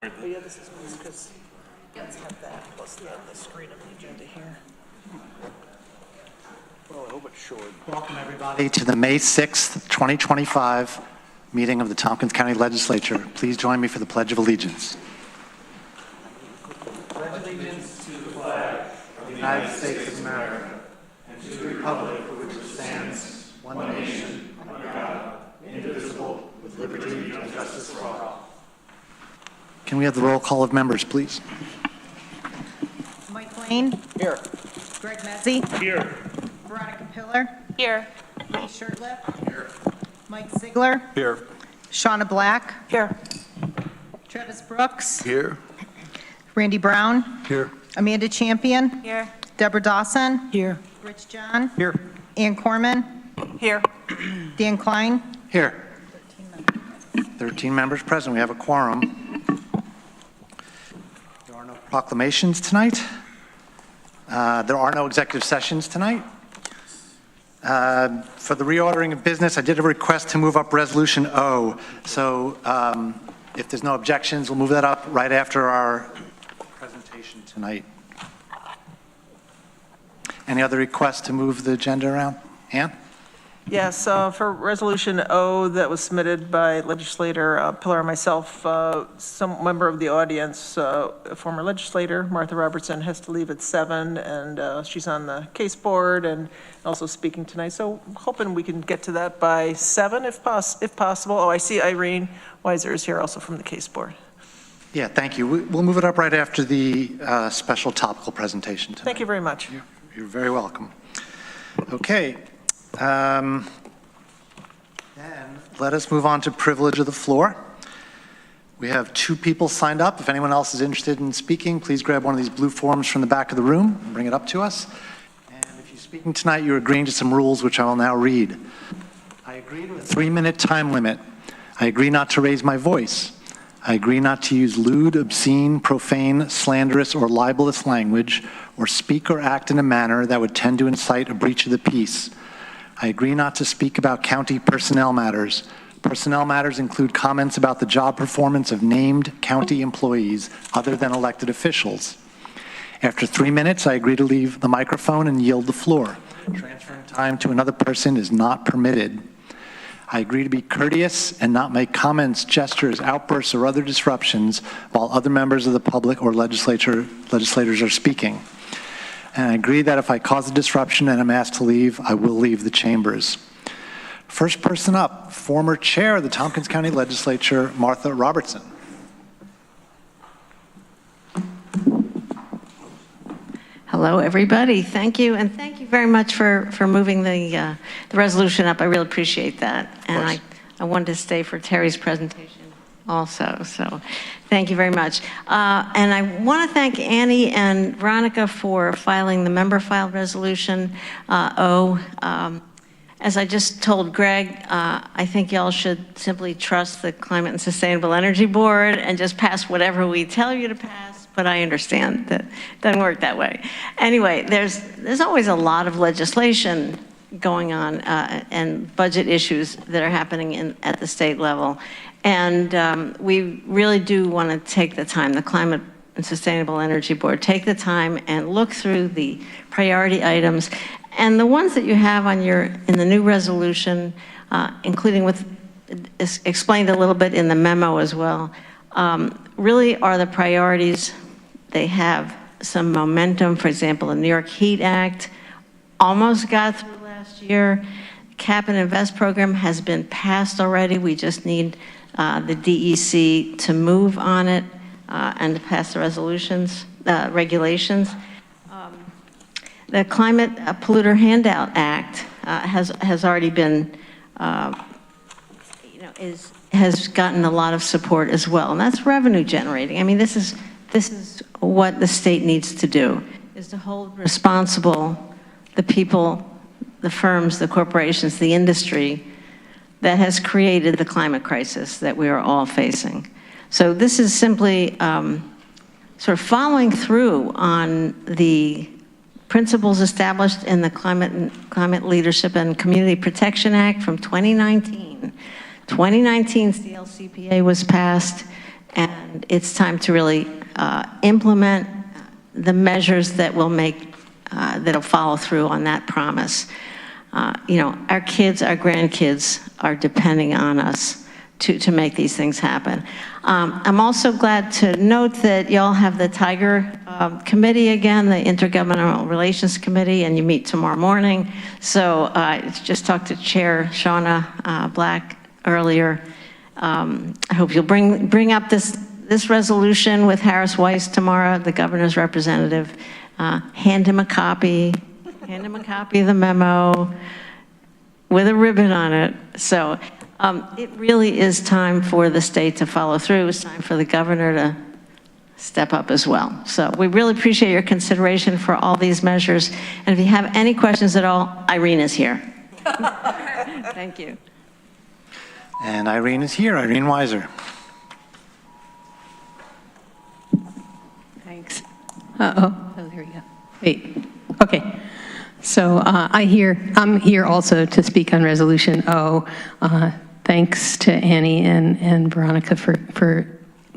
Oh, yeah, this is because let's have that, plus the screen of the agenda here. Well, I hope it's short. Welcome, everybody, to the May 6th, 2025 meeting of the Tompkins County Legislature. Please join me for the Pledge of Allegiance. Pledge allegiance to the flag of the United States of America and to the republic for which it stands, one nation, under God, indivisible, with liberty and justice for all. Can we have the roll call of members, please? Mike Lane. Here. Greg Mezzi. Here. Veronica Pillar. Here. Lee Shirtliff. Here. Mike Ziegler. Here. Shauna Black. Here. Travis Brooks. Here. Randy Brown. Here. Amanda Champion. Here. Deborah Dawson. Here. Rich John. Here. Ann Corman. Here. Dan Klein. Here. 13 members present. We have a quorum. There are no proclamations tonight. There are no executive sessions tonight. For the reordering of business, I did a request to move up Resolution O. So if there's no objections, we'll move that up right after our presentation tonight. Any other requests to move the agenda around? Ann? Yes, for Resolution O that was submitted by Legislator Pillar and myself, some member of the audience, a former legislator, Martha Robertson, has to leave at 7, and she's on the case board and also speaking tonight. So I'm hoping we can get to that by 7 if possible. Oh, I see Irene Weiser is here also from the case board. Yeah, thank you. We'll move it up right after the special topical presentation tonight. Thank you very much. You're very welcome. Okay. Then let us move on to privilege of the floor. We have 2 people signed up. If anyone else is interested in speaking, please grab one of these blue forms from the back of the room and bring it up to us. And if you're speaking tonight, you're agreeing to some rules, which I will now read. I agree to a 3-minute time limit. I agree not to raise my voice. I agree not to use lewd, obscene, profane, slanderous, or libelous language, or speak or act in a manner that would tend to incite a breach of the peace. I agree not to speak about county personnel matters. Personnel matters include comments about the job performance of named county employees other than elected officials. After 3 minutes, I agree to leave the microphone and yield the floor. Transferring time to another person is not permitted. I agree to be courteous and not make comments, gestures, outbursts, or other disruptions while other members of the public or legislators are speaking. And I agree that if I cause a disruption and I'm asked to leave, I will leave the chambers. First person up, former chair of the Tompkins County Legislature, Martha Robertson. Hello, everybody. Thank you, and thank you very much for moving the resolution up. I really appreciate that. And I wanted to stay for Terry's presentation also, so thank you very much. And I want to thank Annie and Veronica for filing the member-filed resolution As I just told Greg, I think y'all should simply trust the Climate and Sustainable Energy Board and just pass whatever we tell you to pass, but I understand that it doesn't work that way. Anyway, there's always a lot of legislation going on and budget issues that are happening at the state level. And we really do want to take the time, the Climate and Sustainable Energy Board, take the time and look through the priority items and the ones that you have on in the new resolution, including with explained a little bit in the memo as well, really are the priorities. They have some momentum. For example, the New York Heat Act almost got through last year. Cap and Invest program has been passed already. We just need the DEC to move on it and to pass the regulations. The Climate Polluter Handout Act has already been, has gotten a lot of support as well, and that's revenue generating. I mean, this is what the state needs to do, is to hold responsible the people, the firms, the corporations, the industry that has created the climate crisis that we are all facing. So this is simply sort of following through on the principles established in the Climate Leadership and Community Protection Act from 2019. 2019's CLCPA was passed, and it's time to really implement the measures that will make, that'll follow through on that promise. You know, our kids, our grandkids are depending on us to make these things happen. I'm also glad to note that y'all have the Tiger Committee again, the Intergovernmental Relations Committee, and you meet tomorrow morning. So I just talked to Chair Shauna Black earlier. I hope you'll bring up this resolution with Harris Weiss tomorrow, the governor's representative. Hand him a copy of the memo with a ribbon on it. So it really is time for the state to follow through. It's time for the governor to step up as well. So we really appreciate your consideration for all these measures. And if you have any questions at all, Irene is here. Thank you. And Irene is here, Irene Weiser. Thanks. Oh, there we go. Wait, okay. So I'm here also to speak on Resolution O. Thanks to Annie and Veronica for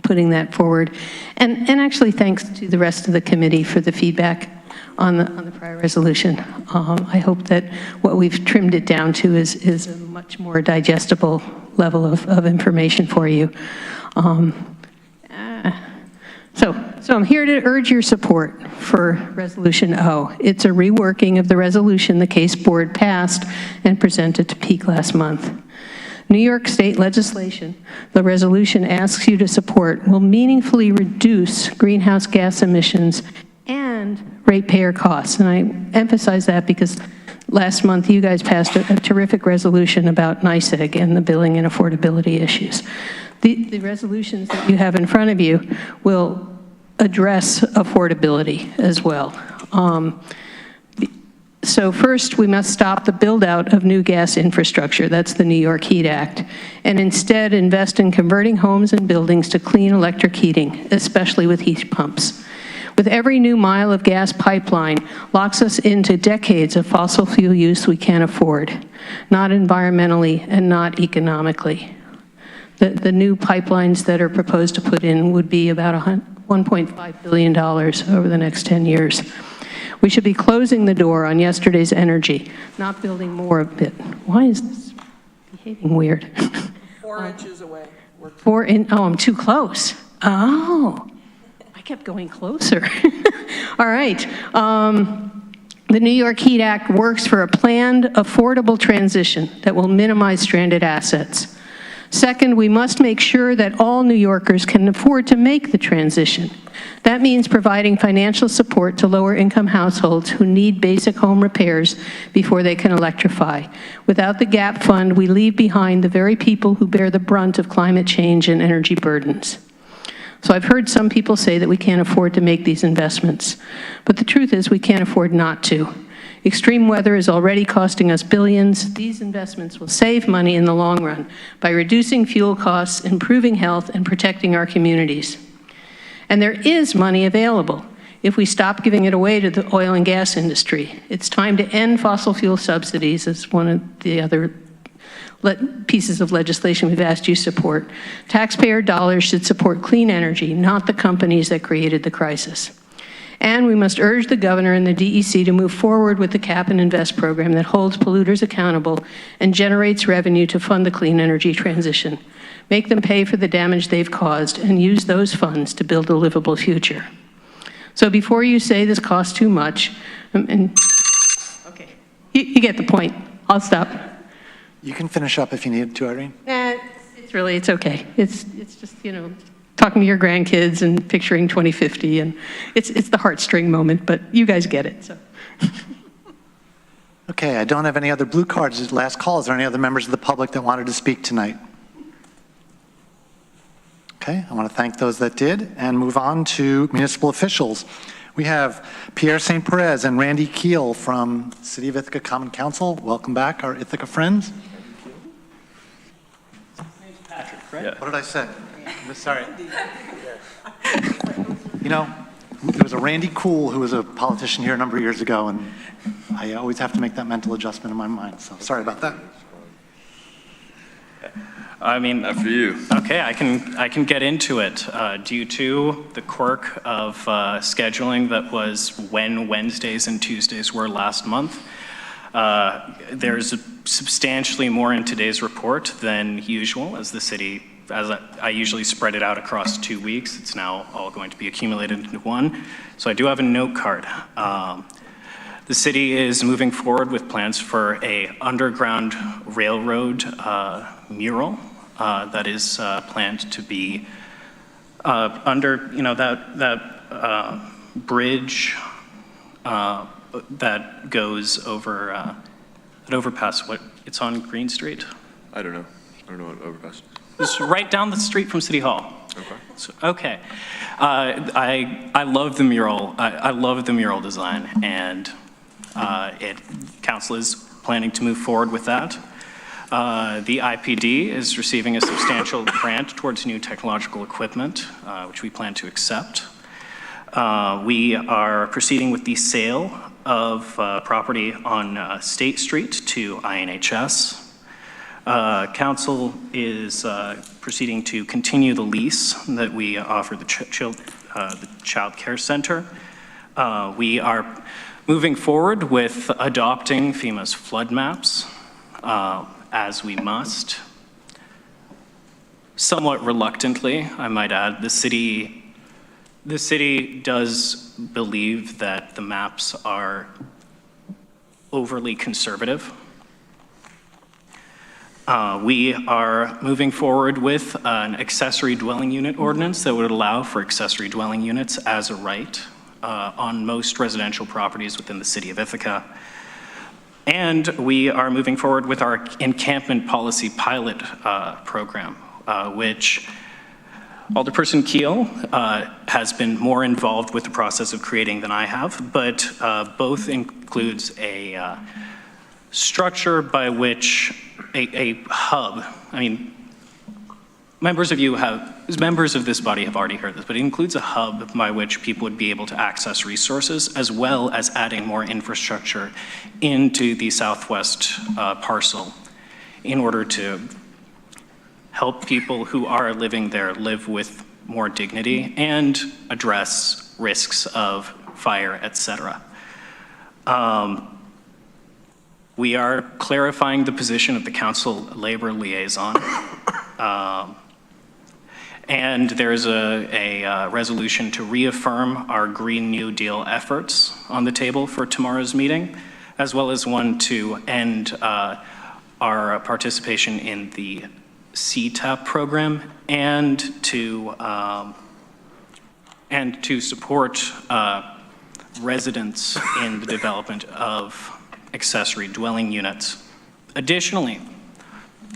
putting that forward. And actually thanks to the rest of the committee for the feedback on the prior resolution. I hope that what we've trimmed it down to is a much more digestible level of information for you. So I'm here to urge your support for Resolution O. It's a reworking of the resolution the case board passed and presented to Peak last month. New York State legislation, the resolution asks you to support, will meaningfully reduce greenhouse gas emissions and ratepayer costs. And I emphasize that because last month you guys passed a terrific resolution about NYSEG and the billing and affordability issues. The resolutions that you have in front of you will address affordability as well. So first, we must stop the build-out of new gas infrastructure, that's the New York Heat Act, and instead invest in converting homes and buildings to clean electric heating, especially with heat pumps. With every new mile of gas pipeline locks us into decades of fossil fuel use we can't afford, not environmentally and not economically. The new pipelines that are proposed to put in would be about $1.5 billion over the next 10 years. We should be closing the door on yesterday's energy, not building more of it. Why is this behaving weird? 4 inches away. Oh, I'm too close. Oh, I kept going closer. All right. The New York Heat Act works for a planned, affordable transition that will minimize stranded assets. Second, we must make sure that all New Yorkers can afford to make the transition. That means providing financial support to lower-income households who need basic home repairs before they can electrify. Without the GAP fund, we leave behind the very people who bear the brunt of climate change and energy burdens. So I've heard some people say that we can't afford to make these investments, but the truth is we can't afford not to. Extreme weather is already costing us billions. These investments will save money in the long run by reducing fuel costs, improving health, and protecting our communities. And there is money available if we stop giving it away to the oil and gas industry. It's time to end fossil fuel subsidies, as one of the other pieces of legislation we've asked you to support. Taxpayer dollars should support clean energy, not the companies that created the crisis. And we must urge the governor and the DEC to move forward with the Cap and Invest program that holds polluters accountable and generates revenue to fund the clean energy transition. Make them pay for the damage they've caused and use those funds to build a livable future. So before you say this costs too much, okay, you get the point. I'll stop. You can finish up if you need to, Irene. Nah, it's okay. It's just, talking to your grandkids and picturing 2050, and it's the heartstring moment, but you guys get it, so. Okay, I don't have any other blue cards. This is last call. Is there any other members of the public that wanted to speak tonight? Okay, I want to thank those that did and move on to municipal officials. We have Pierre St. Perez and Randy Keel from City of Ithaca Common Council. Welcome back, our Ithaca friends. Patrick, right? Yeah. What did I say? I'm sorry. There was a Randy Cool who was a politician here a number of years ago, and I always have to make that mental adjustment in my mind, so sorry about that. I mean, After you. okay, I can get into it. Due to the quirk of scheduling that was when Wednesdays and Tuesdays were last month, there's substantially more in today's report than usual, as I usually spread it out across 2 weeks. It's now all going to be accumulated into one. So I do have a note card. The city is moving forward with plans for a underground railroad mural that is planned to be under, that bridge that goes over, that overpass, it's on Green Street? I don't know. I don't know what overpass. It's right down the street from City Hall. Okay. Okay. I love the mural. I love the mural design, and council is planning to move forward with that. The IPD is receiving a substantial grant towards new technological equipment, which we plan to accept. We are proceeding with the sale of property on State Street to INHS. Council is proceeding to continue the lease that we offer the Child Care Center. We are moving forward with adopting FEMA's flood maps, as we must. Somewhat reluctantly, I might add, the city does believe that the maps are overly conservative. We are moving forward with an accessory dwelling unit ordinance that would allow for accessory dwelling units as a right on most residential properties within the city of Ithaca. And we are moving forward with our encampment policy pilot program, which Alderperson Keel has been more involved with the process of creating than I have, but both includes a structure by which a hub, I mean, members of this body have already heard this, but it includes a hub by which people would be able to access resources, as well as adding more infrastructure into the southwest parcel in order to help people who are living there live with more dignity and address risks of fire, etc. We are clarifying the position of the council labor liaison. And there's a resolution to reaffirm our Green New Deal efforts on the table for tomorrow's meeting, as well as one to end our participation in the CTAP program and to support residents in the development of accessory dwelling units. Additionally,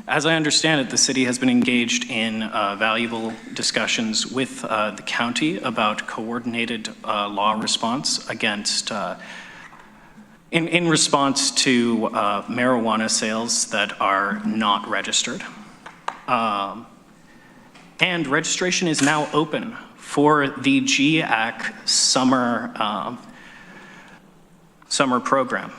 as I understand it, the city has been engaged in valuable discussions with the county about coordinated law response against, in response to marijuana sales that are not registered. And registration is now open for the GAC summer program.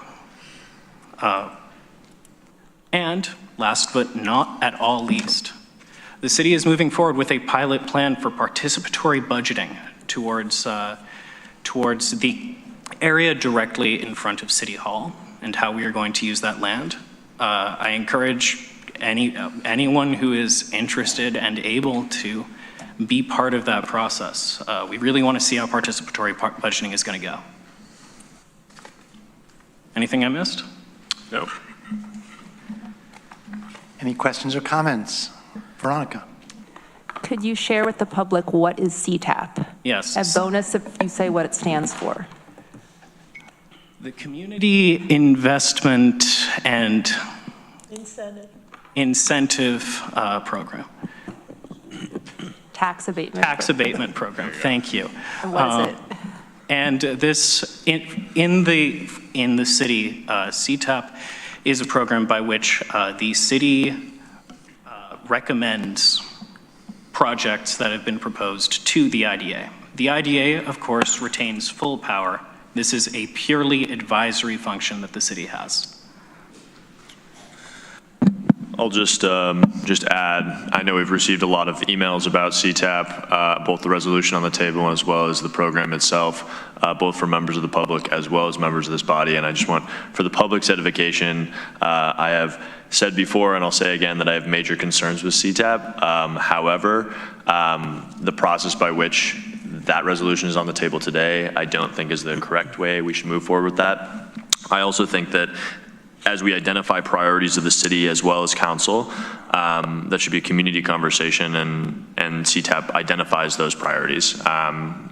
And last but not at all least, the city is moving forward with a pilot plan for participatory budgeting towards the area directly in front of City Hall and how we are going to use that land. I encourage anyone who is interested and able to be part of that process. We really want to see how participatory budgeting is going to go. Anything I missed? No. Any questions or comments? Veronica. Could you share with the public what is CTAP? Yes. A bonus if you say what it stands for. The Community Investment and Incentive Program. Tax abatement. Tax abatement program, thank you. And what is it? And this, in the city, CTAP is a program by which the city recommends projects that have been proposed to the IDA. The IDA, of course, retains full power. This is a purely advisory function that the city has. I'll just add, I know we've received a lot of emails about CTAP, both the resolution on the table as well as the program itself, both from members of the public as well as members of this body. And I just want, for the public's edification, I have said before, and I'll say again, that I have major concerns with CTAP. However, the process by which that resolution is on the table today, I don't think is the correct way we should move forward with that. I also think that as we identify priorities of the city as well as council, that should be a community conversation, and CTAP identifies those priorities.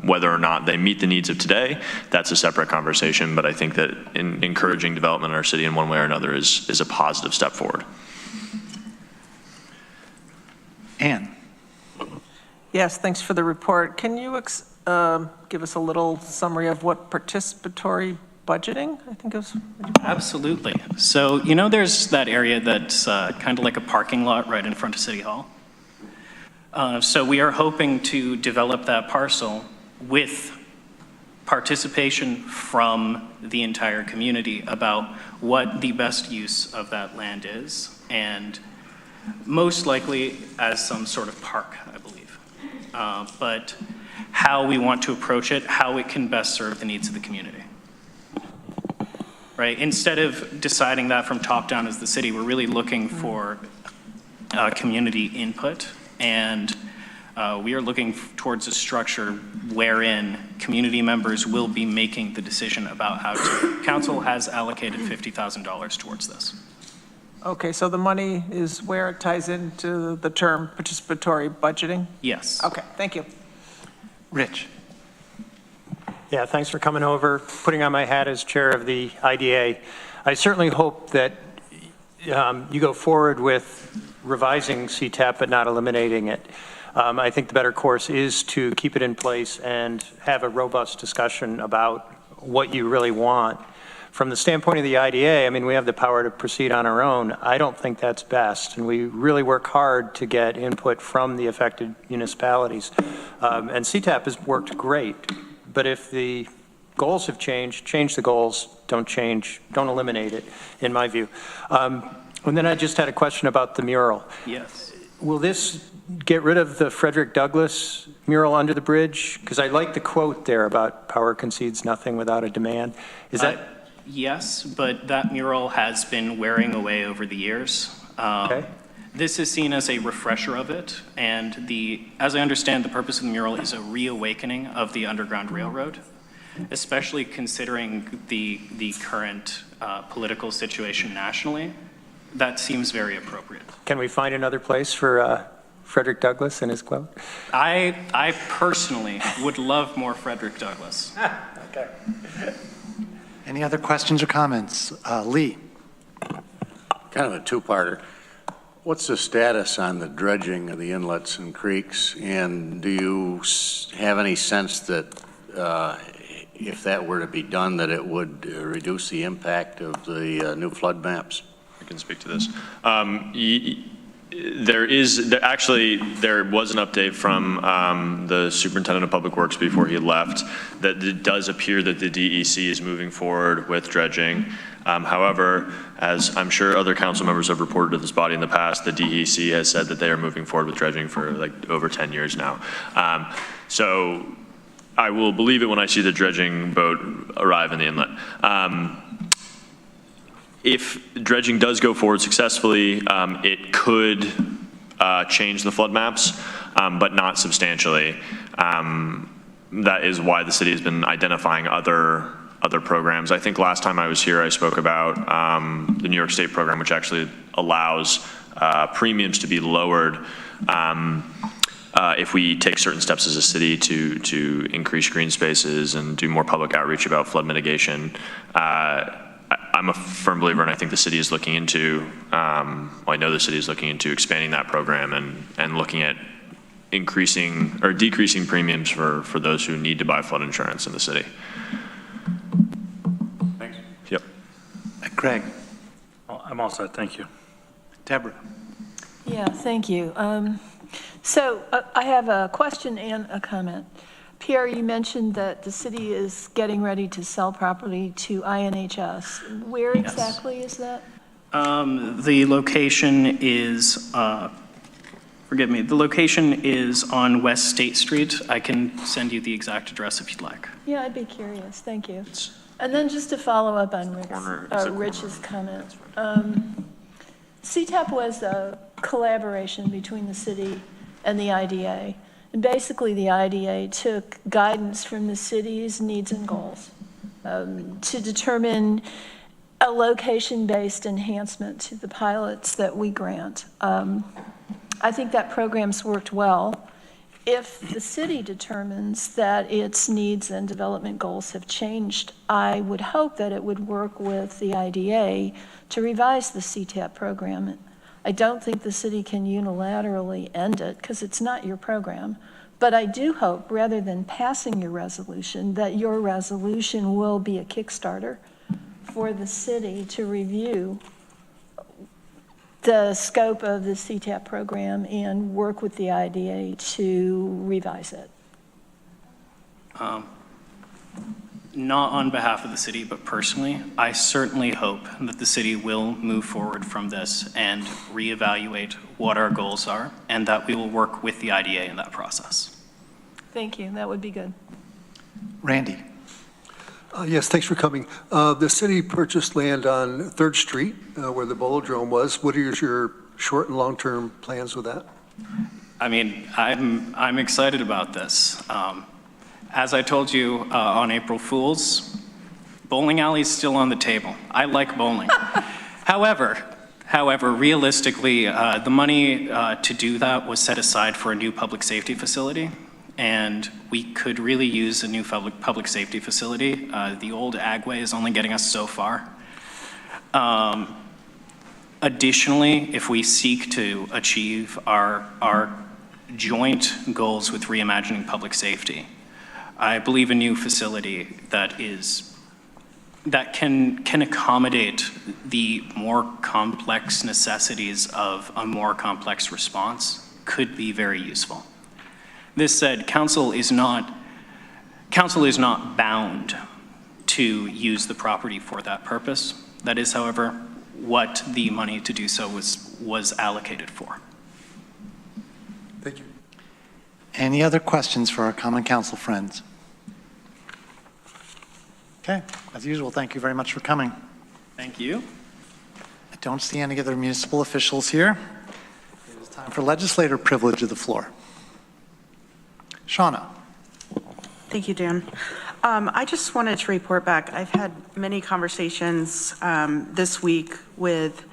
Whether or not they meet the needs of today, that's a separate conversation, but I think that encouraging development in our city in one way or another is a positive step forward. Ann. Yes, thanks for the report. Can you give us a little summary of what participatory budgeting, I think it was? Absolutely. So, there's that area that's kind of like a parking lot right in front of City Hall. So we are hoping to develop that parcel with participation from the entire community about what the best use of that land is, and most likely as some sort of park, I believe. But how we want to approach it, how it can best serve the needs of the community. Right? Instead of deciding that from top down as the city, we're really looking for community input, and we are looking towards a structure wherein community members will be making the decision about how to. Council has allocated $50,000 towards this. Okay, so the money is where it ties into the term participatory budgeting? Yes. Okay, thank you. Rich. Yeah, thanks for coming over, putting on my hat as chair of the IDA. I certainly hope that you go forward with revising CTAP but not eliminating it. I think the better course is to keep it in place and have a robust discussion about what you really want. From the standpoint of the IDA, I mean, we have the power to proceed on our own. I don't think that's best, and we really work hard to get input from the affected municipalities. And CTAP has worked great. But if the goals have changed, change the goals, don't eliminate it, in my view. And then I just had a question about the mural. Yes. Will this get rid of the Frederick Douglass mural under the bridge? Because I like the quote there about power concedes nothing without a demand. Is that? Yes, but that mural has been wearing away over the years. Okay. This is seen as a refresher of it, and as I understand, the purpose of the mural is a reawakening of the Underground Railroad, especially considering the current political situation nationally. That seems very appropriate. Can we find another place for Frederick Douglass and his quote? I personally would love more Frederick Douglass. Okay. Any other questions or comments? Lee. Kind of a two-parter. What's the status on the dredging of the inlets and creeks? And do you have any sense that if that were to be done, that it would reduce the impact of the new flood maps? I can speak to this. There was an update from the superintendent of public works before he left that it does appear that the DEC is moving forward with dredging. However, as I'm sure other council members have reported to this body in the past, the DEC has said that they are moving forward with dredging for like over 10 years now. So I will believe it when I see the dredging boat arrive in the inlet. If dredging does go forward successfully, it could change the flood maps, but not substantially. That is why the city has been identifying other programs. I think last time I was here, I spoke about the New York State program, which actually allows premiums to be lowered if we take certain steps as a city to increase green spaces and do more public outreach about flood mitigation. I'm a firm believer, and I think the city is looking into, I know the city is looking into expanding that program and looking at increasing or decreasing premiums for those who need to buy flood insurance in the city. Thanks. Yep. Greg. I'm all set, thank you. Deborah. Yeah, thank you. So I have a question and a comment. Pierre, you mentioned that the city is getting ready to sell property to INHS. Where exactly is that? The location is, forgive me, the location is on West State Street. I can send you the exact address if you'd like. Yeah, I'd be curious, thank you. And then just to follow up on Rich's comment, CTAP was a collaboration between the city and the IDA. And basically, the IDA took guidance from the city's needs and goals to determine a location-based enhancement to the pilots that we grant. I think that program's worked well. If the city determines that its needs and development goals have changed, I would hope that it would work with the IDA to revise the CTAP program. I don't think the city can unilaterally end it because it's not your program. But I do hope, rather than passing your resolution, that your resolution will be a Kickstarter for the city to review the scope of the CTAP program and work with the IDA to revise it. Not on behalf of the city, but personally, I certainly hope that the city will move forward from this and reevaluate what our goals are, and that we will work with the IDA in that process. Thank you, that would be good. Randy. Yes, thanks for coming. The city purchased land on 3rd Street where the Bolodrome was. What are your short and long-term plans with that? I mean, I'm excited about this. As I told you on April Fool's, bowling alley's still on the table. I like bowling. However, realistically, the money to do that was set aside for a new public safety facility, and we could really use a new public safety facility. The old Agway is only getting us so far. Additionally, if we seek to achieve our joint goals with reimagining public safety, I believe a new facility that can accommodate the more complex necessities of a more complex response could be very useful. This said, council is not bound to use the property for that purpose. That is, however, what the money to do so was allocated for. Thank you. Any other questions for our common council friends? Okay, as usual, thank you very much for coming. Thank you. I don't see any other municipal officials here. It is time for legislator privilege of the floor. Shauna. Thank you, Dan. I just wanted to report back. I've had many conversations this week with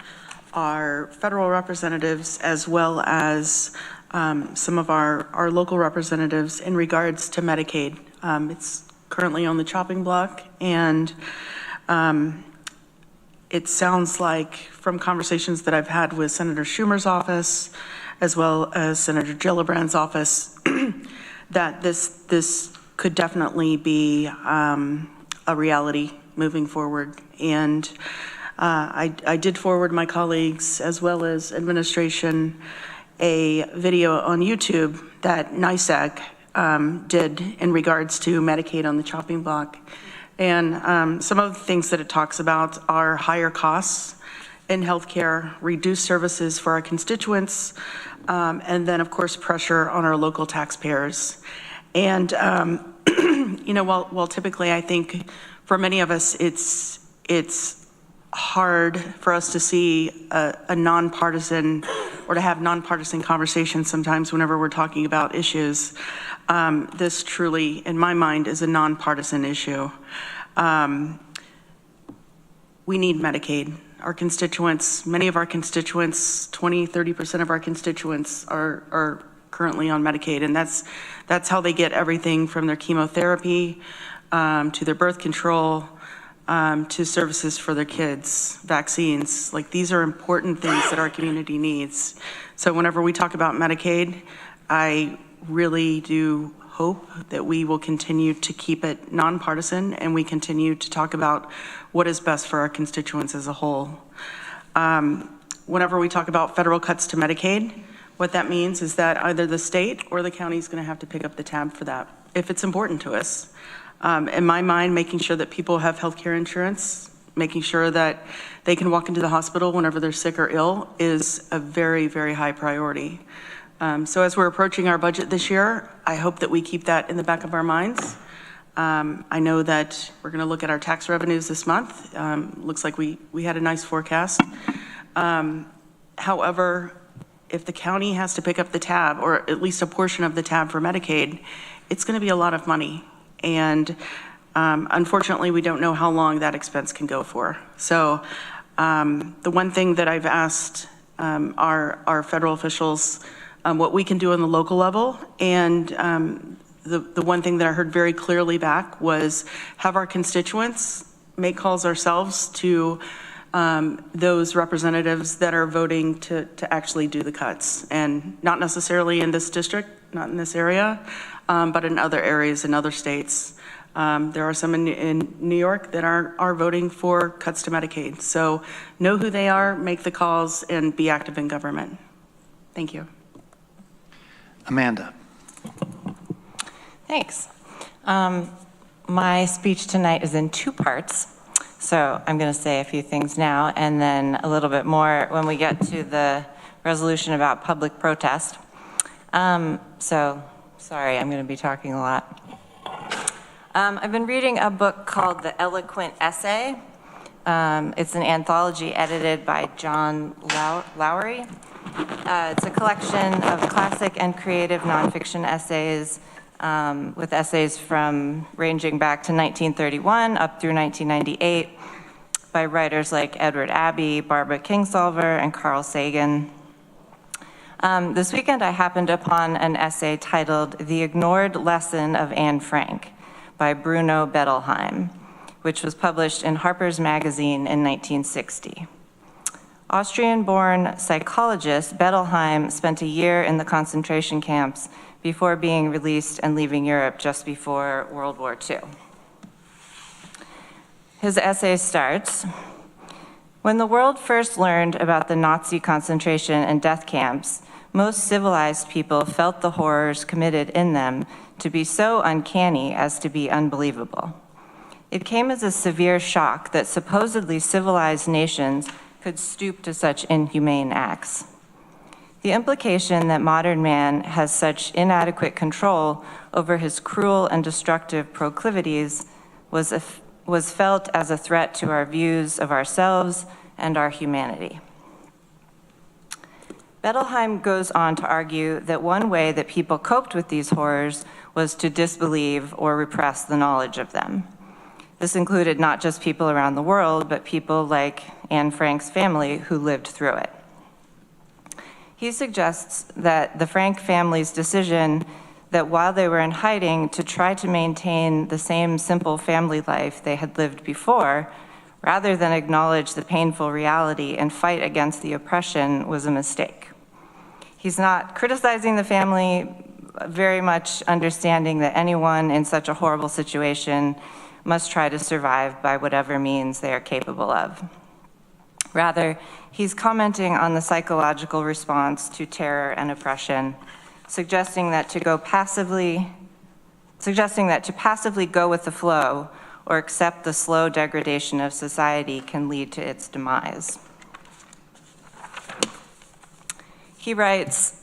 our federal representatives as well as some of our local representatives in regards to Medicaid. It's currently on the chopping block, and it sounds like from conversations that I've had with Senator Schumer's office as well as Senator Gillibrand's office that this could definitely be a reality moving forward. And I did forward my colleagues as well as administration a video on YouTube that NYSEG did in regards to Medicaid on the chopping block. And some of the things that it talks about are higher costs in healthcare, reduced services for our constituents, and then of course pressure on our local taxpayers. And you know, while typically I think for many of us it's hard for us to see a nonpartisan or to have nonpartisan conversations sometimes whenever we're talking about issues. This truly, in my mind, is a nonpartisan issue. We need Medicaid. Our constituents, many of our constituents, 20–30% of our constituents are currently on Medicaid, and that's how they get everything from their chemotherapy to their birth control to services for their kids, vaccines. Like, these are important things that our community needs. So whenever we talk about Medicaid, I really do hope that we will continue to keep it nonpartisan and we continue to talk about what is best for our constituents as a whole. Whenever we talk about federal cuts to Medicaid, what that means is that either the state or the county is going to have to pick up the tab for that if it's important to us. In my mind, making sure that people have health care insurance making sure that they can walk into the hospital whenever they're sick or ill is a very, very high priority. So as we're approaching our budget this year, I hope that we keep that in the back of our minds. I know that we're going to look at our tax revenues this month. Looks like we had a nice forecast. However, if the county has to pick up the tab, or at least a portion of the tab for Medicaid, it's going to be a lot of money. And unfortunately, we don't know how long that expense can go for. So the one thing that I've asked our federal officials, what we can do on the local level, and the one thing that I heard very clearly back was have our constituents make calls ourselves to those representatives that are voting to actually do the cuts, and not necessarily in this district, not in this area, but in other areas in other states. There are some in New York that are voting for cuts to Medicaid. So know who they are, make the calls, and be active in government. Thank you. Amanda. Thanks. My speech tonight is in two parts. So I'm going to say a few things now and then a little bit more when we get to the resolution about public protest. So sorry, I'm going to be talking a lot. I've been reading a book called The Eloquent Essay. It's an anthology edited by John Lowry. It's a collection of classic and creative nonfiction essays with essays from ranging back to 1931 up through 1998 by writers like Edward Abbey, Barbara Kingsolver, and Carl Sagan. This weekend I happened upon an essay titled The Ignored Lesson of Anne Frank by Bruno Bettelheim, which was published in Harper's Magazine in 1960. Austrian-born psychologist Bettelheim spent a year in the concentration camps before being released and leaving Europe just before World War II. His essay starts, "When the world first learned about the Nazi concentration and death camps, most civilized people felt the horrors committed in them to be so uncanny as to be unbelievable. It came as a severe shock that supposedly civilized nations could stoop to such inhumane acts. The implication that modern man has such inadequate control over his cruel and destructive proclivities was felt as a threat to our views of ourselves and our humanity." Bettelheim goes on to argue that one way that people coped with these horrors was to disbelieve or repress the knowledge of them. This included not just people around the world, but people like Anne Frank's family who lived through it. He suggests that the Frank family's decision that while they were in hiding to try to maintain the same simple family life they had lived before, rather than acknowledge the painful reality and fight against the oppression, was a mistake. He's not criticizing the family, very much understanding that anyone in such a horrible situation must try to survive by whatever means they are capable of. Rather, he's commenting on the psychological response to terror and oppression, suggesting that to passively go with the flow or accept the slow degradation of society can lead to its demise. He writes,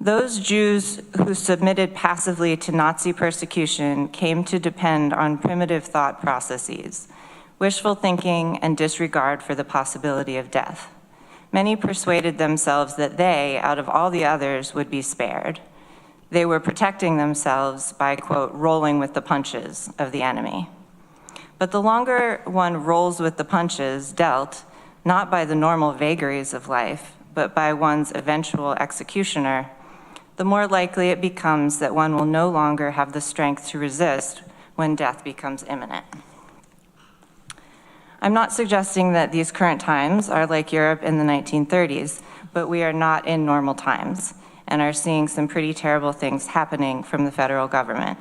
"Those Jews who submitted passively to Nazi persecution came to depend on primitive thought processes, wishful thinking, and disregard for the possibility of death. Many persuaded themselves that they, out of all the others, would be spared. They were protecting themselves by, quote, rolling with the punches of the enemy. But the longer one rolls with the punches dealt, not by the normal vagaries of life, but by one's eventual executioner, the more likely it becomes that one will no longer have the strength to resist when death becomes imminent." I'm not suggesting that these current times are like Europe in the 1930s, but we are not in normal times and are seeing some pretty terrible things happening from the federal government,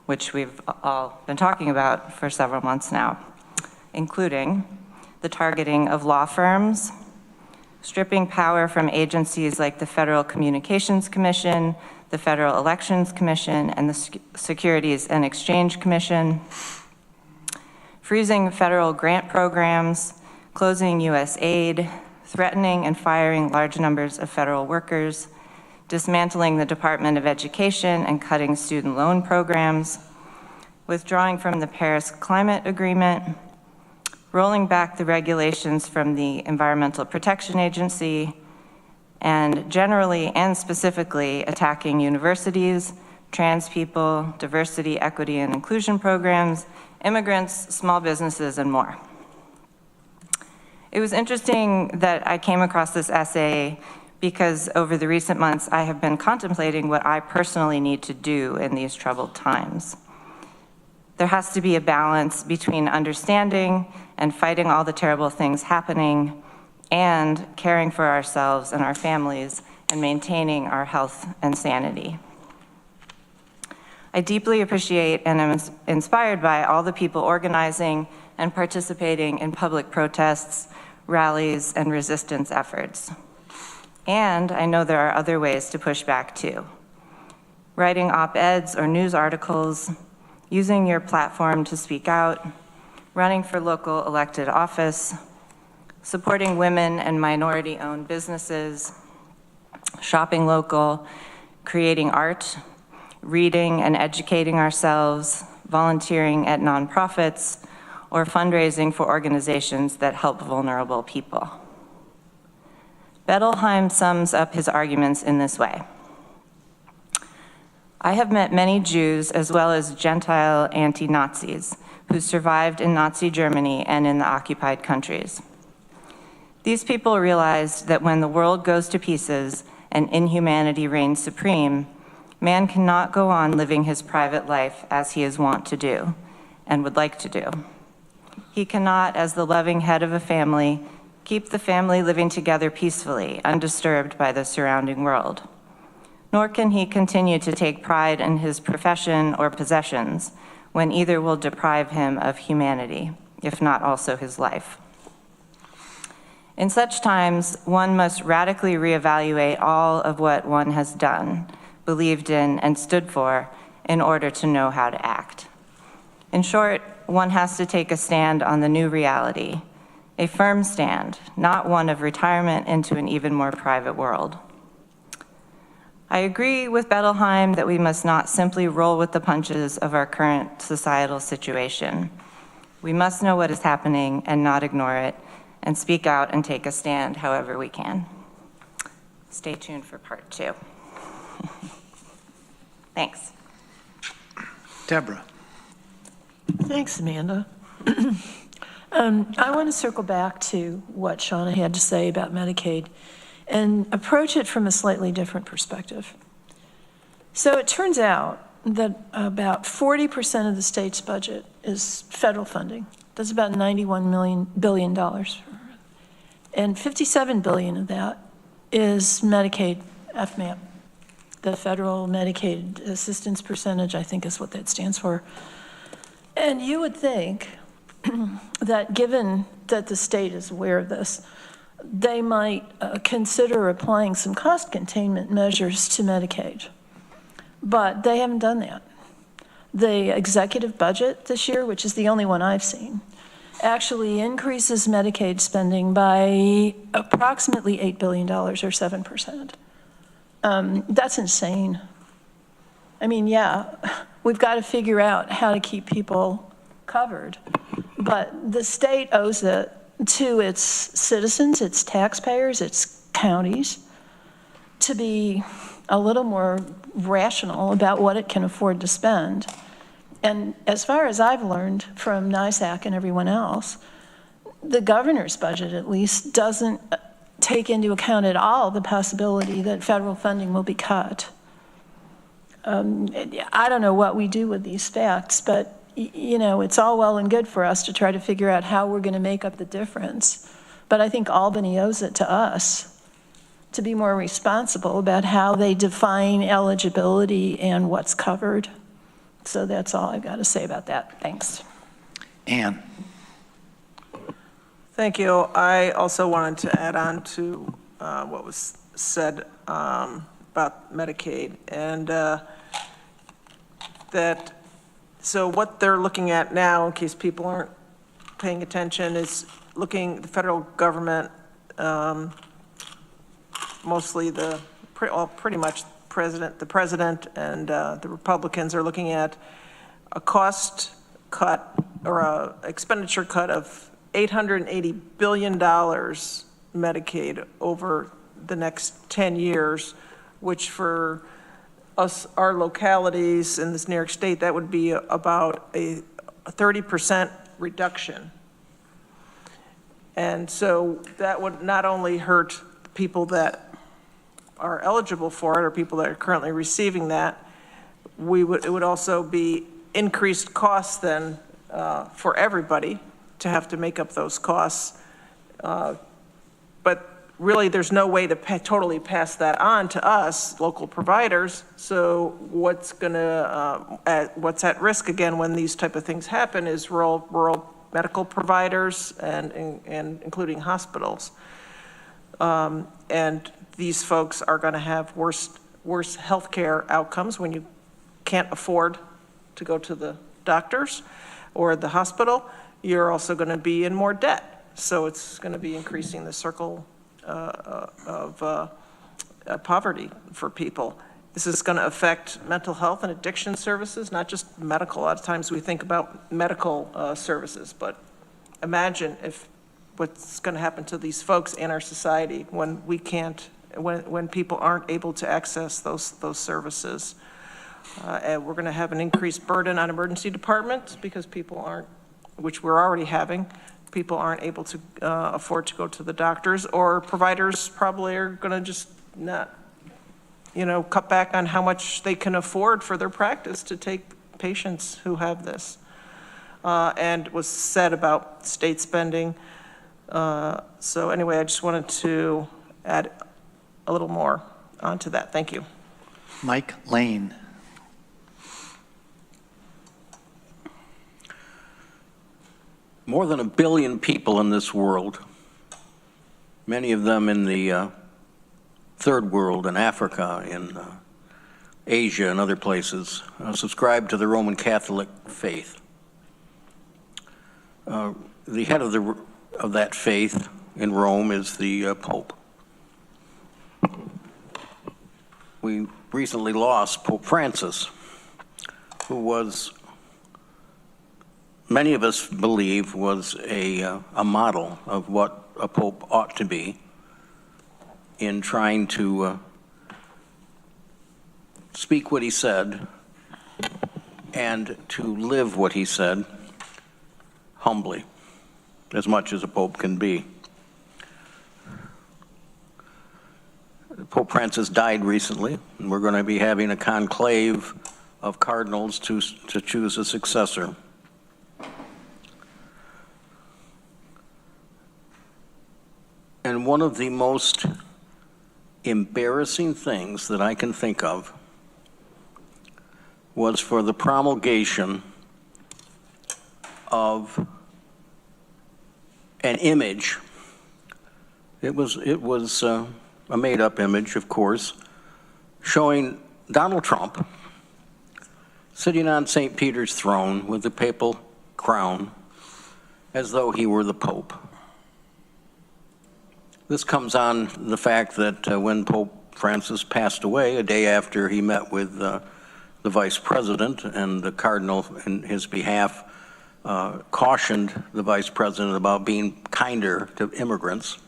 which we've all been talking about for several months now, including the targeting of law firms, stripping power from agencies like the Federal Communications Commission, the Federal Elections Commission, and the Securities and Exchange Commission, freezing federal grant programs, closing U.S. aid, threatening and firing large numbers of federal workers, dismantling the Department of Education and cutting student loan programs, withdrawing from the Paris Climate Agreement, rolling back the regulations from the Environmental Protection Agency, and generally and specifically attacking universities, trans people, diversity, equity, and inclusion programs, immigrants, small businesses, and more. It was interesting that I came across this essay because over the recent months, I have been contemplating what I personally need to do in these troubled times. There has to be a balance between understanding and fighting all the terrible things happening and caring for ourselves and our families and maintaining our health and sanity. I deeply appreciate and am inspired by all the people organizing and participating in public protests, rallies, and resistance efforts. And I know there are other ways to push back too. Writing op-eds or news articles, using your platform to speak out, running for local elected office, supporting women and minority-owned businesses, shopping local, creating art, reading and educating ourselves, volunteering at nonprofits, or fundraising for organizations that help vulnerable people. Bettelheim sums up his arguments in this way. I have met many Jews as well as Gentile anti-Nazis who survived in Nazi Germany and in the occupied countries. These people realized that when the world goes to pieces and inhumanity reigns supreme, man cannot go on living his private life as he is wont to do and would like to do. He cannot, as the loving head of a family, keep the family living together peacefully, undisturbed by the surrounding world. Nor can he continue to take pride in his profession or possessions when either will deprive him of humanity, if not also his life. In such times, one must radically reevaluate all of what one has done, believed in, and stood for in order to know how to act. In short, one has to take a stand on the new reality, a firm stand, not one of retirement into an even more private world. I agree with Bettelheim that we must not simply roll with the punches of our current societal situation. We must know what is happening and not ignore it, and speak out and take a stand however we can. Stay tuned for part 2. Thanks. Deborah. Thanks, Amanda. I want to circle back to what Shauna had to say about Medicaid and approach it from a slightly different perspective. So it turns out that about 40% of the state's budget is federal funding. That's about $91 billion. And $57 billion of that is Medicaid, FMAP. The Federal Medicaid Assistance Percentage, I think is what that stands for. And you would think that given that the state is aware of this, they might consider applying some cost containment measures to Medicaid. But they haven't done that. The executive budget this year, which is the only one I've seen, actually increases Medicaid spending by approximately $8 billion or 7%. That's insane. I mean, yeah, we've got to figure out how to keep people covered, but the state owes it to its citizens, its taxpayers, its counties, to be a little more rational about what it can afford to spend. And as far as I've learned from NISAC and everyone else, the governor's budget at least doesn't take into account at all the possibility that federal funding will be cut. I don't know what we do with these facts, but you know, it's all well and good for us to try to figure out how we're going to make up the difference. But I think Albany owes it to us to be more responsible about how they define eligibility and what's covered. So that's all I've got to say about that. Thanks. Ann. Thank you. I also wanted to add on to what was said about Medicaid, and so what they're looking at now, in case people aren't paying attention is looking, the federal government, mostly pretty much the president and the Republicans are looking at a cost cut or a expenditure cut of $880 billion Medicaid over the next 10 years, which for us, our localities in this New York State, that would be about a 30% reduction. And so that would not only hurt people that are eligible for it or people that are currently receiving that, it would also be increased costs then for everybody to have to make up those costs. But really, there's no way to totally pass that on to us, local providers. So what's at risk again when these type of things happen is rural medical providers and including hospitals. And these folks are going to have worse healthcare outcomes when you can't afford to go to the doctors or the hospital. You're also going to be in more debt. So it's going to be increasing the circle of poverty for people. This is going to affect mental health and addiction services, not just medical. A lot of times we think about medical services, but imagine if what's going to happen to these folks in our society when we can't, when people aren't able to access those services. And we're going to have an increased burden on emergency departments because people aren't, which we're already having, people aren't able to afford to go to the doctors, or providers probably are going to just not, cut back on how much they can afford for their practice to take patients who have this. And was said about state spending. So anyway, I just wanted to add a little more onto that. Thank you. Mike Lane. More than 1 billion people in this world, many of them in the third world, in Africa, in Asia and other places, subscribe to the Roman Catholic faith. The head of that faith in Rome is the Pope. We recently lost Pope Francis, who was, many of us believe, was a model of what a pope ought to be in trying to speak what he said and to live what he said humbly, as much as a pope can be. Pope Francis died recently, and we're going to be having a conclave of cardinals to choose a successor. And one of the most embarrassing things that I can think of was for the promulgation of an image. It was a made-up image, of course, showing Donald Trump sitting on St. Peter's throne with the papal crown as though he were the Pope. This comes on the fact that when Pope Francis passed away, a day after he met with the vice president, and the cardinal in his behalf cautioned the vice president about being kinder to immigrants.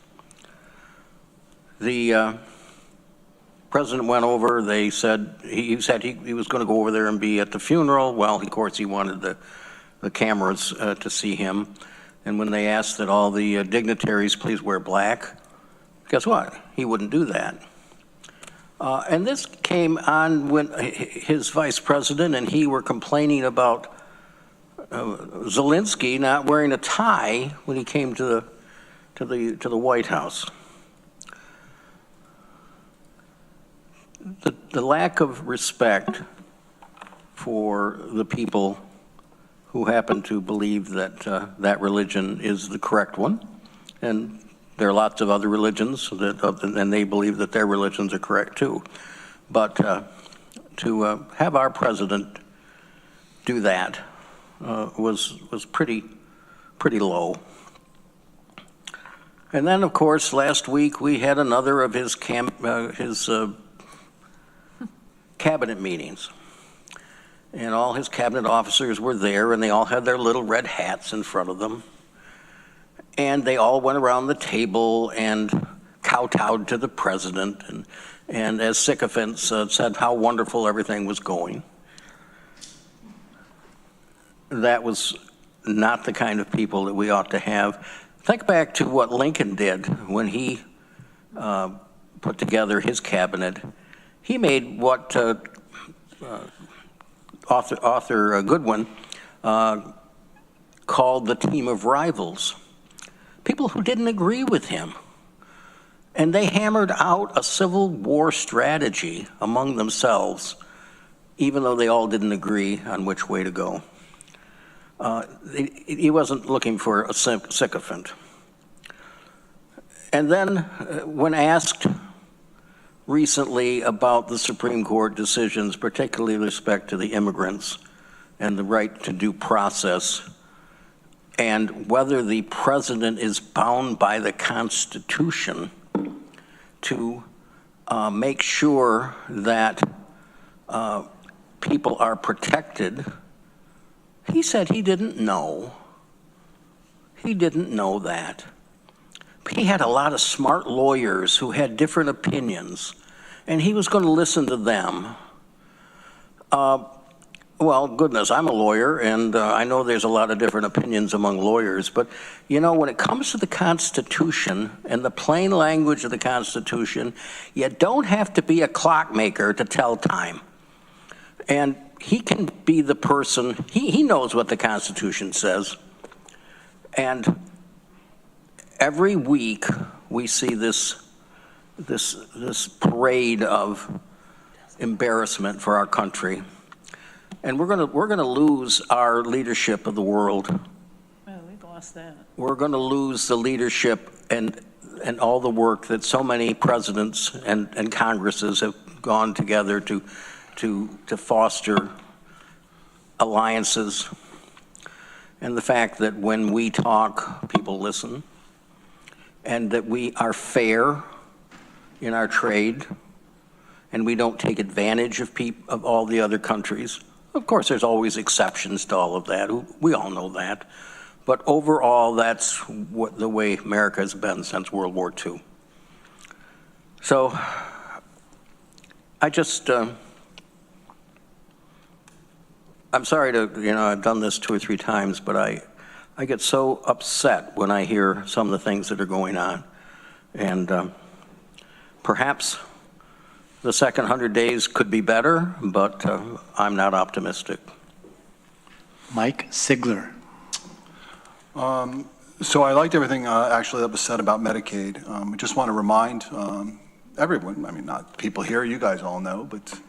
The president went over, he said he was going to go over there and be at the funeral. Well, of course, he wanted the cameras to see him. And when they asked that all the dignitaries please wear black, guess what? He wouldn't do that. And this came on when his vice president and he were complaining about Zelensky not wearing a tie when he came to the White House. The lack of respect for the people who happen to believe that that religion is the correct one, and there are lots of other religions and they believe that their religions are correct too. But to have our president do that was pretty pretty low. And then, of course, last week we had another of his cabinet meetings. And all his cabinet officers were there, and they all had their little red hats in front of them. And they all went around the table and kowtowed to the president, and as sycophants said how wonderful everything was going. That was not the kind of people that we ought to have. Think back to what Lincoln did when he put together his cabinet. He made what Arthur Goodwin called the team of rivals, people who didn't agree with him. And they hammered out a Civil War strategy among themselves, even though they all didn't agree on which way to go. He wasn't looking for a sycophant. And then when asked recently about the Supreme Court decisions, particularly with respect to the immigrants and the right to due process, and whether the president is bound by the Constitution to make sure that people are protected, he said he didn't know. He didn't know that. He had a lot of smart lawyers who had different opinions, and he was going to listen to them. Well, goodness, I'm a lawyer, and I know there's a lot of different opinions among lawyers, but, you know, when it comes to the Constitution and the plain language of the Constitution, you don't have to be a clockmaker to tell time. And he can be the person, he knows what the Constitution says. And every week we see this parade of embarrassment for our country. And we're gonna lose our leadership of the world. Well, we've lost that. We're gonna lose the leadership and all the work that so many presidents and Congresses have gone together to foster alliances. And the fact that when we talk, people listen, and that we are fair in our trade, and we don't take advantage of all the other countries. Of course, there's always exceptions to all of that. We all know that. But overall, that's the way America has been since World War II. So I just, I'm sorry to, I've done this 2 or 3 times, but I get so upset when I hear some of the things that are going on. And perhaps the second 100 days could be better, but I'm not optimistic. Mike Sigler. So I liked everything actually that was said about Medicaid. I just want to remind everyone, I mean, not people here, you guys all know, but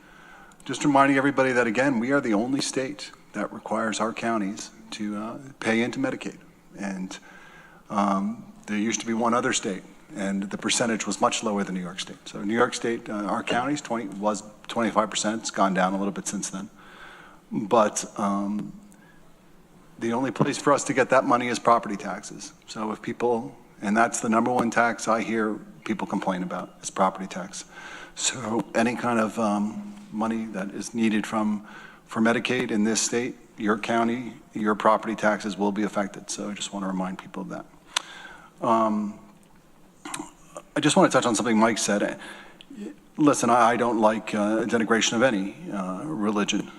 just reminding everybody that, again, we are the only state that requires our counties to pay into Medicaid. And there used to be one other state, and the percentage was much lower than New York State. So New York State, our counties was 25%. It's gone down a little bit since then. But the only place for us to get that money is property taxes. So if people, and that's the number one tax I hear people complain about, is property tax. So any kind of money that is needed for Medicaid in this state, your county, your property taxes will be affected. So I just want to remind people of that. I just want to touch on something Mike said. Listen, I don't like denigration of any religion.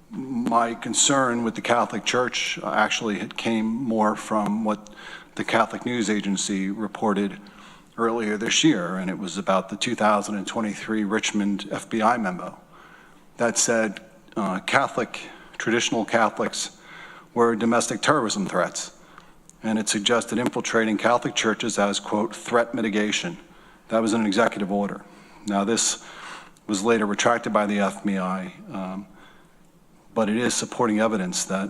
My concern with the Catholic Church actually came more from what the Catholic News Agency reported earlier this year, and it was about the 2023 Richmond FBI memo that said traditional Catholics were domestic terrorism threats. And it suggested infiltrating Catholic churches as, quote, threat mitigation. That was an executive order. Now, this was later retracted by the FBI, but it is supporting evidence that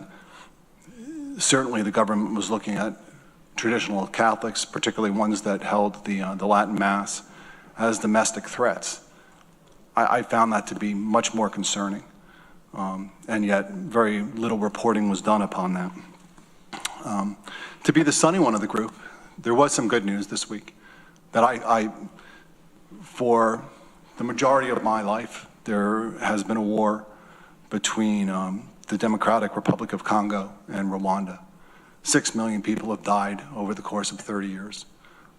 certainly the government was looking at traditional Catholics, particularly ones that held the Latin Mass, as domestic threats. I found that to be much more concerning, and yet very little reporting was done upon that. To be the sunny one of the group, there was some good news this week that I for the majority of my life, there has been a war between the Democratic Republic of Congo and Rwanda. 6 million people have died over the course of 30 years.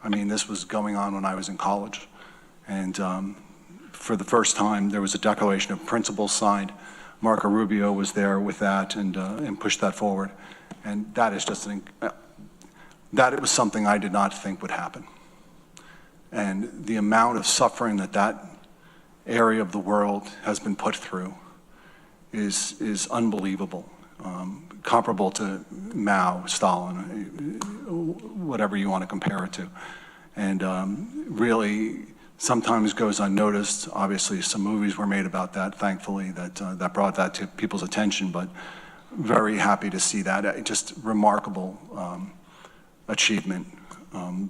I mean, this was going on when I was in college. And for the first time, there was a declaration of principles signed. Marco Rubio was there with that and pushed that forward. And that is just that it was something I did not think would happen. And the amount of suffering that area of the world has been put through is unbelievable. Comparable to Mao, Stalin, whatever you want to compare it to. And really sometimes goes unnoticed. Obviously some movies were made about that, thankfully, that brought that to people's attention, but very happy to see that. Just remarkable achievement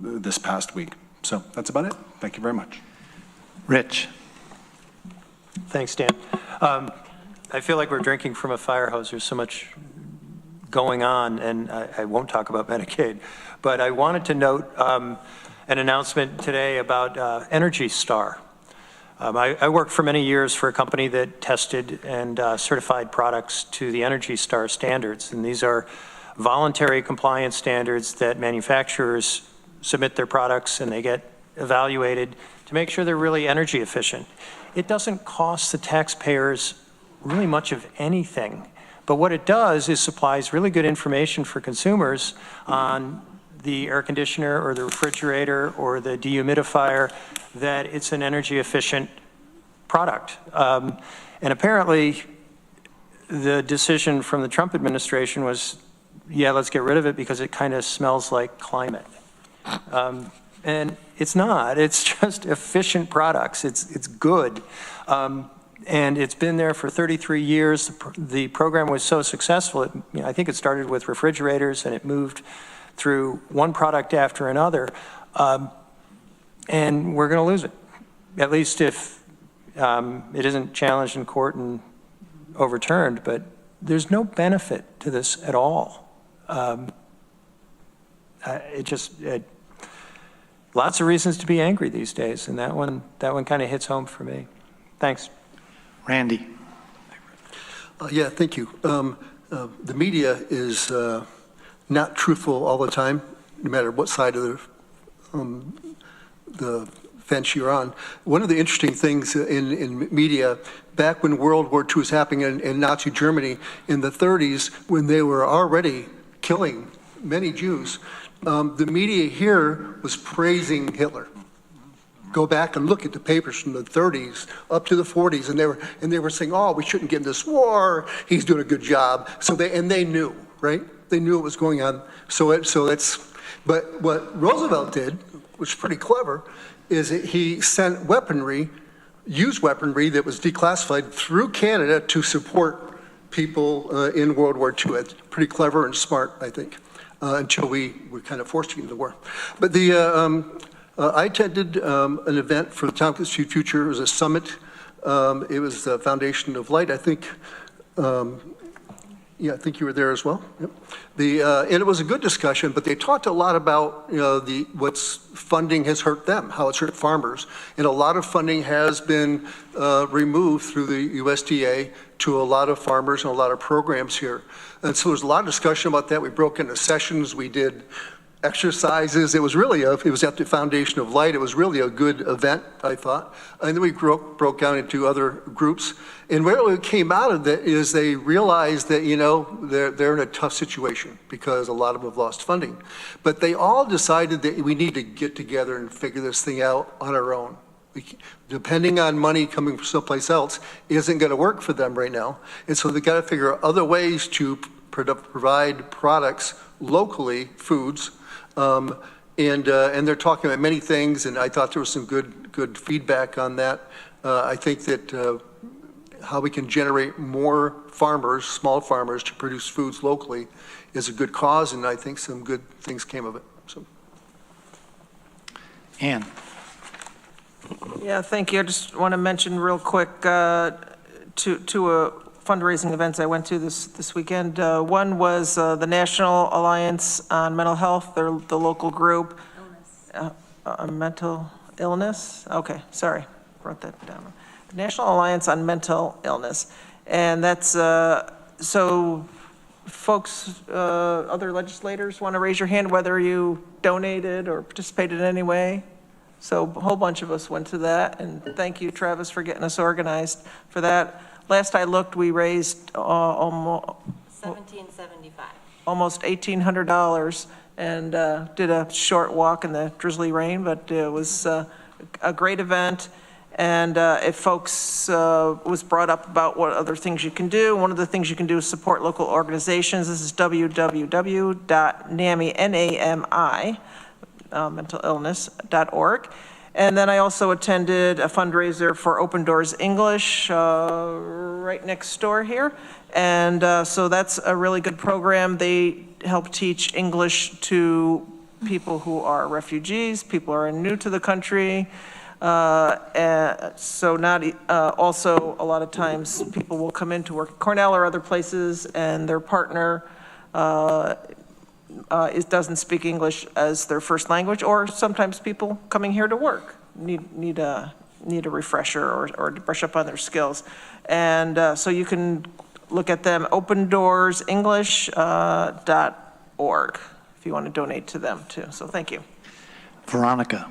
this past week. So that's about it. Thank you very much. Rich. Thanks, Dan. I feel like we're drinking from a fire hose. There's so much going on, and I won't talk about Medicaid. But I wanted to note an announcement today about Energy Star. I worked for many years for a company that tested and certified products to the Energy Star standards. And these are voluntary compliance standards that manufacturers submit their products and they get evaluated to make sure they're really energy efficient. It doesn't cost the taxpayers really much of anything, but what it does is supplies really good information for consumers on the air conditioner or the refrigerator or the dehumidifier, that it's an energy efficient product. And apparently the decision from the Trump administration was, yeah, let's get rid of it because it kind of smells like climate. And it's not, it's just efficient products. It's good. And it's been there for 33 years. The program was so successful, I think it started with refrigerators and it moved through one product after another. And we're going to lose it, at least if it isn't challenged in court and overturned. But there's no benefit to this at all. Lots of reasons to be angry these days, and that one kind of hits home for me. Thanks. Randy. Yeah, thank you. The media is not truthful all the time, no matter what side of the fence you're on. One of the interesting things in media, back when World War II was happening in Nazi Germany in the 30s, when they were already killing many Jews, the media here was praising Hitler. Go back and look at the papers from the 30s up to the 40s, and they were saying, "Oh, we shouldn't get in this war. He's doing a good job." So they knew, right? They knew what was going on. But what Roosevelt did, which is pretty clever, is that he sent used weaponry that was declassified through Canada to support people in World War II. It's pretty clever and smart, I think, until we were kind of forced to get into the war. But I attended an event for the Tompkins Future. It was a summit. It was the Foundation of Light, I think. Yeah, I think you were there as well. Yep. And it was a good discussion, but they talked a lot about what's funding has hurt them, how it's hurt farmers, and a lot of funding has been removed through the USDA to a lot of farmers and a lot of programs here. And so there's a lot of discussion about that. We broke into sessions. We did exercises. It was really it was at the Foundation of Light. It was really a good event, I thought. And then we broke down into other groups. And what came out of that is they realized that, they're in a tough situation because a lot of them have lost funding. But they all decided that we need to get together and figure this thing out on our own. Depending on money coming from someplace else isn't going to work for them right now. And so they got to figure out other ways to provide products locally, foods, and they're talking about many things, and I thought there was some good feedback on that. I think that how we can generate more farmers, small farmers, to produce foods locally is a good cause, and I think some good things came of it. So. Ann. Yeah, thank you. I just want to mention real quick to a fundraising events I went to this weekend. One was the National Alliance on Mental Health, they're the local group. Mental illness? Okay, sorry, wrote that down. The National Alliance on Mental Illness. And that's, so folks, other legislators want to raise your hand whether you donated or participated in any way. So a whole bunch of us went to that, and thank you, Travis, for getting us organized for that. Last I looked, we raised almost $1,800 and did a short walk in the drizzly rain, but it was a great event. And if folks was brought up about what other things you can do, one of the things you can do is support local organizations. This is www.NAMI, mentalillness.org. And then I also attended a fundraiser for Open Doors English right next door here. And so that's a really good program. They help teach English to people who are refugees, people who are new to the country. So not, also a lot of times people will come in to work at Cornell or other places and their partner doesn't speak English as their first language, or sometimes people coming here to work need a refresher or to brush up on their skills. And so you can look at them, opendoorsenglish.org, if you want to donate to them too. So thank you. Veronica.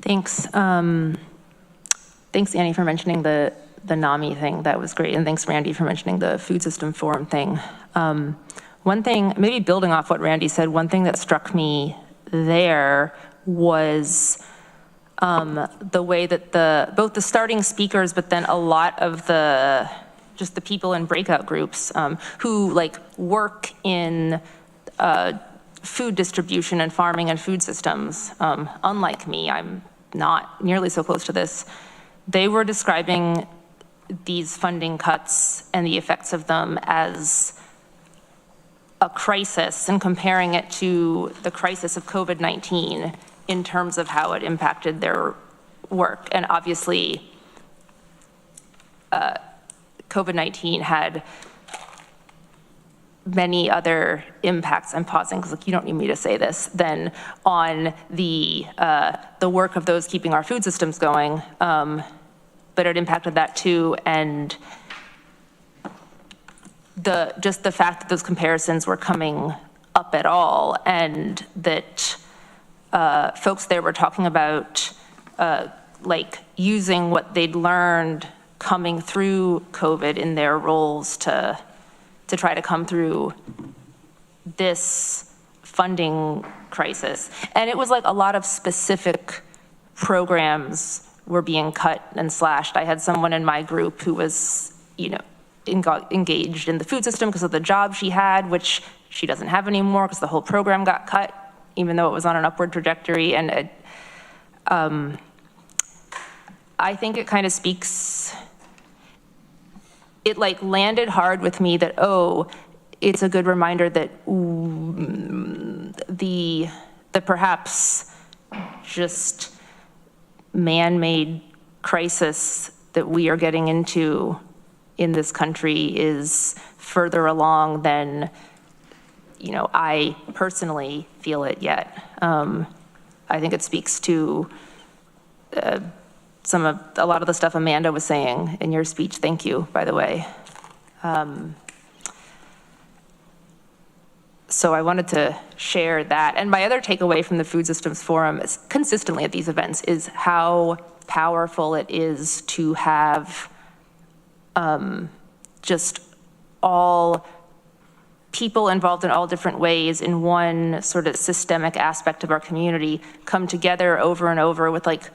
Thanks. Thanks, Annie, for mentioning the NAMI thing. That was great. And thanks, Randy, for mentioning the food system forum thing. One thing, maybe building off what Randy said, one thing that struck me there was the way that both the starting speakers, but then a lot of just the people in breakout groups who like work in food distribution and farming and food systems. Unlike me, I'm not nearly so close to this. They were describing these funding cuts and the effects of them as a crisis and comparing it to the crisis of COVID-19 in terms of how it impacted their work. And obviously, COVID-19 had many other impacts, I'm pausing because like, you don't need me to say this, than on the work of those keeping our food systems going, but it impacted that too. And just the fact that those comparisons were coming up at all, and that folks there were talking about like using what they'd learned coming through COVID in their roles to try to come through this funding crisis. And it was like a lot of specific programs were being cut and slashed. I had someone in my group who was, engaged in the food system because of the job she had, which she doesn't have anymore because the whole program got cut, even though it was on an upward trajectory. And I think it kind of speaks, it like landed hard with me that, oh, it's a good reminder that the perhaps just man-made crisis that we are getting into in this country is further along than, I personally feel it yet. I think it speaks to a lot of the stuff Amanda was saying in your speech. Thank you, by the way. So I wanted to share that. And my other takeaway from the Food Systems Forum is consistently at these events is how powerful it is to have just all people involved in all different ways in one sort of systemic aspect of our community come together over and over with like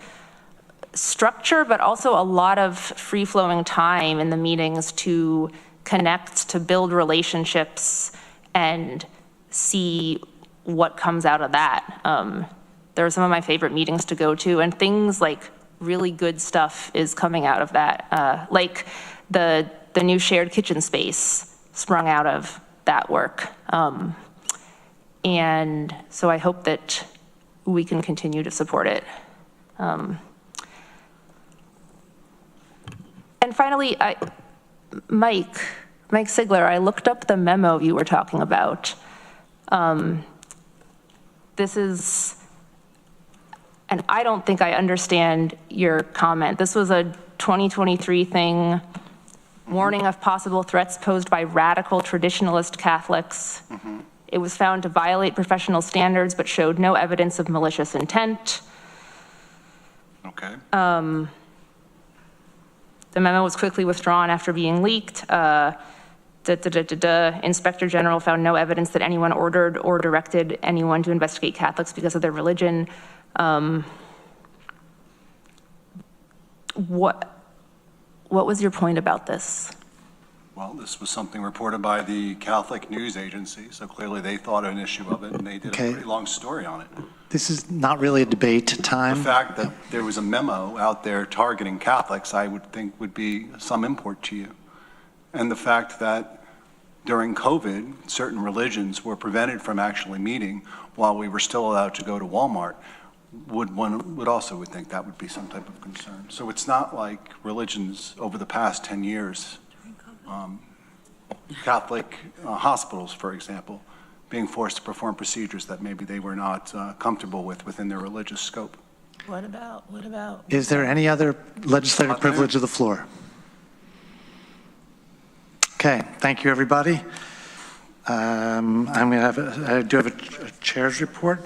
structure, but also a lot of free-flowing time in the meetings to connect, to build relationships, and see what comes out of that. There are some of my favorite meetings to go to, and things like really good stuff is coming out of that. Like the new shared kitchen space sprung out of that work. And so I hope that we can continue to support it. And And finally, Mike Sigler, I looked up the memo you were talking about. This is, and I don't think I understand your comment. This was a 2023 thing, warning of possible threats posed by radical traditionalist Catholics. Mm-hmm. It was found to violate professional standards, but showed no evidence of malicious intent. Okay. The memo was quickly withdrawn after being leaked. Inspector General found no evidence that anyone ordered or directed anyone to investigate Catholics because of their religion. What was your point about this? Well, this was something reported by the Catholic News Agency, so clearly they thought an issue of it, and they did a pretty long story on it. This is not really a debate time. The fact that there was a memo out there targeting Catholics, I would think would be some import to you. And the fact that during COVID, certain religions were prevented from actually meeting while we were still allowed to go to Walmart, one would also think that would be some type of concern. So it's not like religions over the past 10 years, Catholic hospitals, for example, being forced to perform procedures that maybe they were not comfortable with within their religious scope. What about? Is there any other legislative privilege of the floor? Okay, thank you, everybody. I'm going to have I do have a chair's report.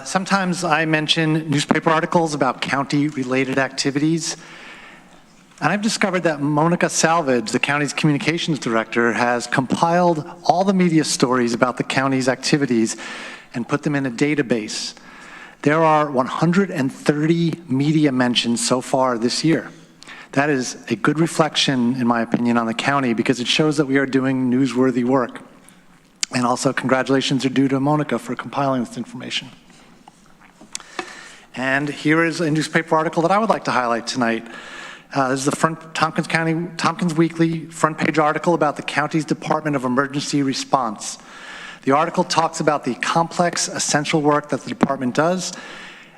Sometimes I mention newspaper articles about county-related activities. And I've discovered that Monica Salvage, the county's communications director, has compiled all the media stories about the county's activities and put them in a database. There are 130 media mentions so far this year. That is a good reflection, in my opinion, on the county because it shows that we are doing newsworthy work. And also, congratulations are due to Monica for compiling this information. And here is a newspaper article that I would like to highlight tonight. This is the Tompkins Weekly front page article about the county's Department of Emergency Response. The article talks about the complex, essential work that the department does.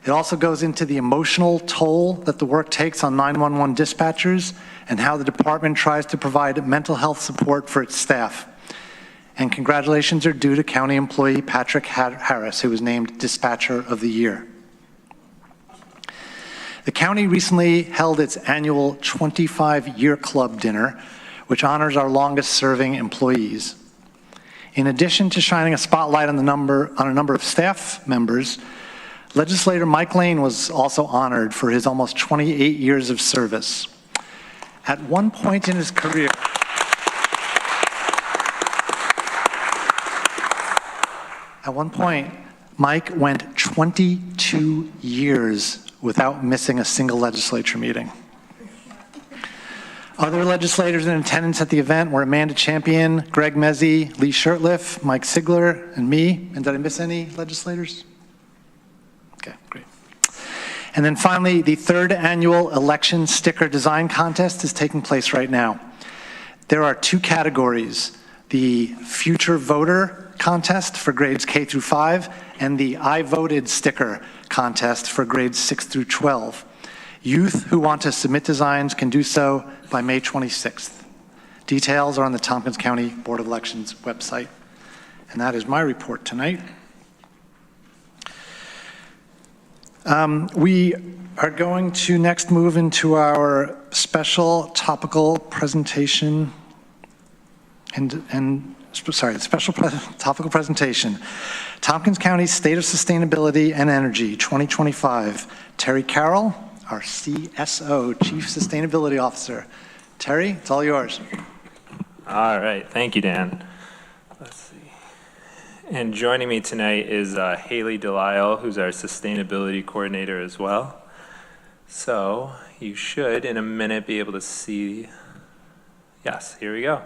It also goes into the emotional toll that the work takes on 911 dispatchers and how the department tries to provide mental health support for its staff. And congratulations are due to county employee Patrick Harris, who was named Dispatcher of the Year. The county recently held its annual 25-year club dinner, which honors our longest-serving employees. In addition to shining a spotlight on a number of staff members, legislator Mike Lane was also honored for his almost 28 years of service. At one point in his career, Mike went 22 years without missing a single legislature meeting. Other legislators in attendance at the event were Amanda Champion, Greg Mezzi, Lee Shurtleff, Mike Sigler, and me. And did I miss any legislators? Okay, great. And then finally, the third annual election sticker design contest is taking place right now. There are two categories: the Future Voter contest for grades K through 5 and the I Voted sticker contest for grades 6 through 12. Youth who want to submit designs can do so by May 26th. Details are on the Tompkins County Board of Elections website. And that is my report tonight. We are going to next move into our special topical presentation topical presentation. Tompkins County State of Sustainability and Energy 2025. Terry Carroll, our CSO, Chief Sustainability Officer. Terry, it's all yours. All right, thank you, Dan. Let's see. And joining me tonight is Haley Delisle, who's our Sustainability Coordinator as well. So you should, in a minute, be able to see. Yes, here we go.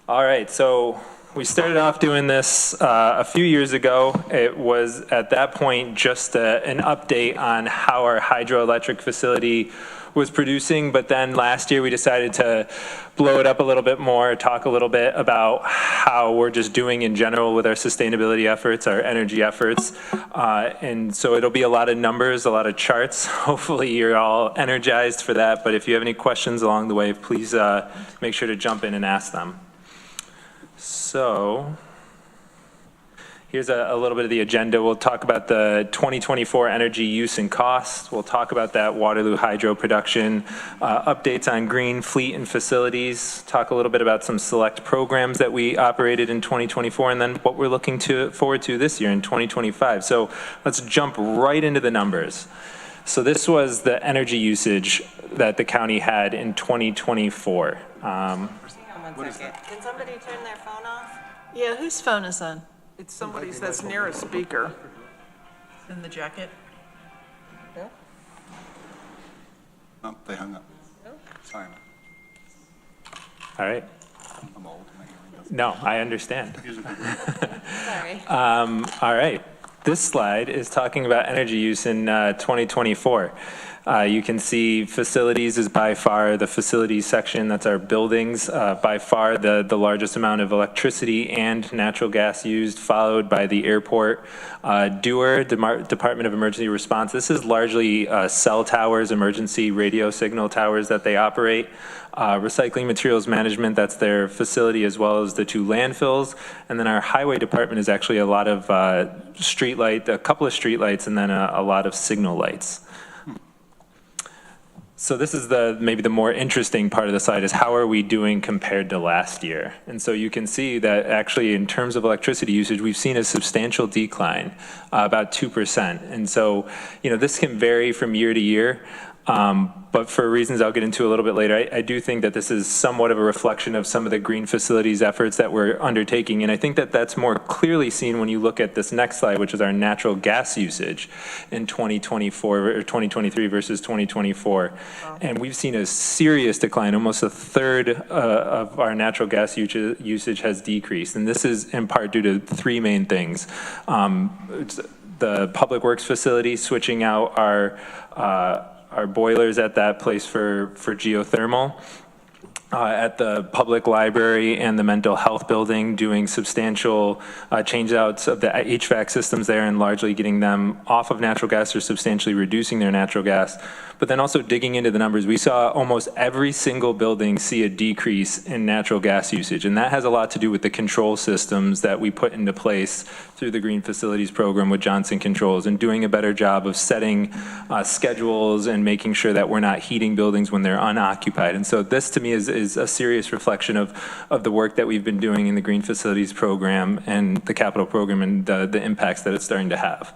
All right, so we started off doing this a few years ago. It was at that point just an update on how our hydroelectric facility was producing, but then last year we decided to blow it up a little bit more, talk a little bit about how we're just doing in general with our sustainability efforts, our energy efforts. And so it'll be a lot of numbers, a lot of charts. Hopefully you're all energized for that, but if you have any questions along the way, please make sure to jump in and ask them. So here's a little bit of the agenda. We'll talk about the 2024 energy use and costs. We'll talk about that Waterloo hydro production, updates on green fleet and facilities, talk a little bit about some select programs that we operated in 2024, and then what we're looking forward to this year in 2025. So let's jump right into the numbers. So this was the energy usage that the county had in 2024. Hang on one second. Can somebody turn their phone off? Yeah, whose phone is on? It's somebody's that's near a speaker. In the jacket? Oh, they hung up. Sorry. All right. I'm old. No, I understand. Sorry. All right. This slide is talking about energy use in 2024. You can see facilities is by far the facilities section, that's our buildings, by far the largest amount of electricity and natural gas used, followed by the airport. DEWR, Department of Emergency Response, this is largely cell towers, emergency radio signal towers that they operate. Recycling materials management, that's their facility, as well as the 2 landfills. And then our highway department is actually a lot of a couple of street lights, and then a lot of signal lights. So this is maybe the more interesting part of the slide, is how are we doing compared to last year? And so you can see that actually in terms of electricity usage, we've seen a substantial decline, about 2%. And so, this can vary from year to year. But for reasons I'll get into a little bit later, I do think that this is somewhat of a reflection of some of the green facilities efforts that we're undertaking. And I think that that's more clearly seen when you look at this next slide, which is our natural gas usage in 2024 or 2023 versus 2024. Wow. And we've seen a serious decline. Almost a third of our natural gas usage has decreased. And this is in part due to 3 main things. It's the public works facility switching out our boilers at that place for geothermal, at the public library and the mental health building, doing substantial change-outs of the HVAC systems there and largely getting them off of natural gas or substantially reducing their natural gas. But then also digging into the numbers, we saw almost every single building see a decrease in natural gas usage. And that has a lot to do with the control systems that we put into place through the Green Facilities Program with Johnson Controls, and doing a better job of setting schedules and making sure that we're not heating buildings when they're unoccupied. And so this to me is a serious reflection of the work that we've been doing in the Green Facilities Program and the capital program and the impacts that it's starting to have.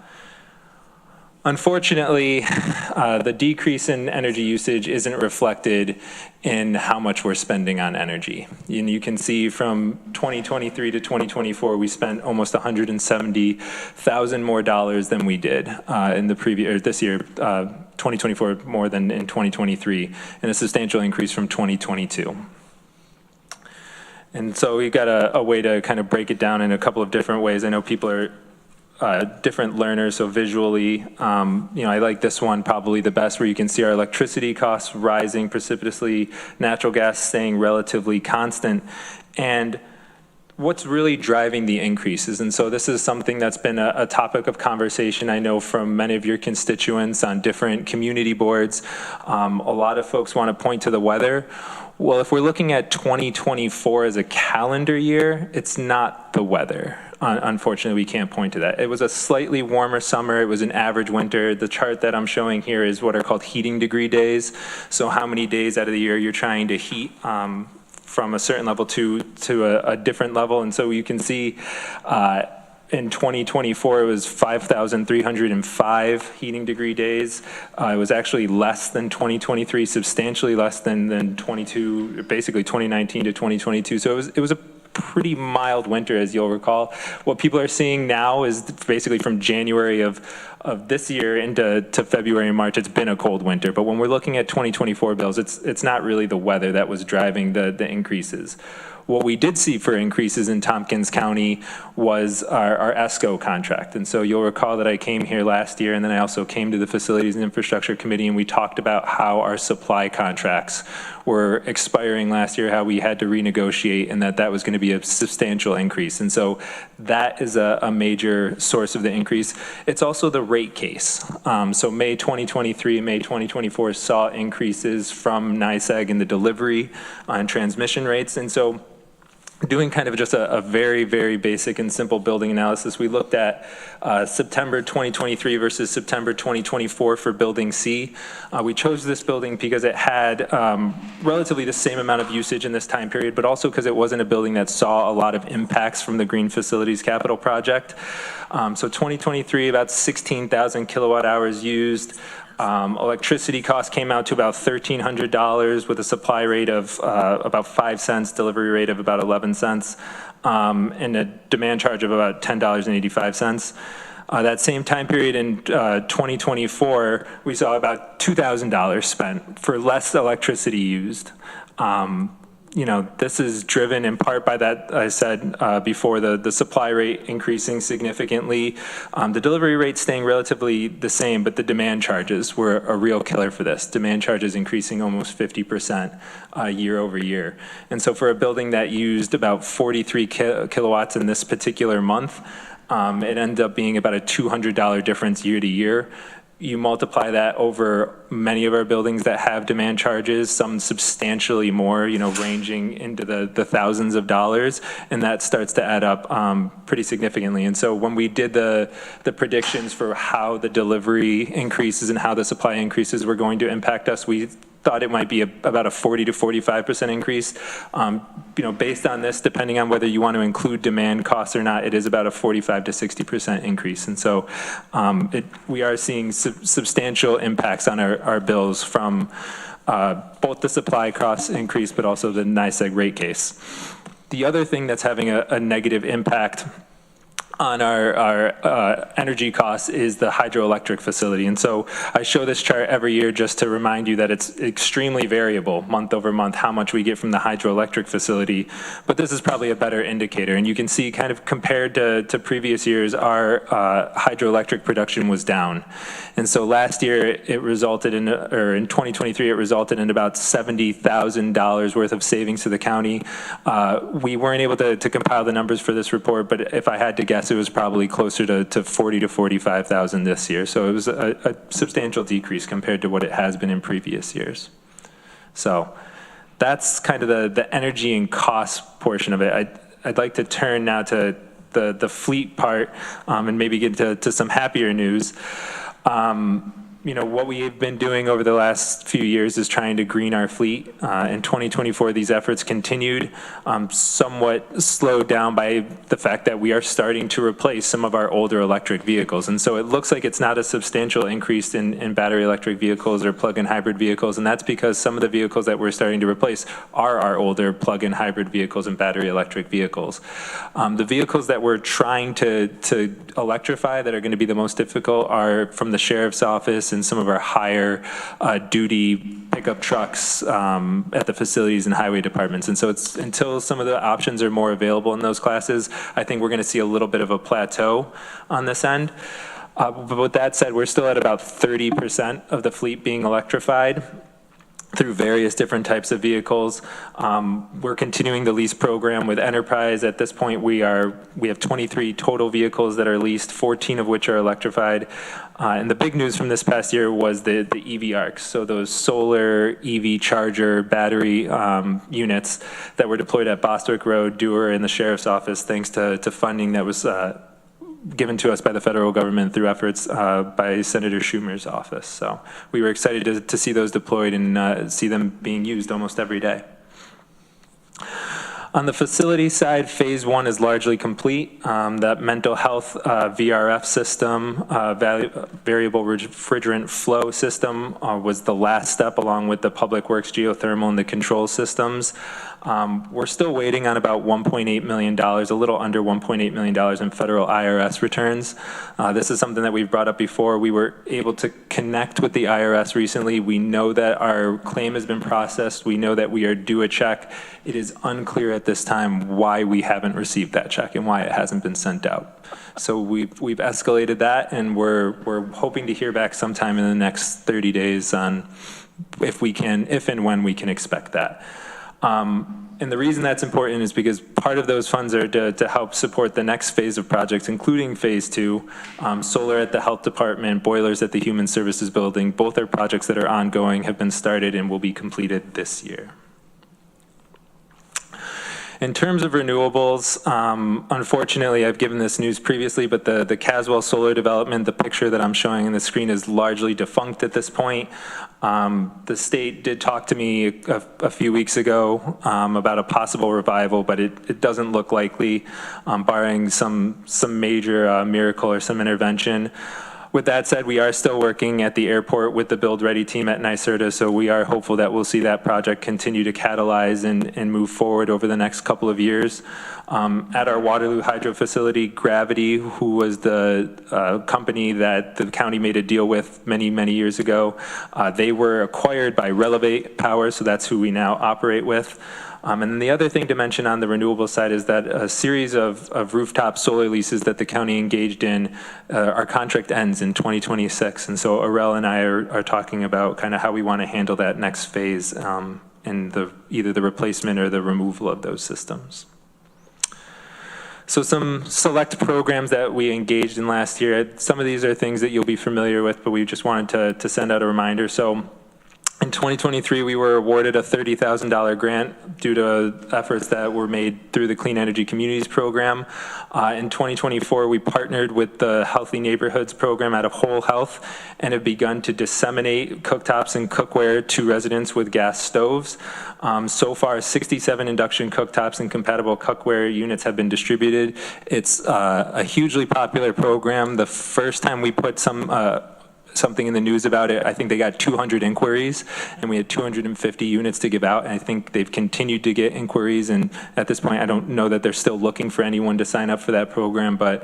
Unfortunately, the decrease in energy usage isn't reflected in how much we're spending on energy. And you can see from 2023 to 2024, we spent almost $170,000 more dollars than we did in the previous, this year, 2024 more than in 2023, and a substantial increase from 2022. And so we've got a way to kind of break it down in a couple of different ways. I know people are different learners, so visually, I like this one probably the best, where you can see our electricity costs rising precipitously, natural gas staying relatively constant, and what's really driving the increases. And so this is something that's been a topic of conversation, I know, from many of your constituents on different community boards. A lot of folks want to point to the weather. Well, if we're looking at 2024 as a calendar year, it's not the weather. Unfortunately, we can't point to that. It was a slightly warmer summer. It was an average winter. The chart that I'm showing here is what are called heating degree days. So how many days out of the year you're trying to heat from a certain level to a different level. And so you can see in 2024, it was 5,305 heating degree days. It was actually less than 2023, substantially less than basically 2019 to 2022. So it was a pretty mild winter, as you'll recall. What people are seeing now is basically from January of of this year into February and March, it's been a cold winter. But when we're looking at 2024 bills, it's not really the weather that was driving the increases. What we did see for increases in Tompkins County was our ESCO contract. And so you'll recall that I came here last year, and then I also came to the Facilities and Infrastructure Committee, and we talked about how our supply contracts were expiring last year, how we had to renegotiate, and that was going to be a substantial increase. And so that is a major source of the increase. It's also the rate case. So May 2023 and May 2024 saw increases from NYSEG in the delivery and transmission rates. And so doing kind of just a very, very basic and simple building analysis, we looked at September 2023 versus September 2024 for Building C. We chose this building because it had relatively the same amount of usage in this time period, but also because it wasn't a building that saw a lot of impacts from the Green Facilities Capital Project. So 2023, about 16,000 kilowatt hours used. Electricity cost came out to about $1,300 with a supply rate of about 5 cents, delivery rate of about 11 cents, and a demand charge of about $10.85. That same time period in 2024, we saw about $2,000 spent for less electricity used. This is driven in part by that, I said before, the supply rate increasing significantly, the delivery rate staying relatively the same, but the demand charges were a real killer for this. Demand charges increasing almost 50% year over year. And so for a building that used about 43 kilowatts in this particular month, it ended up being about a $200 difference year to year. You multiply that over many of our buildings that have demand charges, some substantially more, ranging into the thousands of dollars, and that starts to add up pretty significantly. And so when we did the predictions for how the delivery increases and how the supply increases were going to impact us, we thought it might be about a 40 to 45% increase. Based on this, depending on whether you want to include demand costs or not, it is about a 45 to 60% increase. And so we are seeing substantial impacts on our bills from both the supply costs increase, but also the NYSEG rate case. The other thing that's having a negative impact on our energy costs is the hydroelectric facility. And so I show this chart every year just to remind you that it's extremely variable month over month how much we get from the hydroelectric facility. But this is probably a better indicator. And you can see kind of compared to previous years, our hydroelectric production was down. And so last year it resulted in 2023, it resulted in about $70,000 worth of savings to the county. We weren't able to compile the numbers for this report, but if I had to guess, it was probably closer to 40 to 45,000 this year. So it was a substantial decrease compared to what it has been in previous years. So that's kind of the energy and cost portion of it. I'd like to turn now to the fleet part and maybe get to some happier news. What we've been doing over the last few years is trying to green our fleet. In 2024, these efforts continued, somewhat slowed down by the fact that we are starting to replace some of our older electric vehicles. And so it looks like it's not a substantial increase in battery electric vehicles or plug-in hybrid vehicles. And that's because some of the vehicles that we're starting to replace are our older plug-in hybrid vehicles and battery electric vehicles. The vehicles that we're trying to electrify that are going to be the most difficult are from the sheriff's office and some of our higher duty pickup trucks at the facilities and highway departments. And so it's until some of the options are more available in those classes, I think we're going to see a little bit of a plateau on this end. But with that said, we're still at about 30% of the fleet being electrified through various different types of vehicles. We're continuing the lease program with Enterprise. At this point, we have 23 total vehicles that are leased, 14 of which are electrified. And the big news from this past year was the EV ARCs, so those solar EV charger battery units that were deployed at Bostwick Road, Dewar, and the Sheriff's Office, thanks to funding that was given to us by the federal government through efforts by Senator Schumer's office. So we were excited to see those deployed and see them being used almost every day. On the facility side, phase 1 is largely complete. That mental health VRF system, variable refrigerant flow system, was the last step, along with the public works geothermal and the control systems. We're still waiting on about $1.8 million, a little under $1.8 million in federal IRS returns. This is something that we've brought up before. We were able to connect with the IRS recently. We know that our claim has been processed. We know that we are due a check. It is unclear at this time why we haven't received that check and why it hasn't been sent out. So we've escalated that, and we're hoping to hear back sometime in the next 30 days on if and when we can expect that. And the reason that's important is because part of those funds are to help support the next phase of projects, including phase 2, solar at the health department, boilers at the human services building. Both are projects that are ongoing, have been started, and will be completed this year. In terms of renewables, unfortunately, I've given this news previously, but the Caswell solar development, the picture that I'm showing on the screen, is largely defunct at this point. The state did talk to me a few weeks ago about a possible revival, but it doesn't look likely, barring some major miracle or some intervention. With that said, we are still working at the airport with the Build Ready team at NYSERDA, so we are hopeful that we'll see that project continue to catalyze and move forward over the next couple of years. At our Waterloo Hydro facility, Gravity, who was the company that the county made a deal with many, many years ago, they were acquired by Relevate Power, so that's who we now operate with. And the other thing to mention on the renewable side is that a series of rooftop solar leases that the county engaged in, our contract ends in 2026. And so Arel and I are talking about kind of how we want to handle that next phase in either the replacement or the removal of those systems. So some select programs that we engaged in last year. Some of these are things that you'll be familiar with, but we just wanted to send out a reminder. So in 2023, we were awarded a $30,000 grant due to efforts that were made through the Clean Energy Communities program. In 2024, we partnered with the Healthy Neighborhoods program out of Whole Health and have begun to disseminate cooktops and cookware to residents with gas stoves. So far, 67 induction cooktops and compatible cookware units have been distributed. It's a hugely popular program. The first time we put something in the news about it, I think they got 200 inquiries, and we had 250 units to give out, and I think they've continued to get inquiries, and at this point I don't know that they're still looking for anyone to sign up for that program, but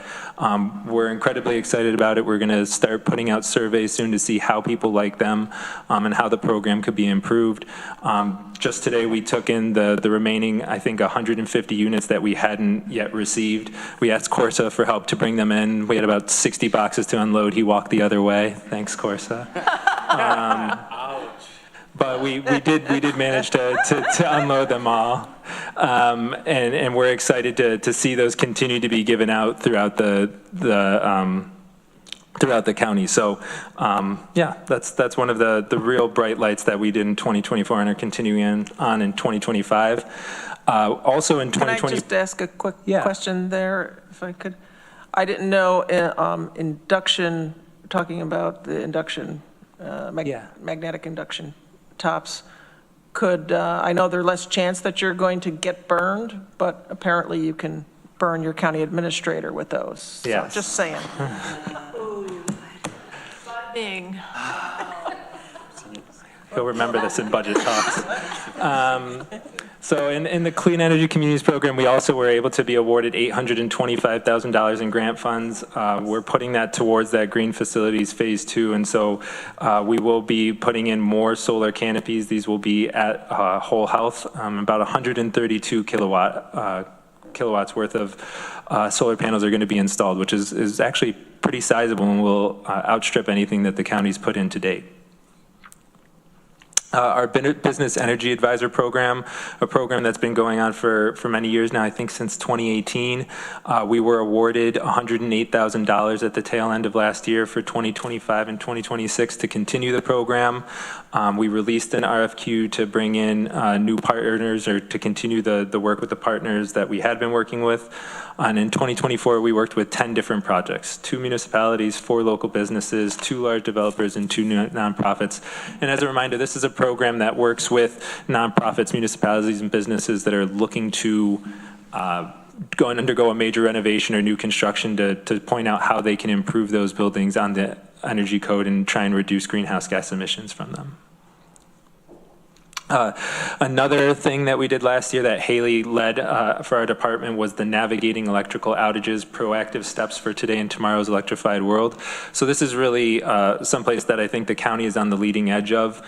we're incredibly excited about it. We're going to start putting out surveys soon to see how people like them and how the program could be improved. Just today we took in the remaining, I think, 150 units that we hadn't yet received. We asked Corsa for help to bring them in. We had about 60 boxes to unload. He walked the other way. Thanks, Corsa. But we did manage to unload them all. And we're excited to see those continue to be given out throughout throughout the county. So yeah, that's one of the real bright lights that we did in 2024 and are continuing on in 2025. Also in 2020. Can I just ask a quick question there, if I could? I didn't know induction, talking about the induction, magnetic induction tops, I know there's less chance that you're going to get burned, but apparently you can burn your county administrator with those. So yes. Just saying. He'll remember this in budget talks. So in the Clean Energy Communities program, we also were able to be awarded $825,000 in grant funds. We're putting that towards that green facilities phase 2, and so we will be putting in more solar canopies. These will be at Whole Health, about 132 kilowatts worth of solar panels are going to be installed, which is actually pretty sizable and will outstrip anything that the county's put in to date. Our Business Energy Advisor program, a program that's been going on for many years now, I think since 2018. We were awarded $108,000 at the tail end of last year for 2025 and 2026 to continue the program. We released an RFQ to bring in new partners or to continue the work with the partners that we had been working with. And in 2024, we worked with 10 different projects, 2 municipalities, 4 local businesses, 2 large developers, and 2 nonprofits. And as a reminder, this is a program that works with nonprofits, municipalities, and businesses that are looking to go and undergo a major renovation or new construction to point out how they can improve those buildings on the energy code and try and reduce greenhouse gas emissions from them. Another thing that we did last year that Haley led for our department was the Navigating Electrical Outages Proactive Steps for Today and Tomorrow's Electrified World. So this is really someplace that I think the county is on the leading edge of.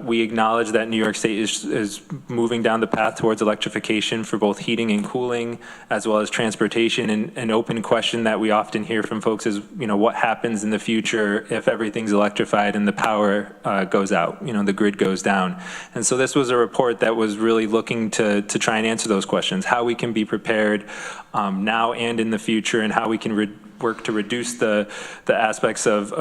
We acknowledge that New York State is moving down the path towards electrification for both heating and cooling, as well as transportation. And an open question that we often hear from folks is, what happens in the future if everything's electrified and the power goes out, the grid goes down. And so this was a report that was really looking to try and answer those questions, how we can be prepared now and in the future, and how we can work to reduce the aspects of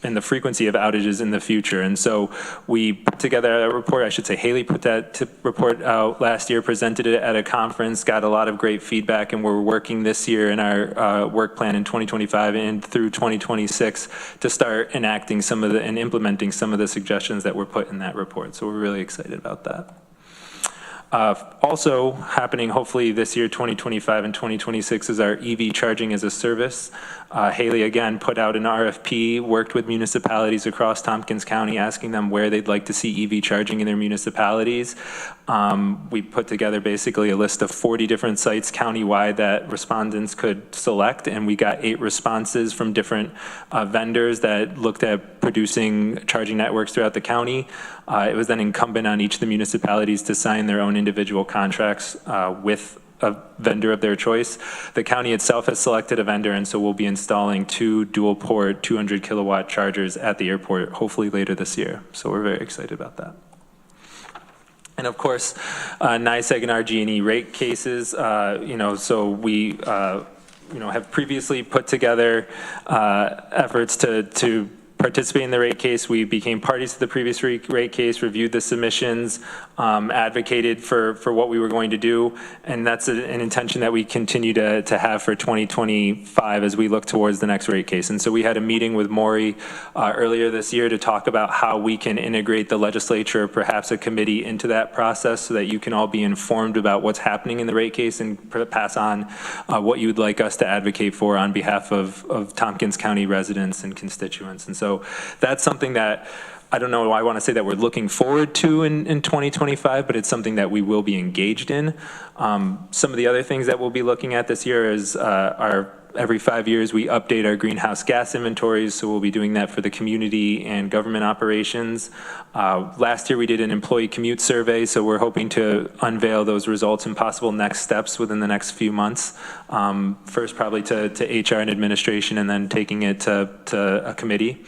and the frequency of outages in the future. And so we put together a report, I should say Haley put that report out last year, presented it at a conference, got a lot of great feedback, and we're working this year in our work plan in 2025 and through 2026 to start enacting and implementing some of the suggestions that were put in that report. So we're really excited about that. Also happening hopefully this year, 2025 and 2026, is our EV charging as a service. Haley again put out an RFP, worked with municipalities across Tompkins County, asking them where they'd like to see EV charging in their municipalities. We put together basically a list of 40 different sites countywide that respondents could select, and we got 8 responses from different vendors that looked at producing charging networks throughout the county. It was then incumbent on each of the municipalities to sign their own individual contracts with a vendor of their choice. The county itself has selected a vendor, and so we'll be installing 2 dual port 200 kilowatt chargers at the airport hopefully later this year. So we're very excited about that. And of course, NYSEG and RG&E rate cases, so we have previously put together efforts to participate in the rate case. We became parties to the previous rate case, reviewed the submissions, advocated for what we were going to do, and that's an intention that we continue to have for 2025 as we look towards the next rate case. And so we had a meeting with Maury earlier this year to talk about how we can integrate the legislature, or perhaps a committee, into that process so that you can all be informed about what's happening in the rate case and pass on what you would like us to advocate for on behalf of Tompkins County residents and constituents. And so that's something that I don't know, I want to say that we're looking forward to in 2025, but it's something that we will be engaged in. Some of the other things that we'll be looking at this year is every 5 years we update our greenhouse gas inventories, so we'll be doing that for the community and government operations. Last year we did an employee commute survey, so we're hoping to unveil those results and possible next steps within the next few months. First probably to HR and administration, and then taking it to a committee.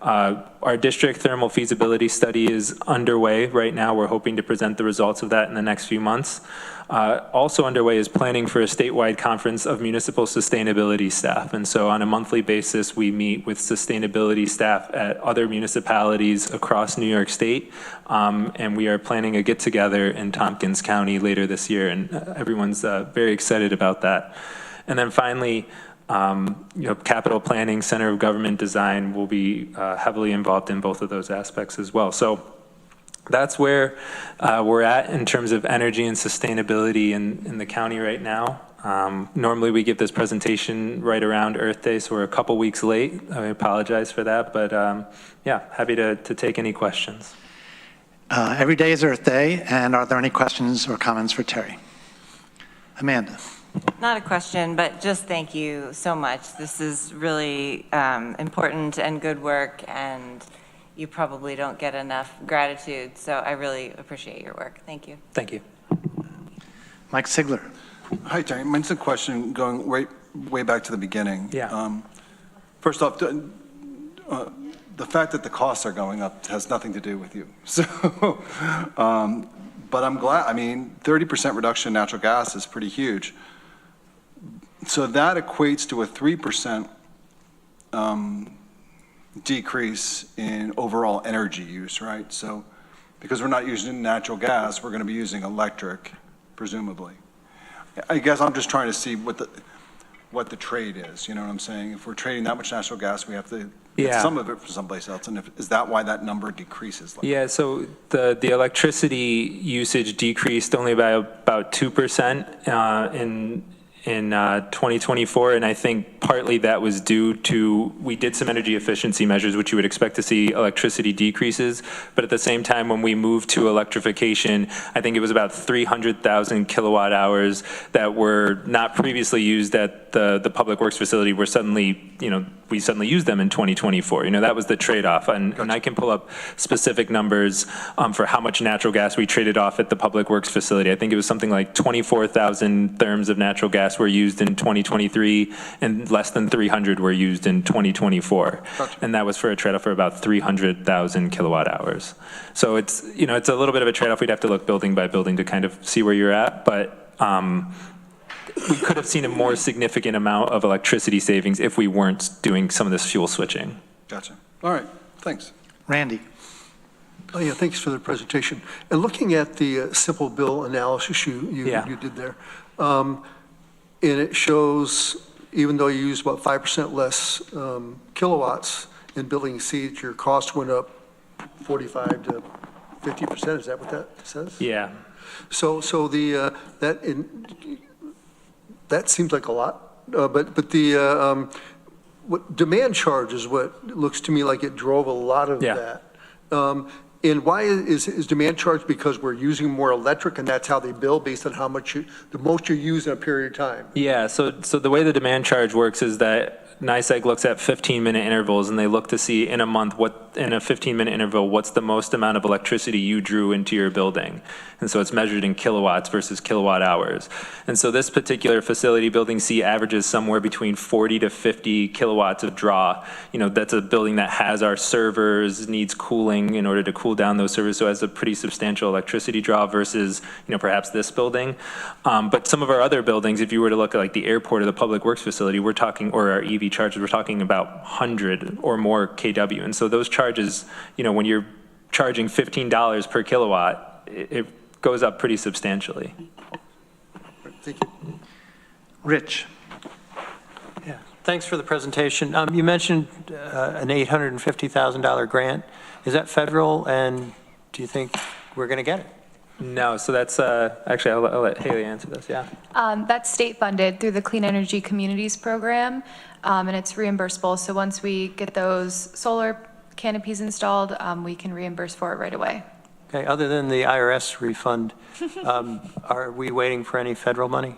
Our district thermal feasibility study is underway right now. We're hoping to present the results of that in the next few months. Also underway is planning for a statewide conference of municipal sustainability staff. And so on a monthly basis, we meet with sustainability staff at other municipalities across New York State. And we are planning a get-together in Tompkins County later this year. And everyone's very excited about that. And then finally, capital planning, center of government design will be heavily involved in both of those aspects as well. So that's where we're at in terms of energy and sustainability in the county right now. Normally we give this presentation right around Earth Day, so we're a couple weeks late. I apologize for that, but yeah, happy to take any questions. Every day is Earth Day, and are there any questions or comments for Terry? Amanda. Not a question, but just thank you so much. This is really important and good work, and you probably don't get enough gratitude, so I really appreciate your work. Thank you. Thank you. Mike Sigler. Hi, Terry. Mine's a question going way back to the beginning. Yeah. First off, the fact that the costs are going up has nothing to do with you. So, but I'm glad, 30% reduction in natural gas is pretty huge. So that equates to a 3% decrease in overall energy use, right? So because we're not using natural gas, we're going to be using electric, presumably. I guess I'm just trying to see what the trade is, you know what I'm saying? If we're trading that much natural gas, we have to get some of it from someplace else. And is that why that number decreases? Yeah, so the electricity usage decreased only by about 2% in 2024, and I think partly that was due to, we did some energy efficiency measures, which you would expect to see electricity decreases, but at the same time, when we moved to electrification, I think it was about 300,000 kilowatt hours that were not previously used at the Public Works facility were suddenly, we suddenly used them in 2024. That was the trade-off, and I can pull up specific numbers for how much natural gas we traded off at the Public Works facility. I think it was something like 24,000 therms of natural gas were used in 2023, and less than 300 were used in 2024. Gotcha. And that was for a trade-off for about 300,000 kilowatt hours. So it's, it's a little bit of a trade-off. We'd have to look building by building to kind of see where you're at, but we could have seen a more significant amount of electricity savings if we weren't doing some of this fuel switching. Gotcha. All right, thanks. Randy. Oh, yeah, thanks for the presentation. And looking at the simple bill analysis you did there, and it shows, even though you use about 5% less kilowatts in building C, your cost went up 45 to 50%. Is that what that says? Yeah. So that seems like a lot, but the what demand charge is what looks to me like it drove a lot of that. And why is demand charge? Because we're using more electric, and that's how they bill based on how much the most you use in a period of time. Yeah, so the way the demand charge works is that NYSEG looks at 15-minute intervals, and they look to see in a month, in a 15-minute interval, what's the most amount of electricity you drew into your building. And so it's measured in kilowatts versus kilowatt hours. And so this particular facility, Building C, averages somewhere between 40 to 50 kilowatts of draw. That's a building that has our servers, needs cooling in order to cool down those servers, so it has a pretty substantial electricity draw versus, perhaps this building. But some of our other buildings, if you were to look at like the airport or the Public Works facility, we're talking, or our EV charges, we're talking about 100 or more kW. And so those charges, when you're charging $15 per kilowatt, it goes up pretty substantially. Thank you. Rich. Yeah, thanks for the presentation. You mentioned an $850,000 grant. Is that federal, and do you think we're going to get it? No, so that's, actually, I'll let Haley answer this, yeah. That's state funded through the Clean Energy Communities Program, and it's reimbursable. So once we get those solar canopies installed, we can reimburse for it right away. Okay, other than the IRS refund, are we waiting for any federal money?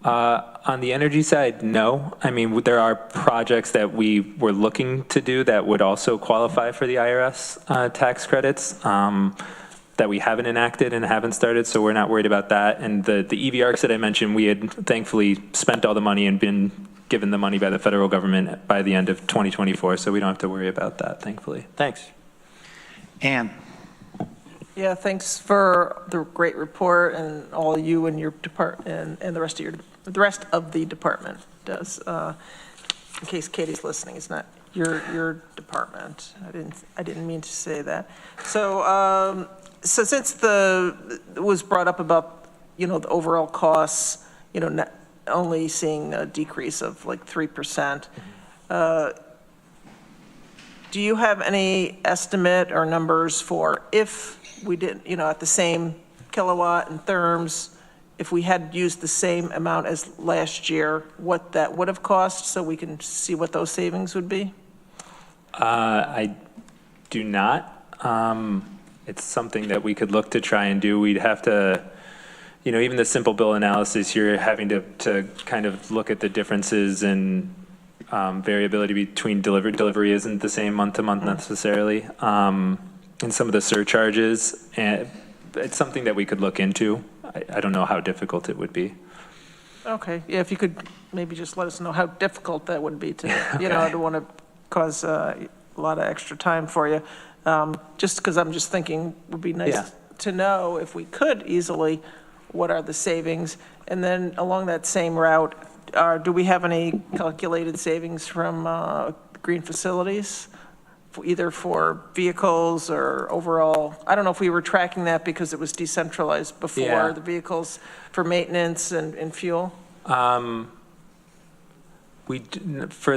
On the energy side, no. I mean, there are projects that we were looking to do that would also qualify for the IRS tax credits that we haven't enacted and haven't started, so we're not worried about that. And the EV ARCs that I mentioned, we had thankfully spent all the money and been given the money by the federal government by the end of 2024, so we don't have to worry about that, thankfully. Thanks. Ann. Yeah, thanks for the great report, and all you and your department and the rest of the department does. In case Katie's listening, it's not your department. I didn't mean to say that. So since it was brought up about the overall costs, not only seeing a decrease of like 3%. Do you have any estimate or numbers for if we did, at the same kilowatt and therms, if we had used the same amount as last year, what that would have cost, so we can see what those savings would be? I do not. It's something that we could look to try and do. We'd have to, even the simple bill analysis, you're having to kind of look at the differences and variability between delivery isn't the same month to month necessarily. And some of the surcharges, and it's something that we could look into. I don't know how difficult it would be. Okay, yeah, if you could maybe just let us know how difficult that would be to, I don't want to cause a lot of extra time for you. Just because I'm just thinking it would be nice to know if we could easily, what are the savings? And then along that same route, do we have any calculated savings from green facilities, either for vehicles or overall. I don't know if we were tracking that because it was decentralized before, Yeah. the vehicles for maintenance and fuel. For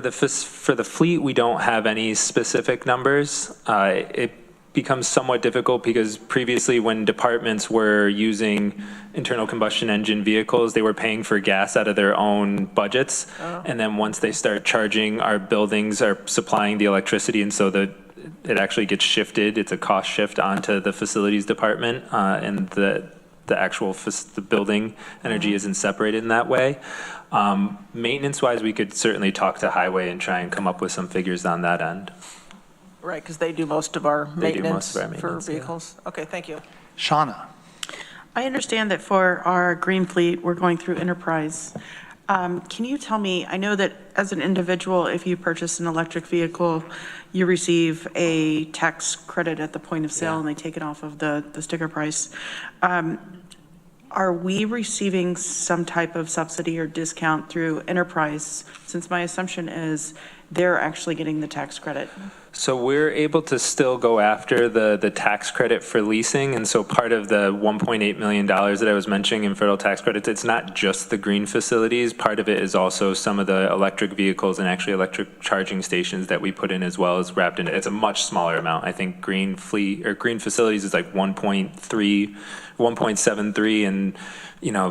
the fleet, we don't have any specific numbers. It becomes somewhat difficult because previously when departments were using internal combustion engine vehicles, they were paying for gas out of their own budgets. And then once they start charging, our buildings are supplying the electricity, and so it actually gets shifted. It's a cost shift onto the facilities department, and the actual the building energy isn't separated in that way. Maintenance-wise, we could certainly talk to Highway and try and come up with some figures on that end. Right, because they do most of our They do maintenance most of our maintenance, for vehicles. Okay, thank you. Shauna. I understand that for our green fleet, we're going through enterprise. Can you tell me, I know that as an individual, if you purchase an electric vehicle, you receive a tax credit at the point of sale and they take it off of the sticker price. Are we receiving some type of subsidy or discount through enterprise? Since my assumption is they're actually getting the tax credit. So we're able to still go after the tax credit for leasing. And so part of the $1.8 million that I was mentioning in federal tax credits, it's not just the green facilities. Part of it is also some of the electric vehicles and actually electric charging stations that we put in as well as wrapped in it. It's a much smaller amount. I think green facilities is like 1.73, and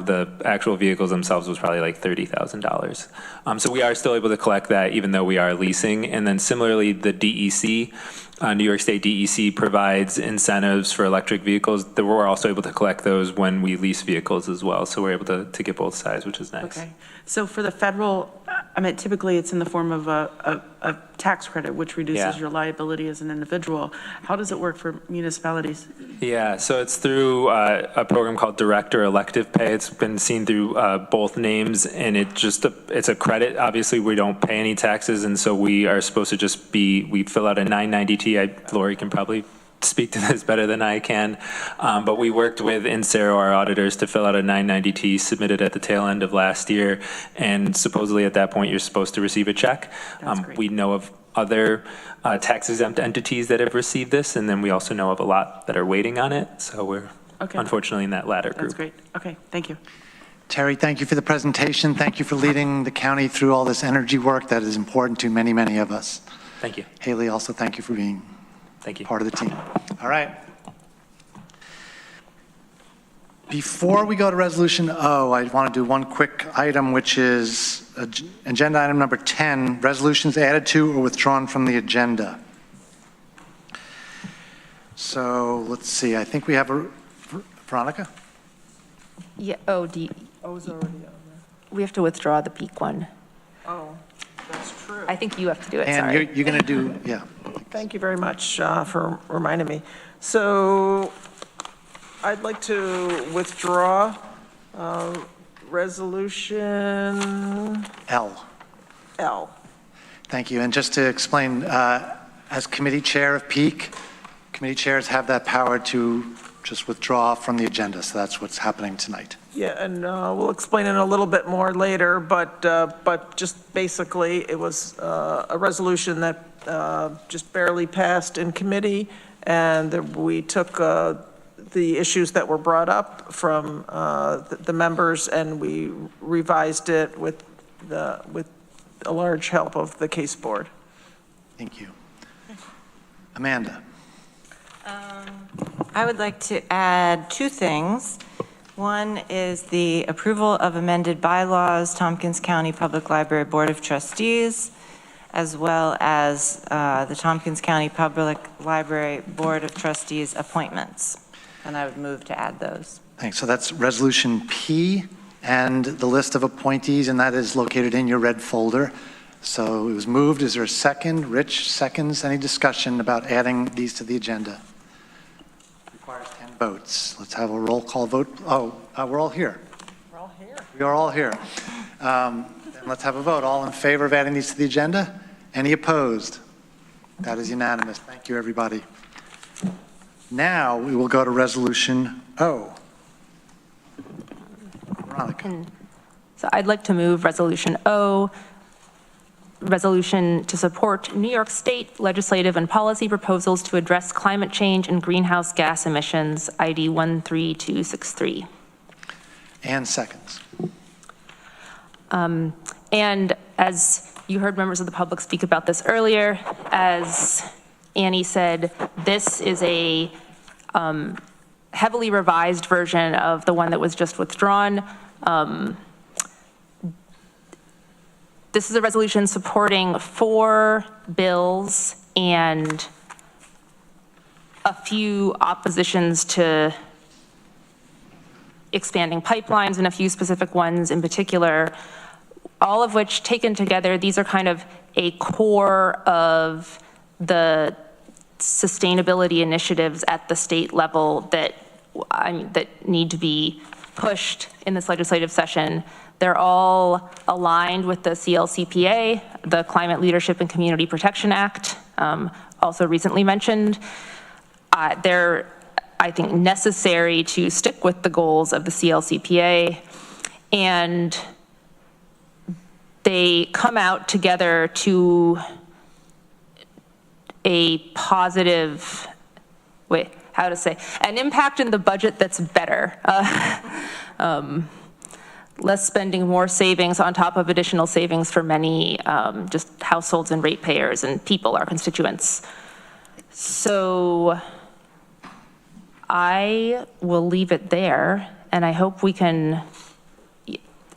the actual vehicles themselves was probably like $30,000. So we are still able to collect that even though we are leasing. And then similarly, the DEC, New York State DEC provides incentives for electric vehicles that we're also able to collect those when we lease vehicles as well. So we're able to get both sides, which is nice. Okay. So for the federal, I mean, typically it's in the form of a tax credit, which reduces your liability as an individual. How does it work for municipalities? Yeah, so it's through a program called Direct or Elective Pay. It's been seen through both names, and it's a credit. Obviously, we don't pay any taxes, and so we are supposed to we fill out a 990T. Lori can probably speak to this better than I can, but we worked with Insero, our auditors, to fill out a 990T, submitted at the tail end of last year, and supposedly at that point you're supposed to receive a check. We know of other tax-exempt entities that have received this, and then we also know of a lot that are waiting on it, so we're unfortunately in that latter group. That's great. Okay, thank you. Terry, thank you for the presentation. Thank you for leading the county through all this energy work that is important to many, many of us. Thank you. Haley, also thank you for being part of the team. All right. Before we go to Resolution O, I want to do one quick item, which is agenda item number 10, resolutions added to or withdrawn from the agenda. So let's see, I think we have Veronica? Yeah, O's already on there. we have to withdraw the peak one. Oh, that's true. I think you have to do it, And sorry. you're going to do, yeah. Thank you very much for reminding me. So I'd like to withdraw resolution L. L. Thank you. And just to explain, as committee chair of PEAK, committee chairs have that power to just withdraw from the agenda. So that's what's happening tonight. Yeah, and we'll explain it a little bit more later, but just basically, it was a resolution that just barely passed in committee, and we took the issues that were brought up from the members, and we revised it with a large help of the case board. Thank you. Amanda. I would like to add two things. One is the approval of amended bylaws, Tompkins County Public Library Board of Trustees, as well as the Tompkins County Public Library Board of Trustees appointments. And I would move to add those. Thanks. So that's resolution P and the list of appointees, and that is located in your red folder. So it was moved. Is there a second? Rich seconds. Any discussion about adding these to the agenda? Requires 10 votes. Let's have a roll call vote. Oh, we're all here. We're all here. We are all here. Then let's have a vote. All in favor of adding these to the agenda? Any opposed? That is unanimous. Thank you, everybody. Now we will go to resolution O. Veronica. So I'd like to move resolution O resolution to support New York State legislative and policy proposals to address climate change and greenhouse gas emissions, ID 13263. And seconds. And as you heard members of the public speak about this earlier, as Annie said, this is a heavily revised version of the one that was just withdrawn. This is a resolution supporting 4 bills and a few oppositions to expanding pipelines and a few specific ones in particular, all of which taken together, these are kind of a core of the sustainability initiatives at the state level that need to be pushed in this legislative session. They're all aligned with the CLCPA, the Climate Leadership and Community Protection Act, also recently mentioned. They're, I think, necessary to stick with the goals of the CLCPA, and they come out together to a positive, an impact in the budget that's better. Less spending, more savings on top of additional savings for many just households and ratepayers and people, our constituents. So I will leave it there, and I hope we can,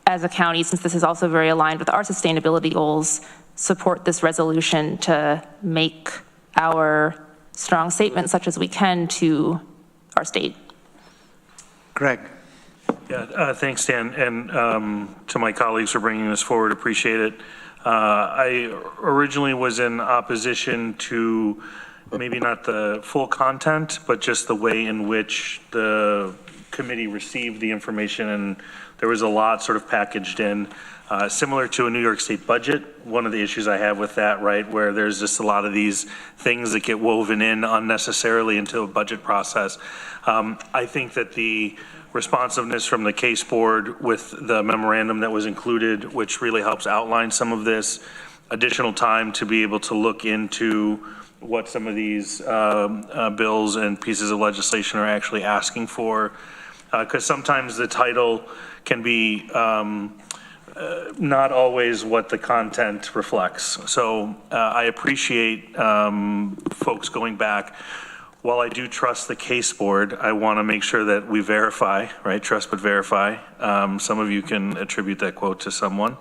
as a county, since this is also very aligned with our sustainability goals, support this resolution to make our strong statement such as we can to our state. Greg. Yeah, thanks, Dan, and to my colleagues for bringing this forward, appreciate it. I originally was in opposition to maybe not the full content, but just the way in which the committee received the information, and there was a lot sort of packaged in. Similar to a New York State budget, one of the issues I have with that, right, where there's just a lot of these things that get woven in unnecessarily into a budget process. I think that the responsiveness from the case board with the memorandum that was included, which really helps outline some of this, additional time to be able to look into what some of these bills and pieces of legislation are actually asking for. Because sometimes the title can be not always what the content reflects. So I appreciate folks going back. While I do trust the case board, I want to make sure that we verify, right? Trust but verify. Some of you can attribute that quote to someone.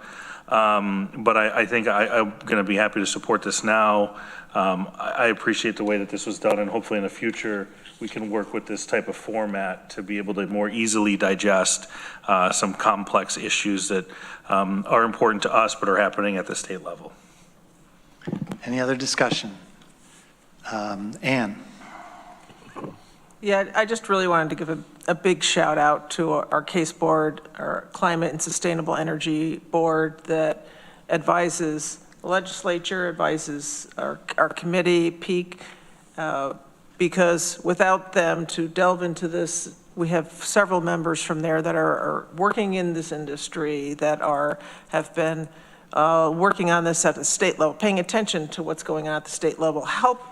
But I think I'm going to be happy to support this now. I appreciate the way that this was done, and hopefully in the future we can work with this type of format to be able to more easily digest some complex issues that are important to us but are happening at the state level. Any other discussion? Ann. Yeah, I just really wanted to give a big shout out to our case board, our Climate and Sustainable Energy Board that advises the legislature, advises our committee, PEAK, because without them to delve into this, we have several members from there that are working in this industry that have been working on this at the state level, paying attention to what's going on at the state level,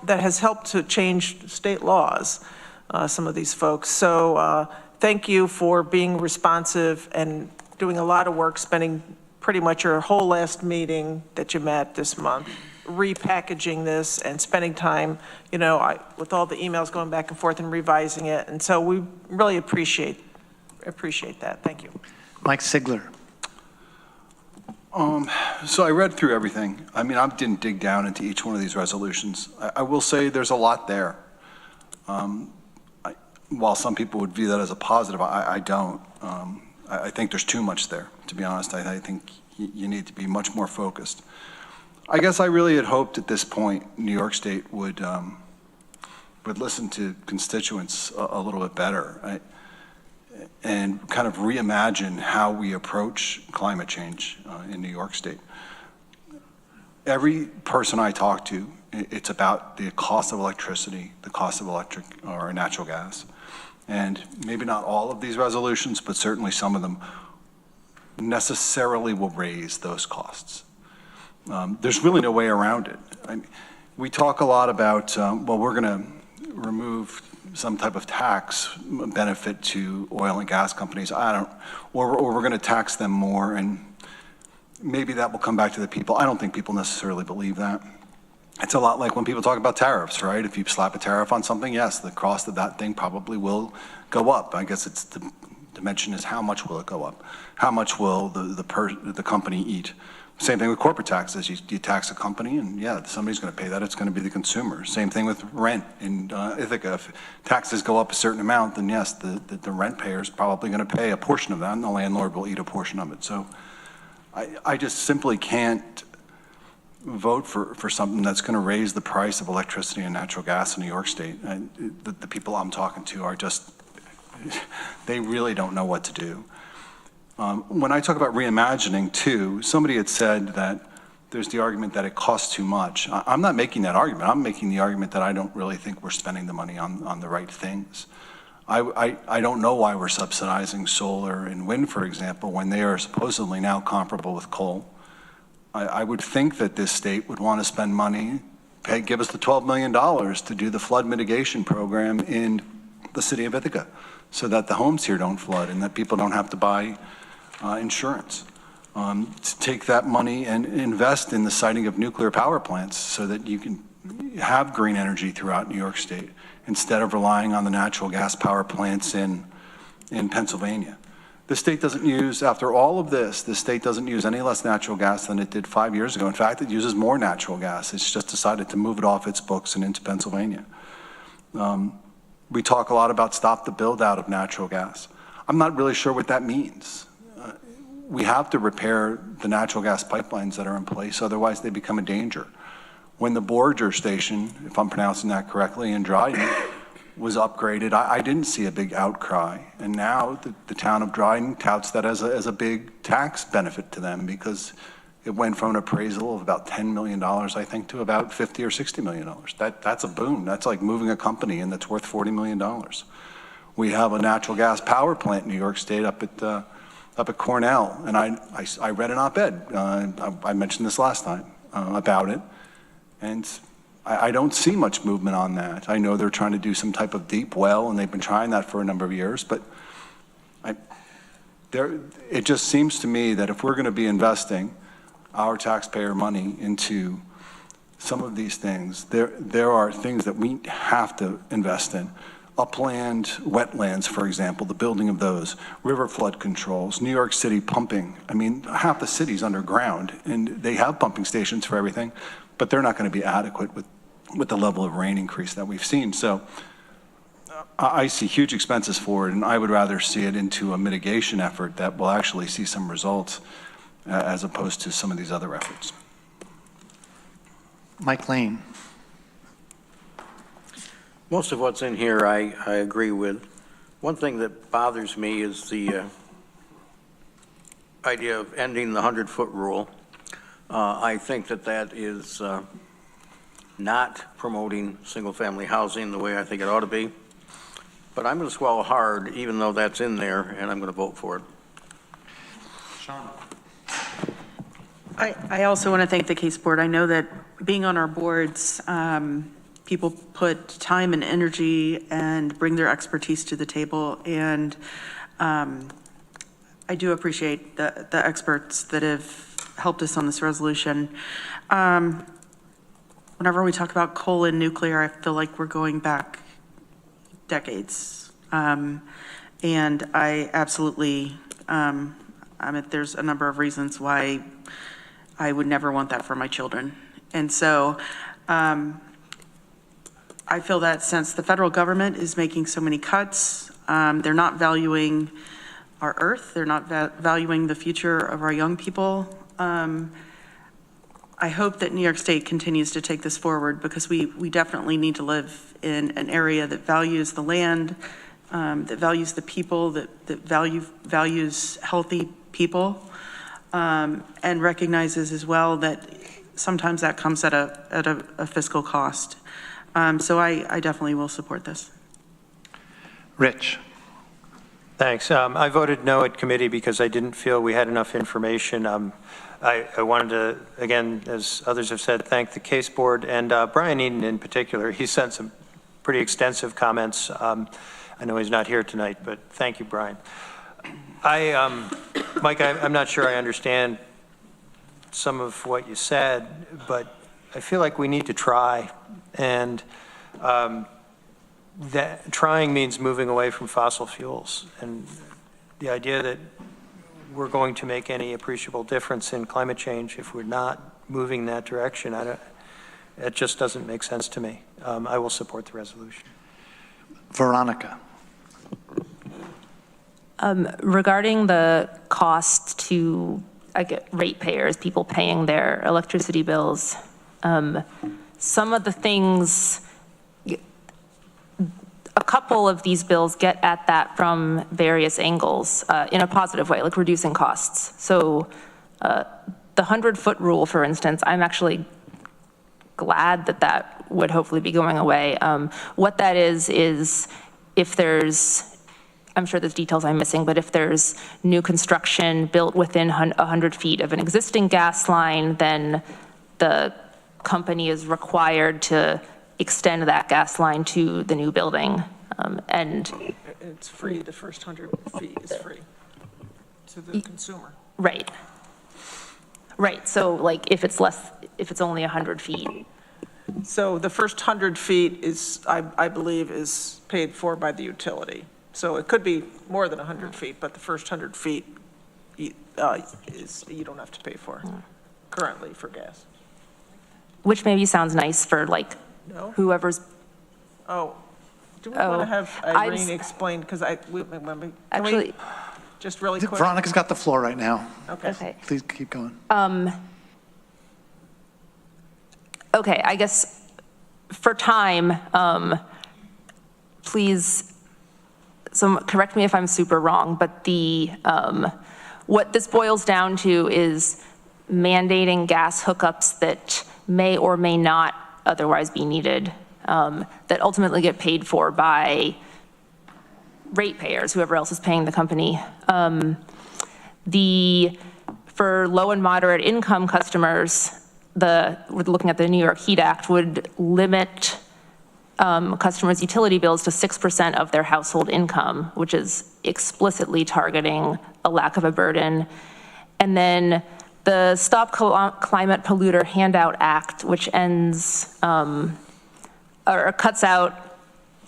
that has helped to change state laws. Some of these folks. So thank you for being responsive and doing a lot of work, spending pretty much your whole last meeting that you met this month, repackaging this and spending time, with all the emails going back and forth and revising it. And so we really appreciate that. Thank you. Mike Sigler. So I read through everything. I mean, I didn't dig down into each one of these resolutions. I will say there's a lot there. While some people would view that as a positive, I don't. I think there's too much there, to be honest. I think you need to be much more focused. I guess I really had hoped at this point New York State would listen to constituents a little bit better and kind of reimagine how we approach climate change in New York State. Every person I talk to, it's about the cost of electricity, the cost of electric or natural gas. And maybe not all of these resolutions, but certainly some of them necessarily will raise those costs. There's really no way around it. We talk a lot about, well, we're going to remove some type of tax benefit to oil and gas companies. Or we're going to tax them more, and maybe that will come back to the people. I don't think people necessarily believe that. It's a lot like when people talk about tariffs, right? If you slap a tariff on something, yes, the cost of that thing probably will go up. I guess it's the dimension is how much will it go up? How much will the company eat? Same thing with corporate taxes. You tax a company, and yeah, somebody's going to pay that. It's going to be the consumer. Same thing with rent in Ithaca. If taxes go up a certain amount, then yes, the rent payer is probably going to pay a portion of that, and the landlord will eat a portion of it. So I just simply can't vote for something that's going to raise the price of electricity and natural gas in New York State. And the people I'm talking to are just, they really don't know what to do. When I talk about reimagining too, somebody had said that there's the argument that it costs too much. I'm not making that argument. I'm making the argument that I don't really think we're spending the money on the right things. I don't know why we're subsidizing solar and wind, for example, when they are supposedly now comparable with coal. I would think that this state would want to spend money, give us the $12 million to do the flood mitigation program in the city of Ithaca so that the homes here don't flood and that people don't have to buy insurance. To take that money and invest in the siting of nuclear power plants so that you can have green energy throughout New York State instead of relying on the natural gas power plants in Pennsylvania. The state doesn't use, after all of this, the state doesn't use any less natural gas than it did 5 years ago. In fact, it uses more natural gas. It's just decided to move it off its books and into Pennsylvania. We talk a lot about stop the build out of natural gas. I'm not really sure what that means. We have to repair the natural gas pipelines that are in place, otherwise they become a danger. When the Borger station, if I'm pronouncing that correctly, in Dryden, was upgraded, I didn't see a big outcry. And now the town of Dryden touts that as a big tax benefit to them because it went from an appraisal of about $10 million, I think, to about $50 or $60 million. That's a boom. That's like moving a company and that's worth $40 million. We have a natural gas power plant in New York State up at Cornell. And I read an op-ed, I mentioned this last time, about it. And I don't see much movement on that. I know they're trying to do some type of deep well, and they've been trying that for a number of years, but it just seems to me that if we're going to be investing our taxpayer money into some of these things, there are things that we have to invest in. Upland wetlands, for example, the building of those, river flood controls, New York City pumping. I mean, half the city's underground, and they have pumping stations for everything, but they're not going to be adequate with the level of rain increase that we've seen. So I see huge expenses for it, and I would rather see it into a mitigation effort that will actually see some results as opposed to some of these other efforts. Mike Lane. Most of what's in here I agree with. One thing that bothers me is the idea of ending the 100-foot rule. I think that is not promoting single-family housing the way I think it ought to be. But I'm going to swallow hard, even though that's in there, and I'm going to vote for it. Sean. I also want to thank the Case Board. I know that being on our boards, people put time and energy and bring their expertise to the table, and I do appreciate the experts that have helped us on this resolution. Whenever we talk about coal and nuclear, I feel like we're going back decades. And I absolutely, there's a number of reasons why I would never want that for my children. And so I feel that since the federal government is making so many cuts, they're not valuing our earth, they're not valuing the future of our young people. I hope that New York State continues to take this forward because we definitely need to live in an area that values the land, that values the people, that values healthy people, and recognizes as well that sometimes that comes at a fiscal cost. So I definitely will support this. Rich. Thanks. I voted no at committee because I didn't feel we had enough information. I wanted to, again, as others have said, thank the case board and Brian Eden in particular. He sent some pretty extensive comments. I know he's not here tonight, but thank you, Brian. Mike, I'm not sure I understand some of what you said, but I feel like we need to try. And that trying means moving away from fossil fuels. And the idea that we're going to make any appreciable difference in climate change if we're not moving that direction, it just doesn't make sense to me. I will support the resolution. Veronica. Regarding the cost to ratepayers, people paying their electricity bills, some of the things, a couple of these bills get at that from various angles in a positive way, like reducing costs. So the 100-foot rule, for instance, I'm actually glad that that would hopefully be going away. What that is if there's, I'm sure there's details I'm missing, but if there's new construction built within 100 feet of an existing gas line, then the company is required to extend that gas line to the new building. And it's free, the first 100 feet is free to the consumer. Right. Right, so like if it's only 100 feet. So the first 100 feet is, I believe, is paid for by the utility. So it could be more than 100 feet, but the first 100 feet you don't have to pay for currently for gas. Which maybe sounds nice for like whoever's. Oh, do we want to have Irene explain? Because actually, just really quick. Veronica's got the floor right now. Okay. Please keep going. Okay, I guess for time, please, so correct me if I'm super wrong, but what this boils down to is mandating gas hookups that may or may not otherwise be needed, that ultimately get paid for by ratepayers, whoever else is paying the company. For low and moderate income customers, we're looking at the New York Heat Act, would limit customers' utility bills to 6% of their household income, which is explicitly targeting a lack of a burden. And then the Stop Climate Polluter Handout Act, which ends, or cuts out,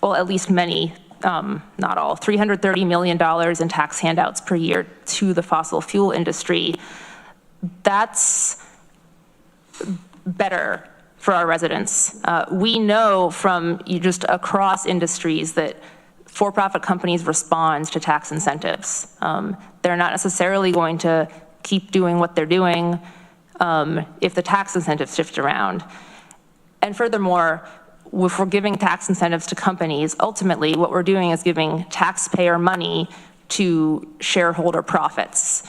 well, at least many, not all, $330 million in tax handouts per year to the fossil fuel industry. That's better for our residents. We know from just across industries that for-profit companies respond to tax incentives. They're not necessarily going to keep doing what they're doing if the tax incentives shift around. And furthermore, if we're giving tax incentives to companies, ultimately what we're doing is giving taxpayer money to shareholder profits.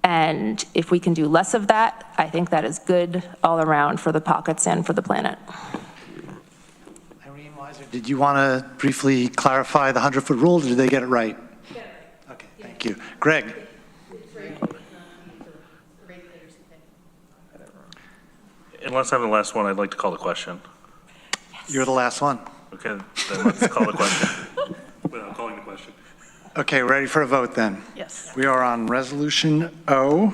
And if we can do less of that, I think that is good all around for the pockets and for the planet. Irene Weiser, did you want to briefly clarify the 100-foot rule? Did they get it right? Yeah. Okay, thank you. Greg. Unless I'm the last one, I'd like to call the question. Yes. You're the last one. Okay, then let's call the question. Without calling the question. Okay, ready for a vote then? Yes. We are on Resolution O.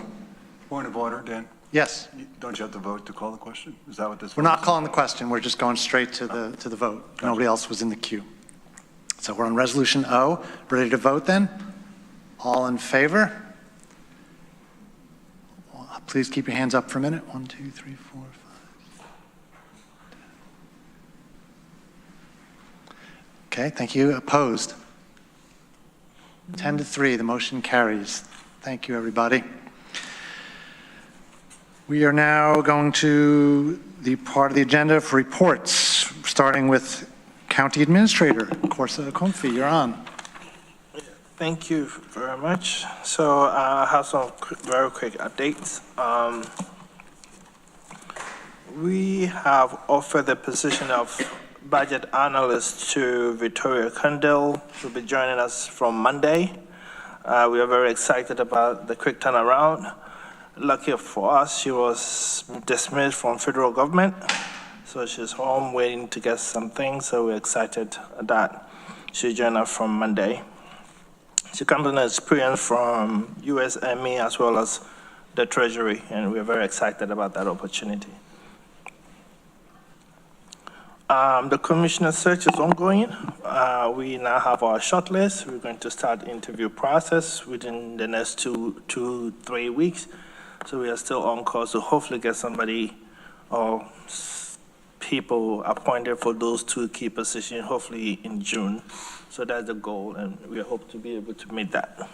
Point of order, Dan? Yes. Don't you have to vote to call the question? Is that what this? We're not calling the question. We're just going straight to the vote. Gotcha. Nobody else was in the queue. So we're on Resolution O. Ready to vote then? All in favor? Please keep your hands up for a minute. 1, 2, 3, 4, 5. Okay, thank you. Opposed? 10-3, the motion carries. Thank you, everybody. We are now going to the part of the agenda for reports, starting with County Administrator Corsa Comfy. You're on. Thank you very much. So I have some very quick updates. We have offered the position of budget analyst to Victoria Kandel, who will be joining us from Monday. We are very excited about the quick turnaround. Lucky for us, she was dismissed from federal government, so she's home waiting to get some things, so we're excited that she'll join us from Monday. She comes with an experience from US Army as well as the Treasury, and we're very excited about that opportunity. The commissioner search is ongoing. We now have our shortlist. We're going to start interview process within the next 3 weeks. So we are still on course to hopefully get somebody or people appointed for those 2 key positions, hopefully in June. So that's the goal, and we hope to be able to meet that.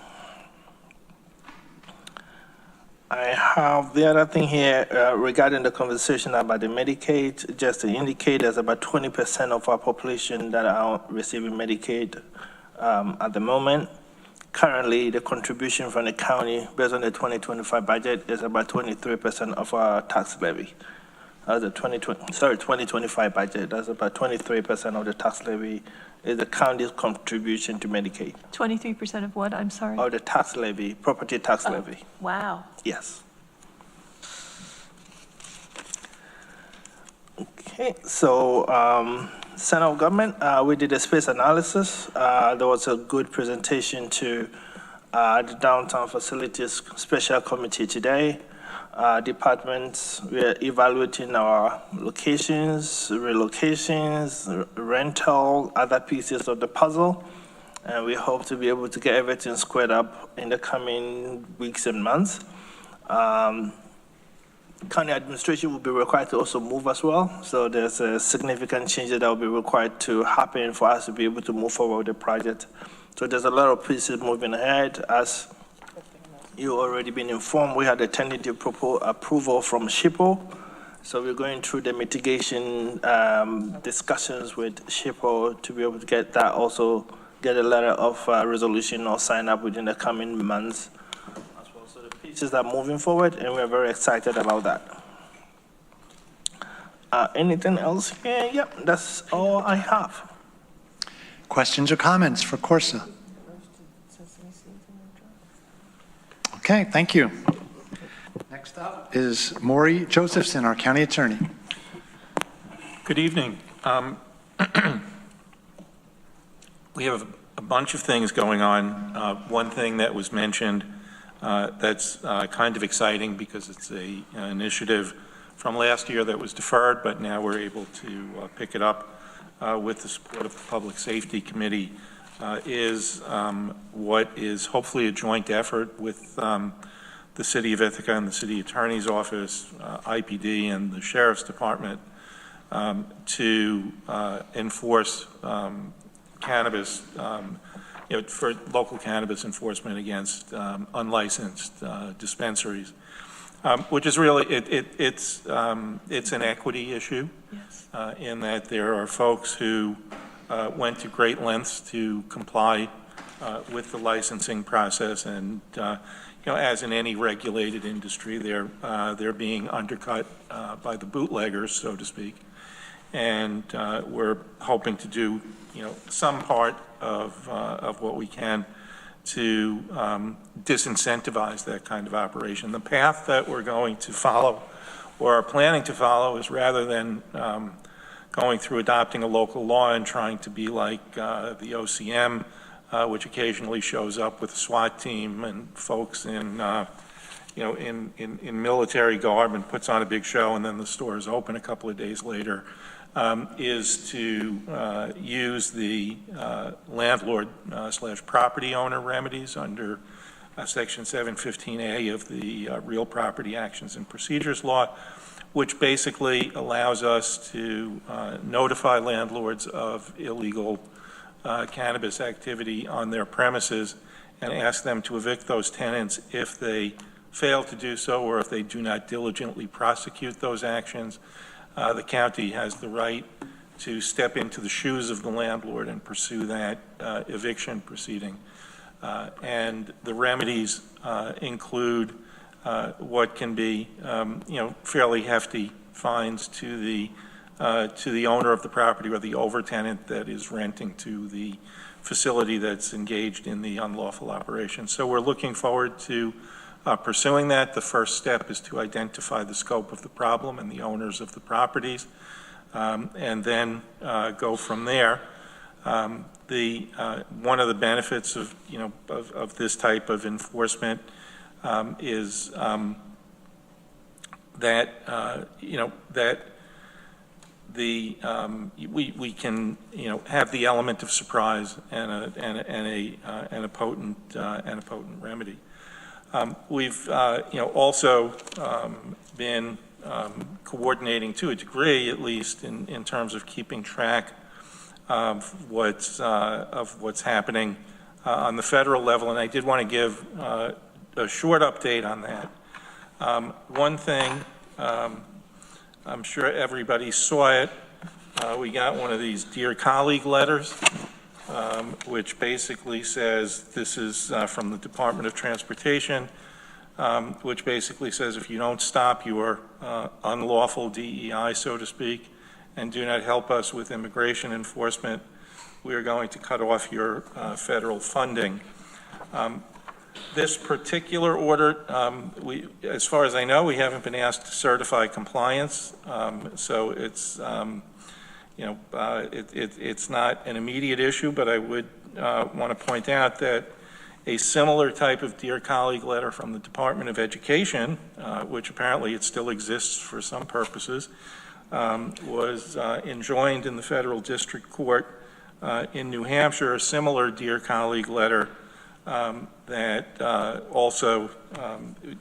I have the other thing here regarding the conversation about the Medicaid, just to indicate there's about 20% of our population that are receiving Medicaid at the moment. Currently, the contribution from the county, based on the 2025 budget, is about 23% of our tax levy. The 2025 budget, that's about 23% of the tax levy is the county's contribution to Medicaid. 23% of what, I'm sorry? Of the tax levy, property tax levy. Wow. Yes. Okay, so Center of Government, we did a space analysis. There was a good presentation to the Downtown Facilities Special Committee today. Departments, we're evaluating our locations, relocations, rental, other pieces of the puzzle. And we hope to be able to get everything squared up in the coming weeks and months. County administration will be required to also move as well. So there's a significant change that will be required to happen for us to be able to move forward with the project. So there's a lot of pieces moving ahead. As you already been informed, we had a tentative approval from SHPO. So we're going through the mitigation discussions with SHPO to be able to get that also, get a letter of resolution or sign up within the coming months. So the pieces are moving forward, and we're very excited about that. Anything else here? Yep, that's all I have. Questions or comments for Corsa? Okay, thank you. Next up is Maury Josephson, our county attorney. Good evening. We have a bunch of things going on. One thing that was mentioned that's kind of exciting because it's an initiative from last year that was deferred, but now we're able to pick it up with the support of the Public Safety Committee, is what is hopefully a joint effort with the City of Ithaca and the City Attorney's Office, IPD, and the Sheriff's Department to enforce cannabis, for local cannabis enforcement against unlicensed dispensaries, which is really, it's an equity issue. Yes. In that there are folks who went to great lengths to comply with the licensing process, and as in any regulated industry, they're being undercut by the bootleggers, so to speak. And we're hoping to do, some part of what we can to disincentivize that kind of operation. The path that we're going to follow, or are planning to follow, is rather than going through adopting a local law and trying to be like the OCM, which occasionally shows up with a SWAT team and folks in military garb and puts on a big show, and then the store is open a couple of days later, is to use the landlord / property owner remedies under Section 715A of the Real Property Actions and Procedures Law, which basically allows us to notify landlords of illegal cannabis activity on their premises and ask them to evict those tenants if they fail to do so, or if they do not diligently prosecute those actions. The county has the right to step into the shoes of the landlord and pursue that eviction proceeding. And the remedies include what can be, fairly hefty fines to the to the owner of the property or the overtenant that is renting to the facility that's engaged in the unlawful operation. So we're looking forward to pursuing that. The first step is to identify the scope of the problem and the owners of the properties, and then go from there. One of the benefits of of this type of enforcement is that that we can have the element of surprise and a potent remedy. We've also been coordinating to a degree, at least, in terms of keeping track of what's happening on the federal level, and I did want to give a short update on that. One thing, I'm sure everybody saw it. We got one of these Dear Colleague letters, which basically says, this is from the Department of Transportation, which basically says if you don't stop your unlawful DEI, so to speak, and do not help us with immigration enforcement, we are going to cut off your federal funding. This particular order, as far as I know, we haven't been asked to certify compliance, so it's it's not an immediate issue, but I would want to point out that a similar type of Dear Colleague letter from the Department of Education, which apparently it still exists for some purposes, was enjoined in the federal district court in New Hampshire. A similar Dear Colleague letter that also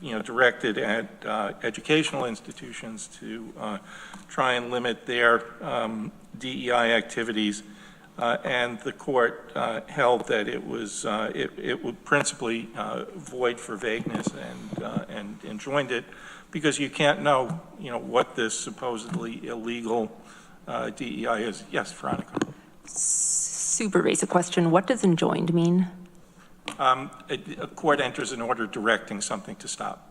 directed at educational institutions to try and limit their DEI activities, and the court held that it was it would principally void for vagueness and enjoined it because you can't know what this supposedly illegal DEI is. Yes, Veronica. Super basic question. What does enjoined mean? A court enters an order directing something to stop.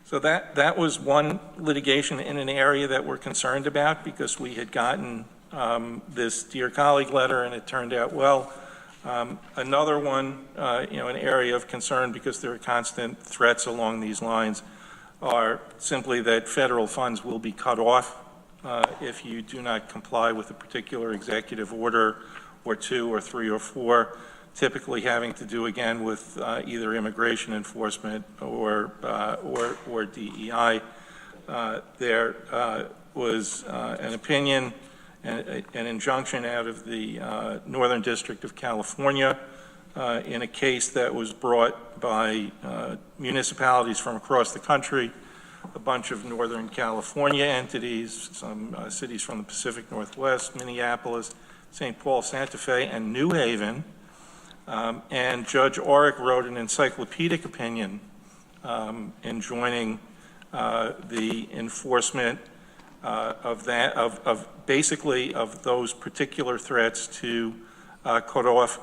So that was one litigation in an area that we're concerned about because we had gotten this Dear Colleague letter and it turned out well. Another one, an area of concern because there are constant threats along these lines are simply that federal funds will be cut off if you do not comply with a particular executive order or 2 or 3 or 4, typically having to do again with either immigration enforcement or DEI. There was an opinion, an injunction out of the Northern District of California in a case that was brought by municipalities from across the country, a bunch of Northern California entities, some cities from the Pacific Northwest, Minneapolis, St. Paul, Santa Fe, and New Haven. And Judge Orrick wrote an encyclopedic opinion enjoining the enforcement basically of those particular threats to cut off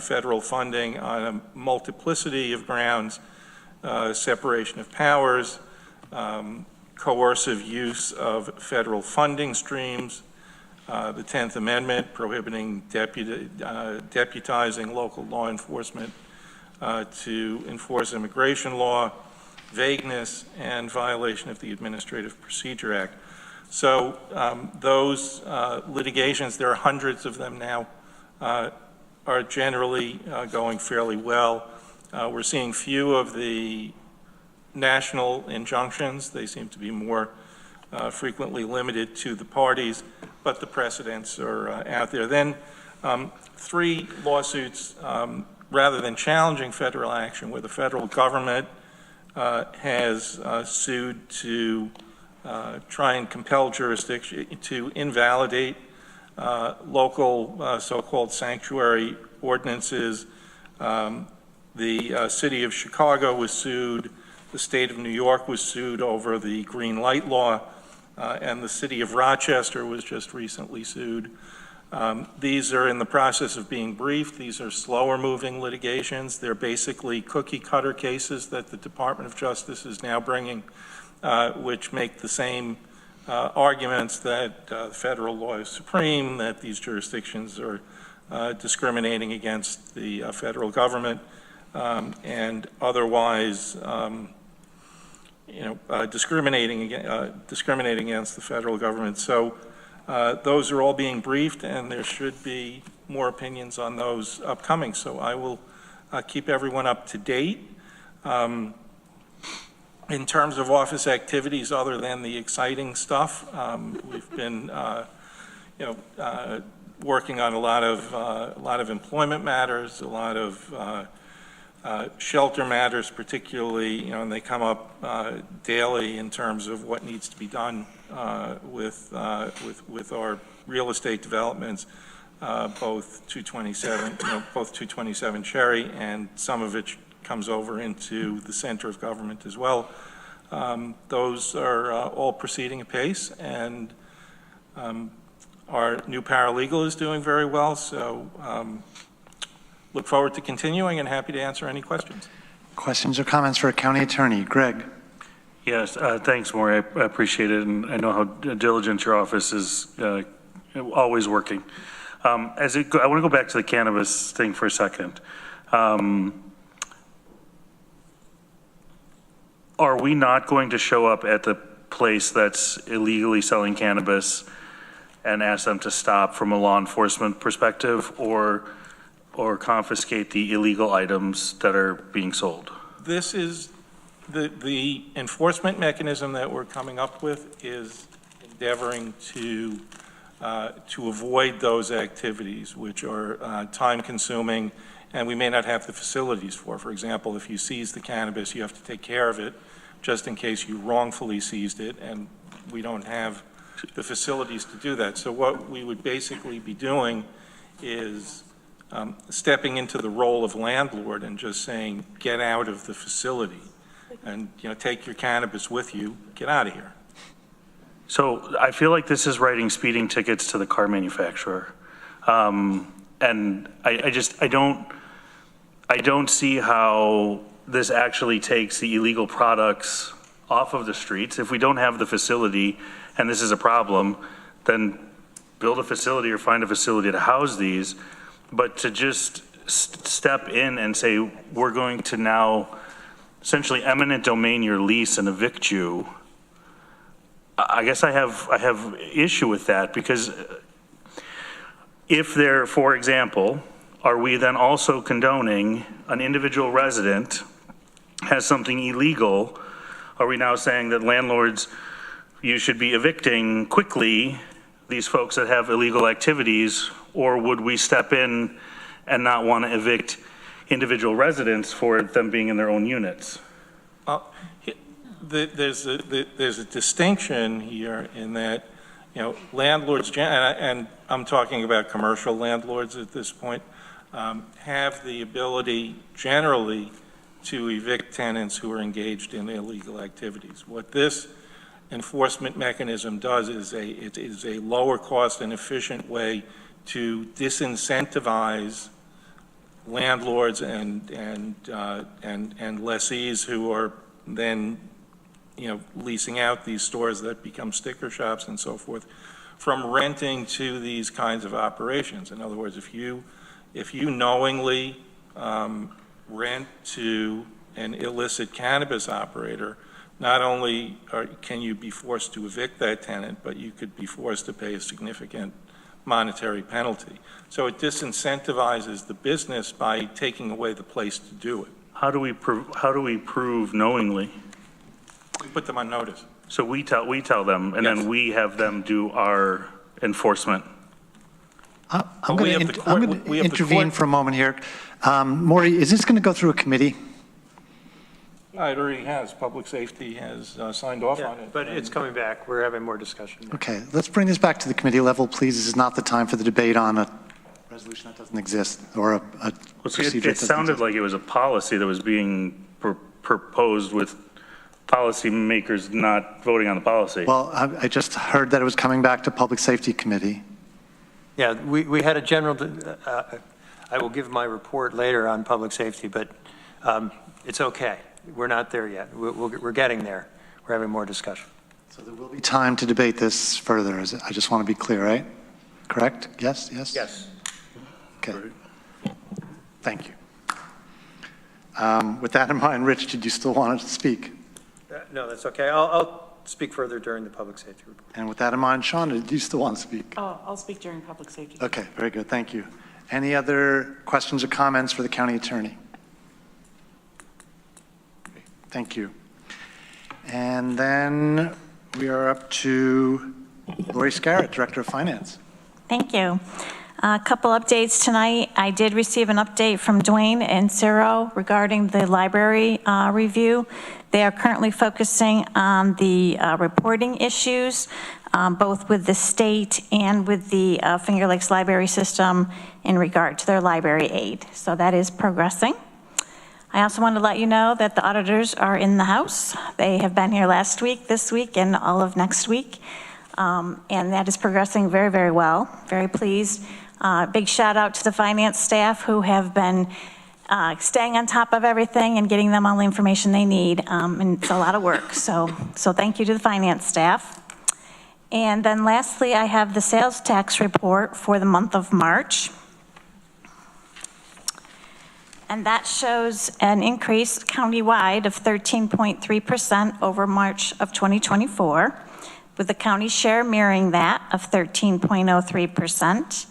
federal funding on a multiplicity of grounds, separation of powers, coercive use of federal funding streams, the 10th Amendment prohibiting deputizing local law enforcement to enforce immigration law, vagueness, and violation of the Administrative Procedure Act. So those litigations, there are hundreds of them now, are generally going fairly well. We're seeing few of the national injunctions. They seem to be more frequently limited to the parties, but the precedents are out there. Then 3 lawsuits, rather than challenging federal action, where the federal government has sued to try and compel jurisdiction to invalidate local so-called sanctuary ordinances. The city of Chicago was sued, the state of New York was sued over the green light law, and the city of Rochester was just recently sued. These are in the process of being briefed. These are slower moving litigations. They're basically cookie cutter cases that the Department of Justice is now bringing which make the same arguments that federal law is supreme, that these jurisdictions are discriminating against the federal government, and otherwise, discriminating against the federal government. So those are all being briefed, and there should be more opinions on those upcoming. So I will keep everyone up to date. In terms of office activities, other than the exciting stuff, we've been, working on a lot of employment matters, a lot of shelter matters, particularly, and they come up daily in terms of what needs to be done with our real estate developments, both 227 Cherry, and some of it comes over into the center of government as well. Those are all proceeding apace, and our new paralegal is doing very well, so look forward to continuing and happy to answer any questions. Questions or comments for a county attorney? Greg. Yes, thanks, Maury. I appreciate it, and I know how diligent your office is always working. I want to go back to the cannabis thing for a second. Are we not going to show up at the place that's illegally selling cannabis and ask them to stop from a law enforcement perspective, or confiscate the illegal items that are being sold? This is the enforcement mechanism that we're coming up with is endeavoring to avoid those activities, which are time-consuming, and we may not have the facilities for. For example, if you seize the cannabis, you have to take care of it just in case you wrongfully seized it, and we don't have the facilities to do that. So what we would basically be doing is stepping into the role of landlord and just saying, get out of the facility and take your cannabis with you, get out of here. So I feel like this is writing speeding tickets to the car manufacturer. And I don't see how this actually takes the illegal products off of the streets. If we don't have the facility and this is a problem, then build a facility or find a facility to house these. But to just step in and say, we're going to now essentially eminent domain your lease and evict you, I guess I have issue with that, because if there, for example, are we then also condoning an individual resident has something illegal? Are we now saying that landlords, you should be evicting quickly these folks that have illegal activities, or would we step in and not want to evict individual residents for them being in their own units? Well, there's a distinction here in that, landlords, and I'm talking about commercial landlords at this point, have the ability generally to evict tenants who are engaged in illegal activities. What this enforcement mechanism does is it is a lower cost and efficient way to disincentivize landlords and lessees who are then leasing out these stores that become sticker shops and so forth from renting to these kinds of operations. In other words, if you knowingly rent to an illicit cannabis operator, not only can you be forced to evict that tenant, but you could be forced to pay a significant monetary penalty. So it disincentivizes the business by taking away the place to do it. How do we prove knowingly? We put them on notice. So we tell them, and then we have them do our enforcement. I'm going to intervene for a moment here. Maury, is this going to go through a committee? It already has. Public safety has signed off on it. But it's coming back. We're having more discussion. Okay, let's bring this back to the committee level, please. This is not the time for the debate on a resolution that doesn't exist, or a procedure. It sounded like it was a policy that was being proposed with policymakers not voting on the policy. Well, I just heard that it was coming back to Public Safety Committee. Yeah, we had a general, I will give my report later on public safety, but it's okay. We're not there yet. We're getting there. we're having more discussion. So there will be time to debate this further. I just want to be clear, right? Correct? Yes? Yes? Yes. Okay. Thank you. With that in mind, Rich, did you still want to speak? No, that's okay. I'll speak further during the public safety report. And with that in mind, Sean, did you still want to speak? Oh, I'll speak during public safety. Okay, very good. Thank you. Any other questions or comments for the county attorney? Thank you. And then we are up to Lori Scarrett, Director of Finance. Thank you. A couple updates tonight. I did receive an update from Dwayne and Ciro regarding the library review. They are currently focusing on the reporting issues, both with the state and with the Finger Lakes Library System in regard to their library aid. So that is progressing. I also want to let you know that the auditors are in the house. They have been here last week, this week, and all of next week. And that is progressing very, very well. Very pleased. Big shout out to the finance staff who have been staying on top of everything and getting them all the information they need. And it's a lot of work. So thank you to the finance staff. And then lastly, I have the sales tax report for the month of March. And that shows an increase countywide of 13.3% over March of 2024, with the county share mirroring that of 13.03%.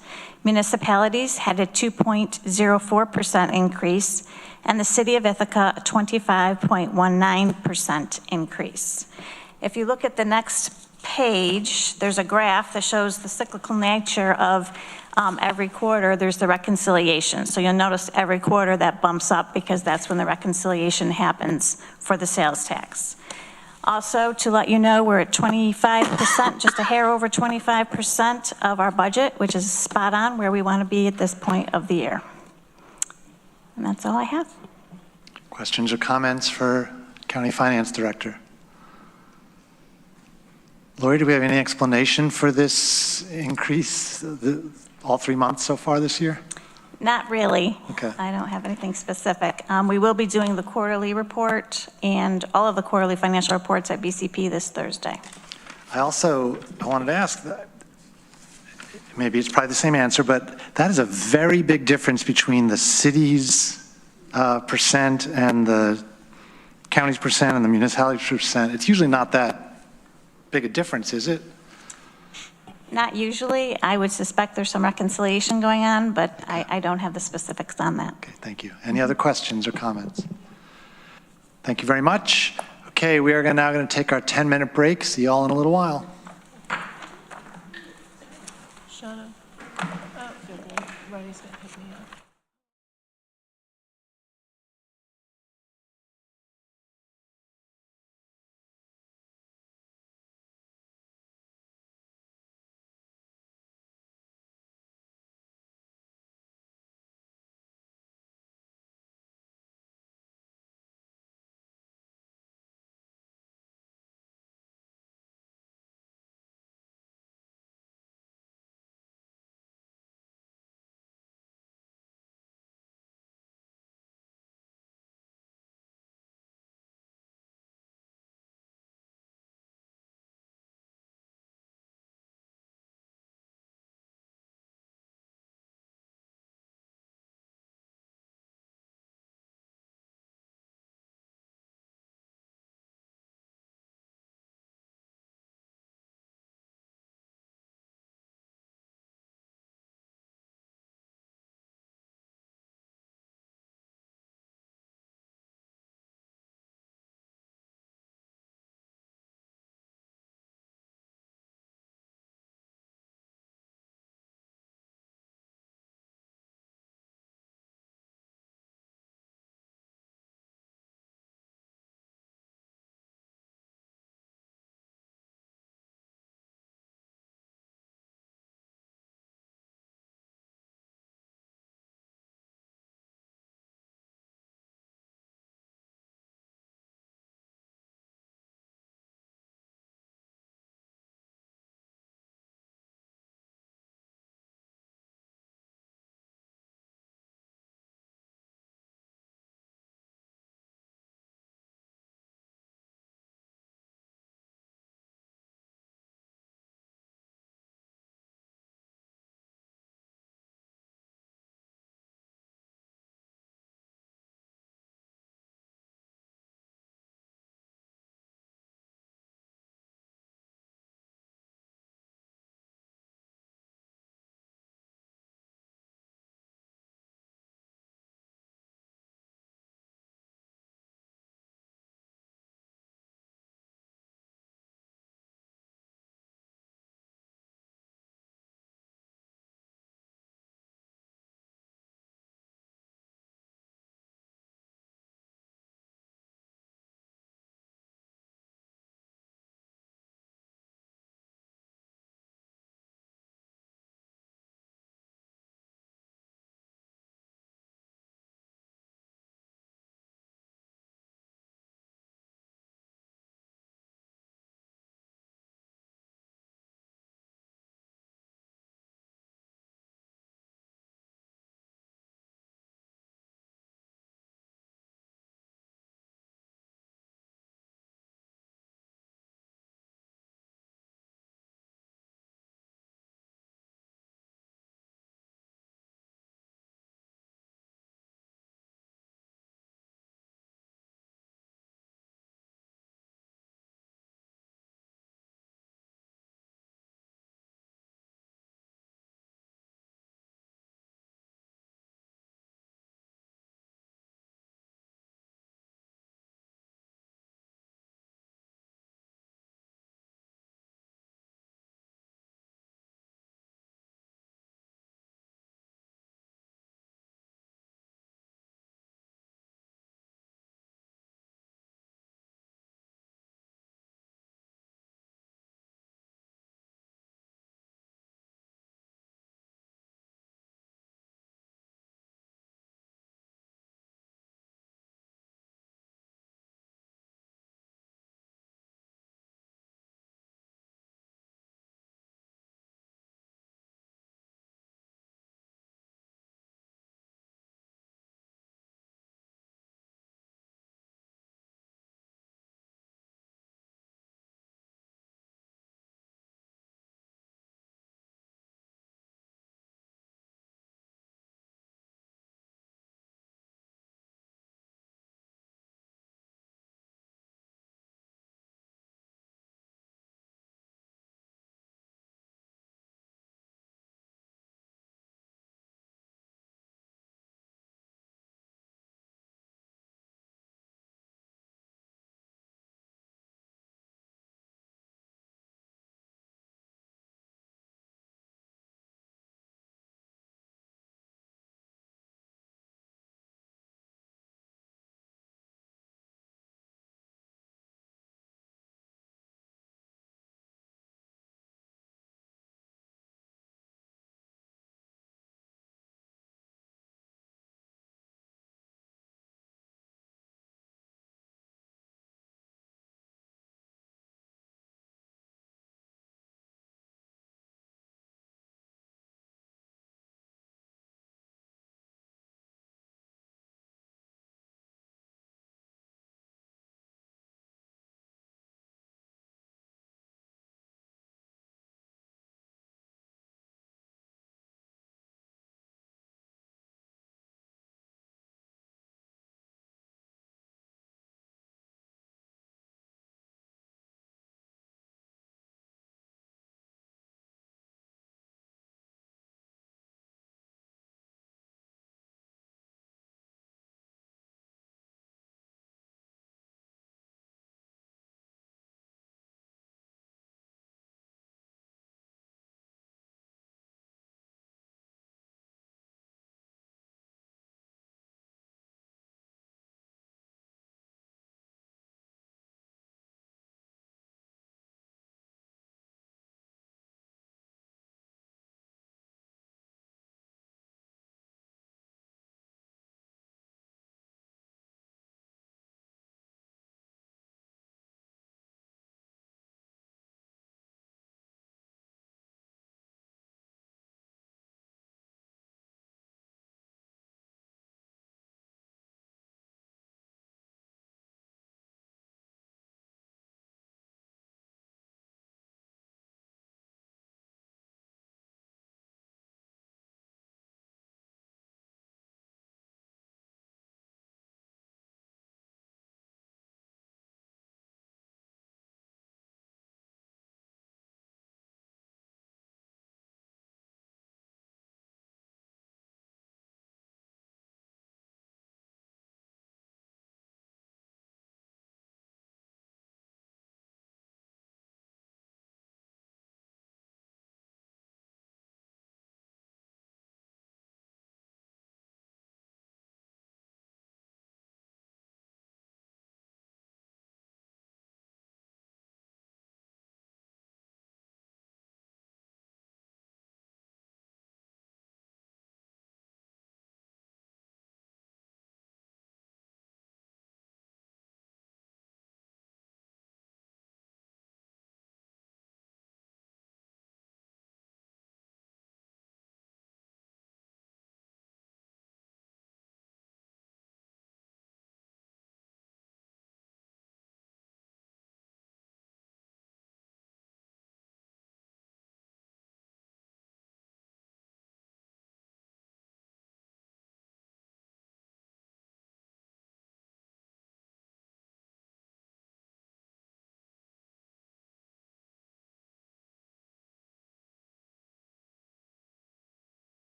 Municipalities had a 2.04% increase, and the city of Ithaca a 25.19% increase. If you look at the next page, there's a graph that shows the cyclical nature of every quarter. There's the reconciliation. So you'll notice every quarter that bumps up because that's when the reconciliation happens for the sales tax. Also, to let you know, we're at 25%, just a hair over 25% of our budget, which is spot on where we want to be at this point of the year. And that's all I have. Questions or comments for County Finance Director? Lori, do we have any explanation for this increase all 3 months so far this year? Not really. Okay. I don't have anything specific. We will be doing the quarterly report and all of the quarterly financial reports at BCP this Thursday. I wanted to ask, maybe it's probably the same answer, but that is a very big difference between the city's percent and the county's percent and the municipality's percent. It's usually not that big a difference, is it? Not usually. I would suspect there's some reconciliation going on, but I don't have the specifics on that. Okay, thank you. Any other questions or comments? Thank you very much. Okay, we are now going to take our 10-minute break. See you all in a little while. Shut up. Oh, good. Roddy's going to pick me up.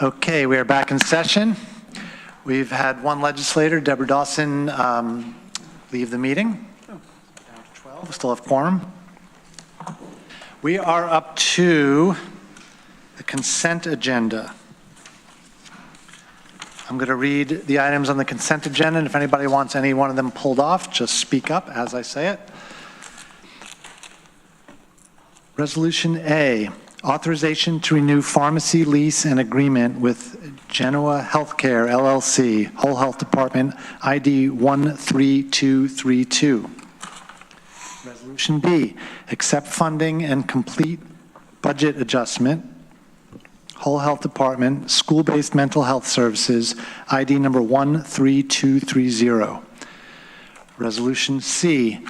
Okay, we are back in session. We've had one legislator, Deborah Dawson, leave the meeting. Down to 12, we still have quorum. We are up to the consent agenda. I'm going to read the items on the consent agenda, and if anybody wants any one of them pulled off, just speak up as I say it. Resolution A, authorization to renew pharmacy lease and agreement with Genoa Healthcare LLC, Whole Health Department, ID 13232. Resolution B, accept funding and complete budget adjustment, Whole Health Department, School-Based Mental Health Services, ID number 13230. Resolution C,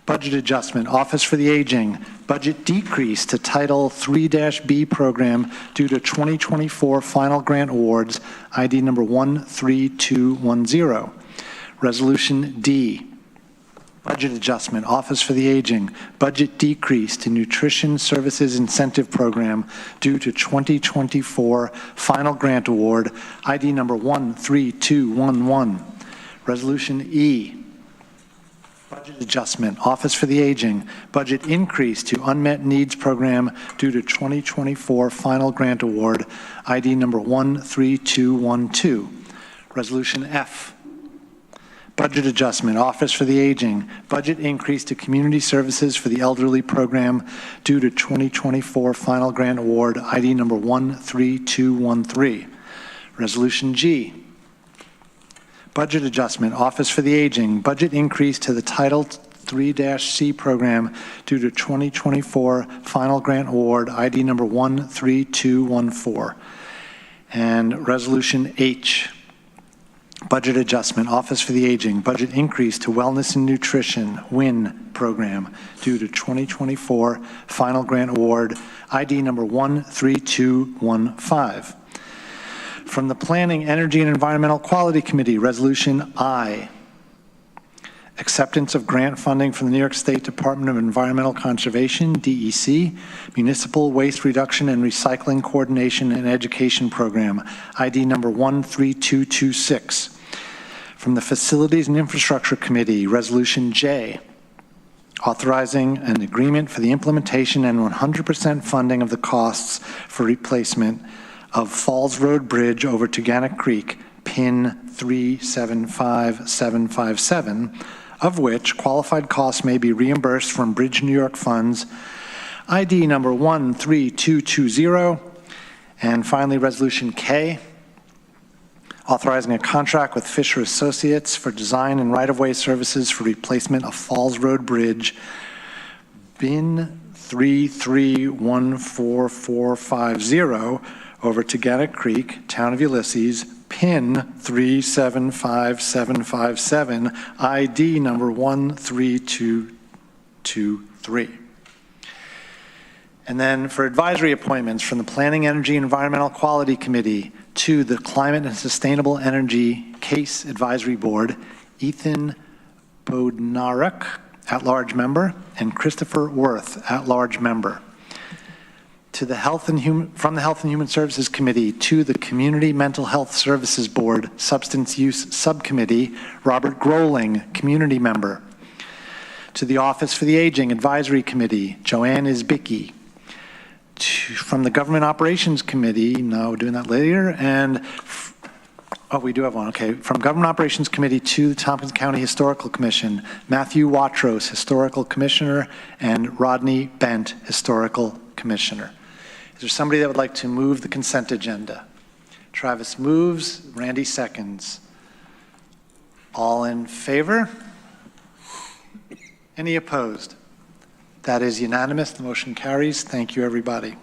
budget adjustment, Office for the Aging, budget decrease to Title 3-B program due to 2024 final grant awards, ID number 13210. Resolution D, budget adjustment, Office for the Aging, budget decrease to Nutrition Services Incentive Program due to 2024 final grant award, ID number 13211. Resolution E, budget adjustment, Office for the Aging, budget increase to Unmet Needs Program due to 2024 final grant award, ID number 13212. Resolution F, budget adjustment, Office for the Aging, budget increase to Community Services for the Elderly Program due to 2024 final grant award, ID number 13213. Resolution G, budget adjustment, Office for the Aging, budget increase to the Title 3-C program due to 2024 final grant award, ID number 13214. And Resolution H, budget adjustment, Office for the Aging, budget increase to Wellness and Nutrition, WIN program due to 2024 final grant award, ID number 13215. From the Planning, Energy, and Environmental Quality Committee, Resolution I, acceptance of grant funding from the New York State Department of Environmental Conservation, DEC, Municipal Waste Reduction and Recycling Coordination and Education Program, ID number 13226. From the Facilities and Infrastructure Committee, Resolution J, authorizing an agreement for the implementation and 100% funding of the costs for replacement of Falls Road Bridge over Toganic Creek, PIN 375757, of which qualified costs may be reimbursed from Bridge New York funds, ID number 13220. And finally, Resolution K, authorizing a contract with Fisher Associates for design and right-of-way services for replacement of Falls Road Bridge, BIN 33144450, over Toganic Creek, Town of Ulysses, PIN 375757, ID number 13223. And then for advisory appointments from the Planning, Energy, and Environmental Quality Committee to the Climate and Sustainable Energy Case Advisory Board, Ethan Bodnarek, at-large member, and Christopher Worth, at-large member. To the from the Health and Human Services Committee to the Community Mental Health Services Board Substance Use Subcommittee, Robert Groeling, community member. To the Office for the Aging Advisory Committee, Joanne Isbicki. From the Government Operations Committee, no, we're doing that later, and we do have one, okay. From Government Operations Committee to the Tompkins County Historical Commission, Matthew Watros, Historical Commissioner, and Rodney Bent, Historical Commissioner. Is there somebody that would like to move the consent agenda? Travis moves, Randy seconds. All in favor? Any opposed? That is unanimous. The motion carries. Thank you, everybody.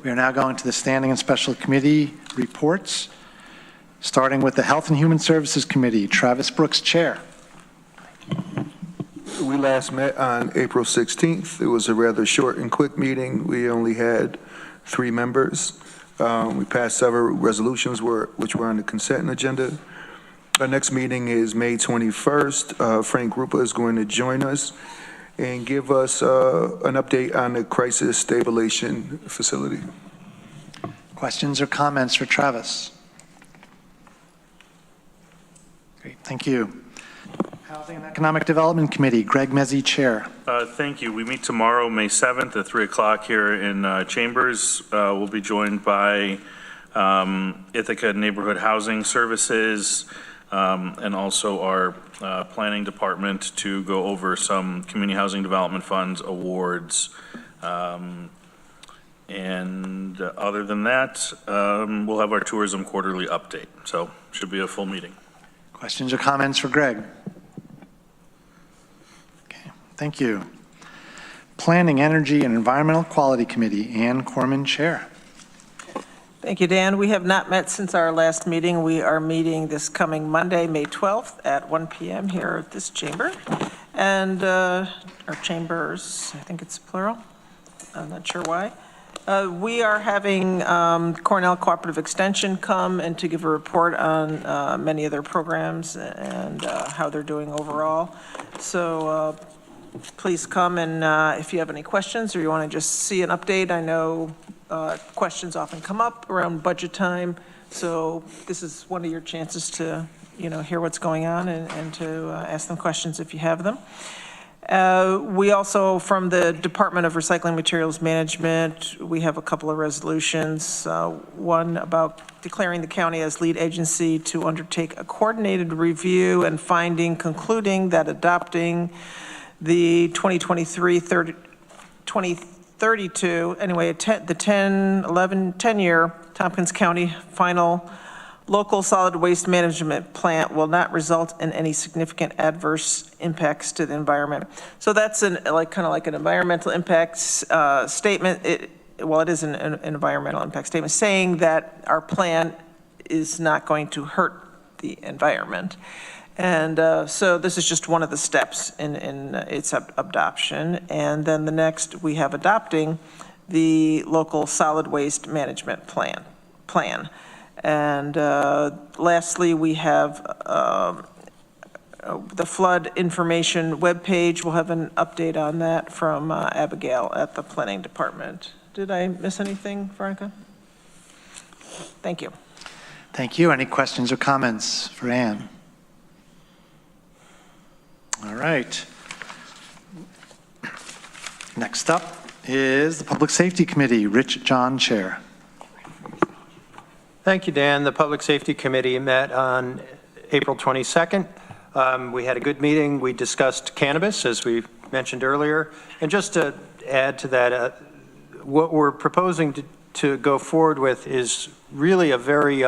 We are now going to the Standing and Special Committee reports, starting with the Health and Human Services Committee. Travis Brooks, Chair. We last met on April 16th. It was a rather short and quick meeting. We only had 3 members. We passed several resolutions which were on the consent agenda. Our next meeting is May 21st. Frank Rupa is going to join us and give us an update on the crisis stabilization facility. Questions or comments for Travis? Great, thank you. Housing and Economic Development Committee, Greg Mezzi, Chair. Thank you. We meet tomorrow, May 7th at 3 o'clock here in Chambers. We'll be joined by Ithaca Neighborhood Housing Services and also our planning department to go over some community housing development funds awards. And other than that, we'll have our tourism quarterly update. So should be a full meeting. Questions or comments for Greg? Okay, thank you. Planning, Energy, and Environmental Quality Committee, Ann Corman, Chair. Thank you, Dan. We have not met since our last meeting. We are meeting this coming Monday, May 12th at 1 p.m. here at this chamber. And our chambers, I think it's plural. I'm not sure why. We are having Cornell Cooperative Extension come and to give a report on many of their programs and how they're doing overall. So please come, and if you have any questions or you want to just see an update, I know questions often come up around budget time. So this is one of your chances to, hear what's going on and to ask them questions if you have them. We also, from the Department of Recycling Materials Management, we have a couple of resolutions. One about declaring the county as lead agency to undertake a coordinated review and finding, concluding that adopting the 2032, anyway, the 10-year Tompkins County final local solid waste management plant will not result in any significant adverse impacts to the environment. So that's kind of like an environmental impacts statement. It is an environmental impact statement saying that our plan is not going to hurt the environment. And so this is just one of the steps in its adoption. And then the next, we have adopting the local solid waste management plan. And lastly, we have the flood information webpage. We'll have an update on that from Abigail at the planning department. Did I miss anything, Veronica? Thank you. Thank you. Any questions or comments for Ann? All right. Next up is the Public Safety Committee, Rich John, Chair. Thank you, Dan. The Public Safety Committee met on April 22nd. We had a good meeting. We discussed cannabis, as we mentioned earlier. And just to add to that, what we're proposing to go forward with is really a very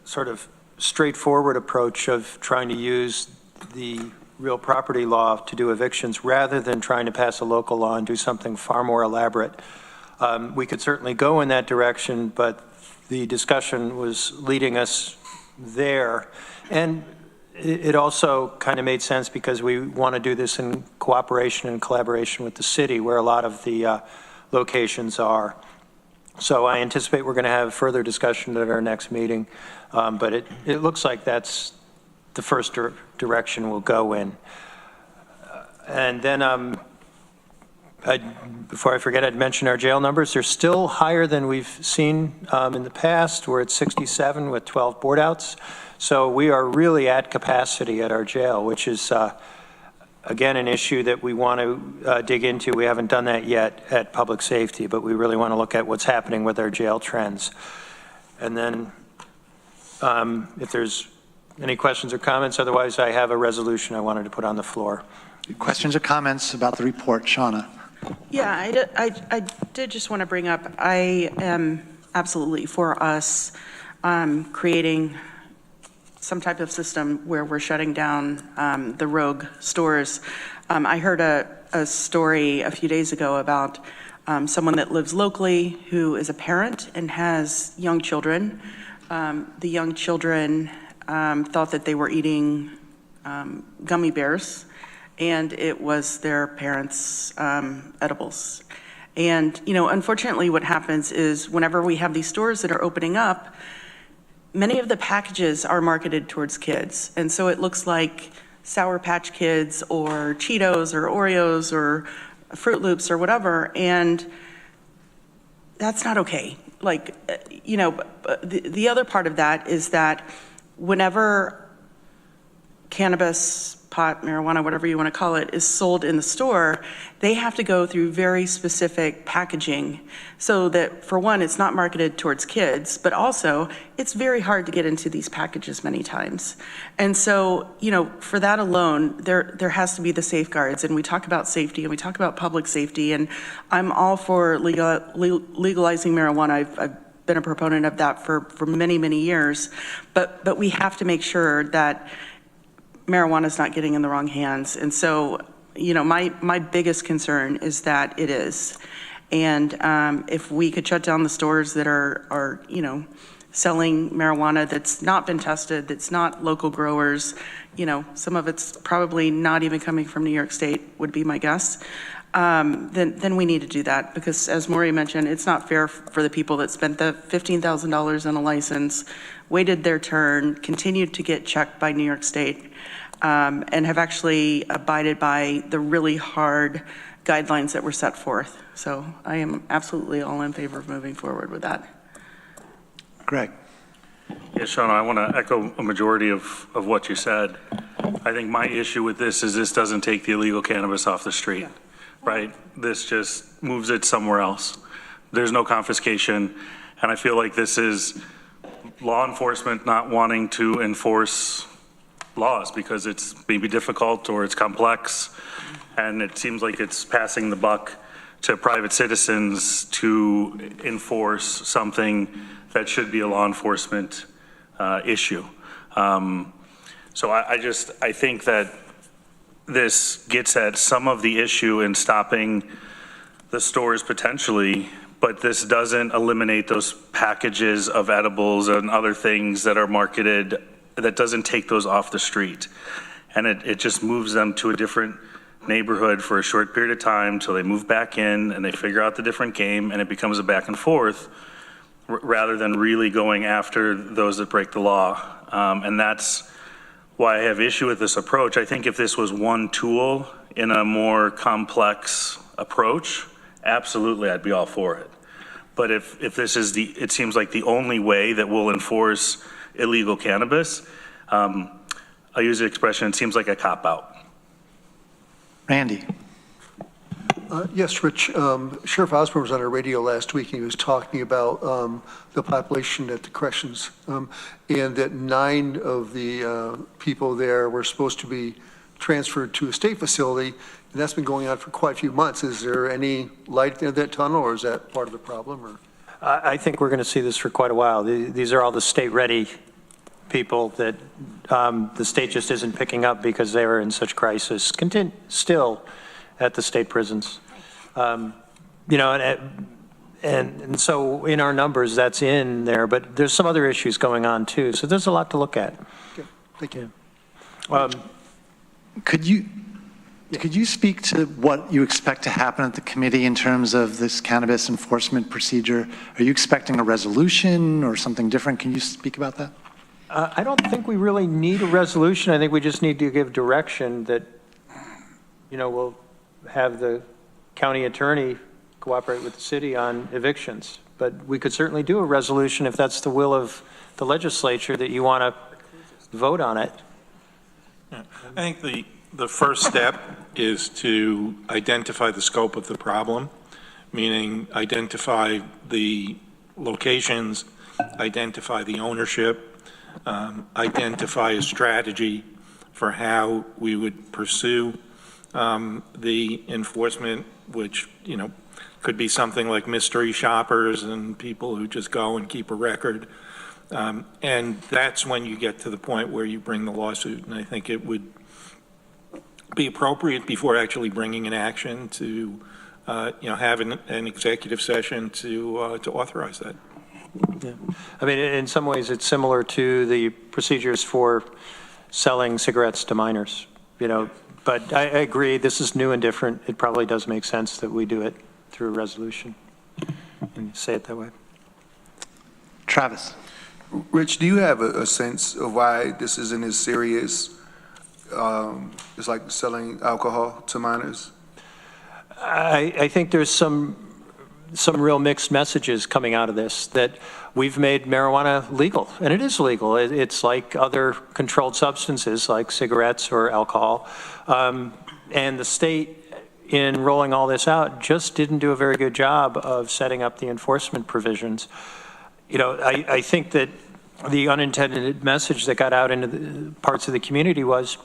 sort of straightforward approach of trying to use the real property law to do evictions rather than trying to pass a local law and do something far more elaborate. We could certainly go in that direction, but the discussion was leading us there. And it also kind of made sense because we want to do this in cooperation and collaboration with the city where a lot of the locations are. So I anticipate we're going to have further discussion at our next meeting, but it looks like that's the first direction we'll go in. And then before I forget, I'd mention our jail numbers. They're still higher than we've seen in the past. We're at 67 with 12 board outs. So we are really at capacity at our jail, which is, again, an issue that we want to dig into. We haven't done that yet at Public Safety, but we really want to look at what's happening with our jail trends. And then if there's any questions or comments, otherwise I have a resolution I wanted to put on the floor. Questions or comments about the report, Shauna? Yeah, I did just want to bring up, I am absolutely for us creating some type of system where we're shutting down the rogue stores. I heard a story a few days ago about someone that lives locally who is a parent and has young children. The young children thought that they were eating gummy bears, and it was their parents' edibles. And, unfortunately what happens is whenever we have these stores that are opening up, many of the packages are marketed towards kids. And so it looks like Sour Patch Kids or Cheetos or Oreos or Fruit Loops or whatever. And that's not okay. Like, the other part of that is that whenever cannabis, pot, marijuana, whatever you want to call it, is sold in the store, they have to go through very specific packaging so that, for one, it's not marketed towards kids, but also it's very hard to get into these packages many times. And so, for that alone, there has to be the safeguards. And we talk about safety and we talk about public safety. And I'm all for legalizing marijuana. I've been a proponent of that for many, many years. But we have to make sure that marijuana is not getting in the wrong hands. And so, my biggest concern is that it is. And if we could shut down the stores that are selling marijuana that's not been tested, that's not local growers, some of it's probably not even coming from New York State, would be my guess, then we need to do that. Because as Maury mentioned, it's not fair for the people that spent the $15,000 on a license, waited their turn, continued to get checked by New York State, and have actually abided by the really hard guidelines that were set forth. So I am absolutely all in favor of moving forward with that. Greg. Yeah, Shauna, I want to echo a majority of what you said. I think my issue with this is this doesn't take the illegal cannabis off the street, right? This just moves it somewhere else. There's no confiscation. And I feel like this is law enforcement not wanting to enforce laws because it's maybe difficult or it's complex. And it seems like it's passing the buck to private citizens to enforce something that should be a law enforcement issue. So I think that this gets at some of the issue in stopping the stores potentially, but this doesn't eliminate those packages of edibles and other things that are marketed, that doesn't take those off the street. And it just moves them to a different neighborhood for a short period of time till they move back in and they figure out the different game, and it becomes a back and forth rather than really going after those that break the law. And that's why I have issue with this approach. I think if this was one tool in a more complex approach, absolutely, I'd be all for it. But if this is it seems like the only way that we'll enforce illegal cannabis, I'll use the expression, it seems like a cop-out. Randy. Yes, Rich. Sheriff Osborne was on the radio last week, and he was talking about the population at the corrections, and that 9 of the people there were supposed to be transferred to a state facility, and that's been going on for quite a few months. Is there any light at the end of that tunnel, or is that part of the problem? Or? I think we're going to see this for quite a while. These are all the state-ready people that the state just isn't picking up because they are in such crisis, still at the state prisons. And so in our numbers, that's in there, but there's some other issues going on too. So there's a lot to look at. Okay. Thank you. Could you speak to what you expect to happen at the committee in terms of this cannabis enforcement procedure? Are you expecting a resolution or something different? Can you speak about that? I don't think we really need a resolution. I think we just need to give direction that, we'll have the county attorney cooperate with the city on evictions. But we could certainly do a resolution if that's the will of the legislature that you want to vote on it. Yeah. I think the first step is to identify the scope of the problem, meaning identify the locations, identify the ownership, identify a strategy for how we would pursue the enforcement, which, could be something like mystery shoppers and people who just go and keep a record. And that's when you get to the point where you bring the lawsuit. And I think it would be appropriate before actually bringing an action to, have an executive session to authorize that. Yeah. I mean, in some ways, it's similar to the procedures for selling cigarettes to minors, but I agree, this is new and different. It probably does make sense that we do it through a resolution and say it that way. Travis. Rich, do you have a sense of why this isn't as serious? It's like selling alcohol to minors? I think there's some some real mixed messages coming out of this, that we've made marijuana legal, and it is legal. It's like other controlled substances like cigarettes or alcohol. And the state, in rolling all this out, just didn't do a very good job of setting up the enforcement provisions. You know, I think that the unintended message that got out into the parts of the community was,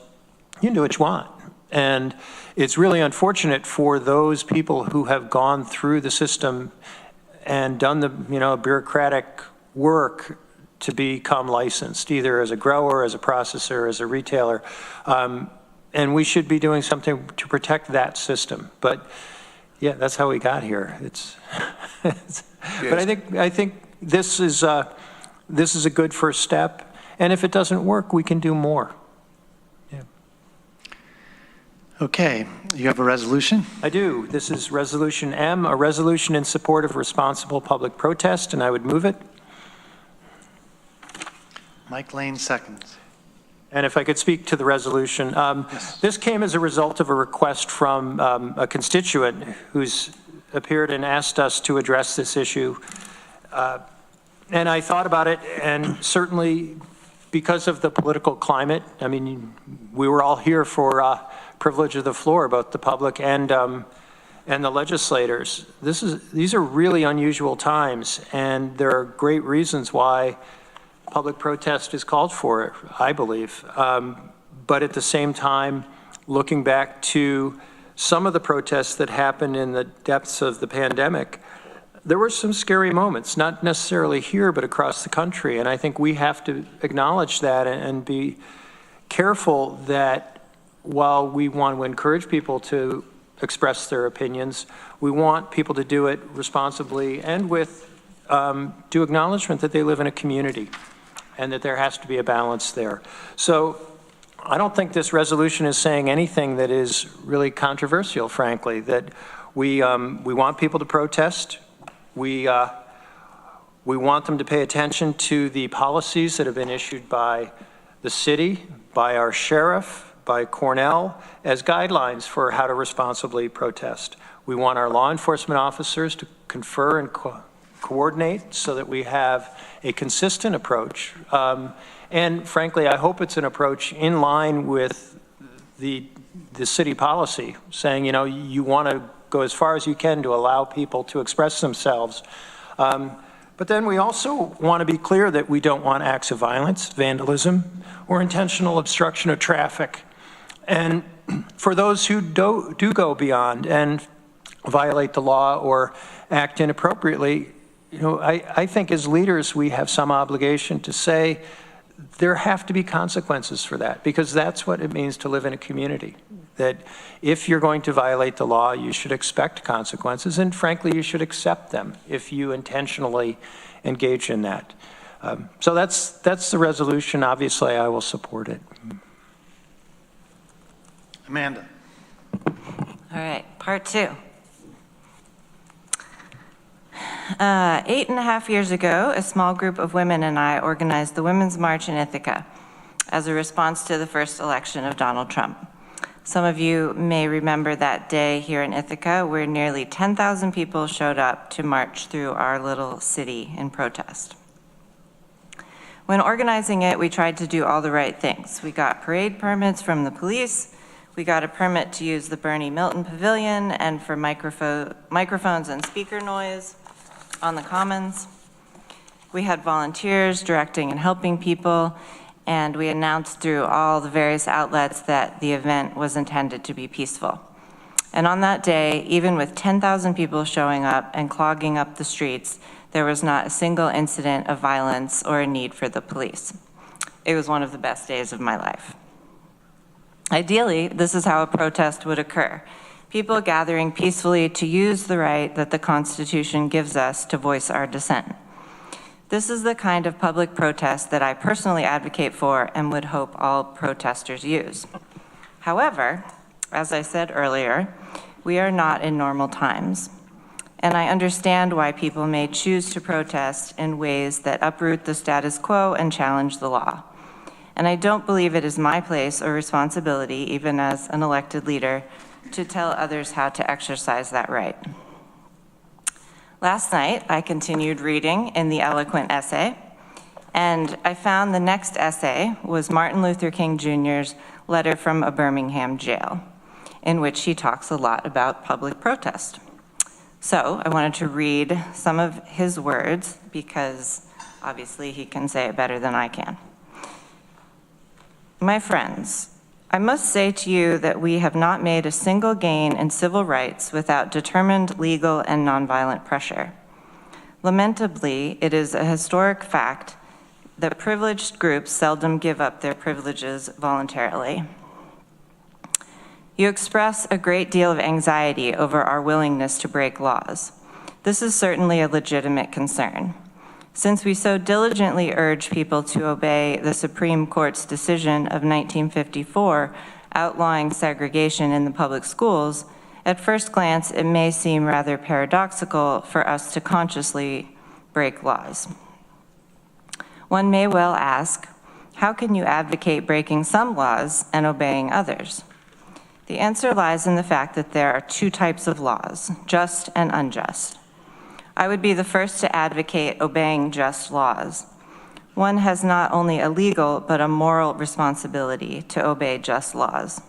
you can do what you want. And it's really unfortunate for those people who have gone through the system and done the, bureaucratic work to become licensed, either as a grower, as a processor, as a retailer. And we should be doing something to protect that system. But yeah, that's how we got here. But I think this is a good first step. And if it doesn't work, we can do more. Okay, you have a resolution? I do. This is Resolution M, a resolution in support of responsible public protest, and I would move it. Mike Lane seconds. And if I could speak to the resolution. Yes. This came as a result of a request from a constituent who's appeared and asked us to address this issue. And I thought about it, and certainly because of the political climate, I mean, we were all here for privilege of the floor, both the public and the legislators. These are really unusual times, and there are great reasons why public protest is called for, I believe. But at the same time, looking back to some of the protests that happened in the depths of the pandemic, there were some scary moments, not necessarily here, but across the country. And I think we have to acknowledge that and be careful that while we want to encourage people to express their opinions, we want people to do it responsibly and with due acknowledgement that they live in a community and that there has to be a balance there. So I don't think this resolution is saying anything that is really controversial, frankly, that we want people to protest. We want them to pay attention to the policies that have been issued by the city, by our sheriff, by Cornell, as guidelines for how to responsibly protest. We want our law enforcement officers to confer and coordinate so that we have a consistent approach. And frankly, I hope it's an approach in line with the city policy, saying, you want to go as far as you can to allow people to express themselves. But then we also want to be clear that we don't want acts of violence, vandalism, or intentional obstruction of traffic. And for those who do go beyond and violate the law or act inappropriately, I think as leaders we have some obligation to say there have to be consequences for that, because that's what it means to live in a community. That if you're going to violate the law, you should expect consequences, and frankly, you should accept them if you intentionally engage in that. So that's the resolution. Obviously, I will support it. Amanda. All right, part 2. 8.5 years ago, a small group of women and I organized the Women's March in Ithaca as a response to the first election of Donald Trump. Some of you may remember that day here in Ithaca where nearly 10,000 people showed up to march through our little city in protest. When organizing it, we tried to do all the right things. We got parade permits from the police. We got a permit to use the Bernie Milton Pavilion and for microphones and speaker noise on the Commons. We had volunteers directing and helping people, and we announced through all the various outlets that the event was intended to be peaceful. And on that day, even with 10,000 people showing up and clogging up the streets, there was not a single incident of violence or a need for the police. It was one of the best days of my life. Ideally, this is how a protest would occur. People gathering peacefully to use the right that the Constitution gives us to voice our dissent. This is the kind of public protest that I personally advocate for and would hope all protesters use. However, as I said earlier, we are not in normal times. And I understand why people may choose to protest in ways that uproot the status quo and challenge the law. And I don't believe it is my place or responsibility, even as an elected leader, to tell others how to exercise that right. Last night, I continued reading in the eloquent essay, and I found the next essay was Martin Luther King Jr.'s letter from a Birmingham jail, in which he talks a lot about public protest. So I wanted to read some of his words because obviously he can say it better than I can. My friends, I must say to you that we have not made a single gain in civil rights without determined legal and nonviolent pressure. Lamentably, it is a historic fact that privileged groups seldom give up their privileges voluntarily. You express a great deal of anxiety over our willingness to break laws. This is certainly a legitimate concern. Since we so diligently urge people to obey the Supreme Court's decision of 1954 outlawing segregation in the public schools, at first glance it may seem rather paradoxical for us to consciously break laws. One may well ask, how can you advocate breaking some laws and obeying others? The answer lies in the fact that there are two types of laws, just and unjust. I would be the first to advocate obeying just laws. One has not only a legal but a moral responsibility to obey just laws.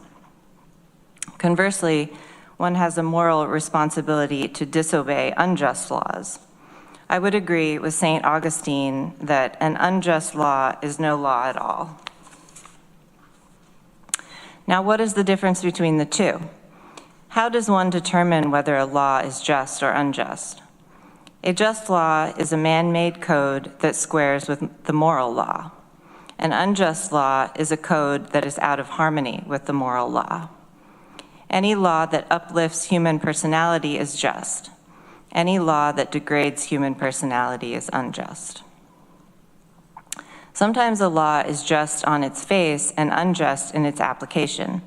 Conversely, one has a moral responsibility to disobey unjust laws. I would agree with St. Augustine that an unjust law is no law at all. Now, what is the difference between the two? How does one determine whether a law is just or unjust? A just law is a man-made code that squares with the moral law. An unjust law is a code that is out of harmony with the moral law. Any law that uplifts human personality is just. Any law that degrades human personality is unjust. Sometimes a law is just on its face and unjust in its application.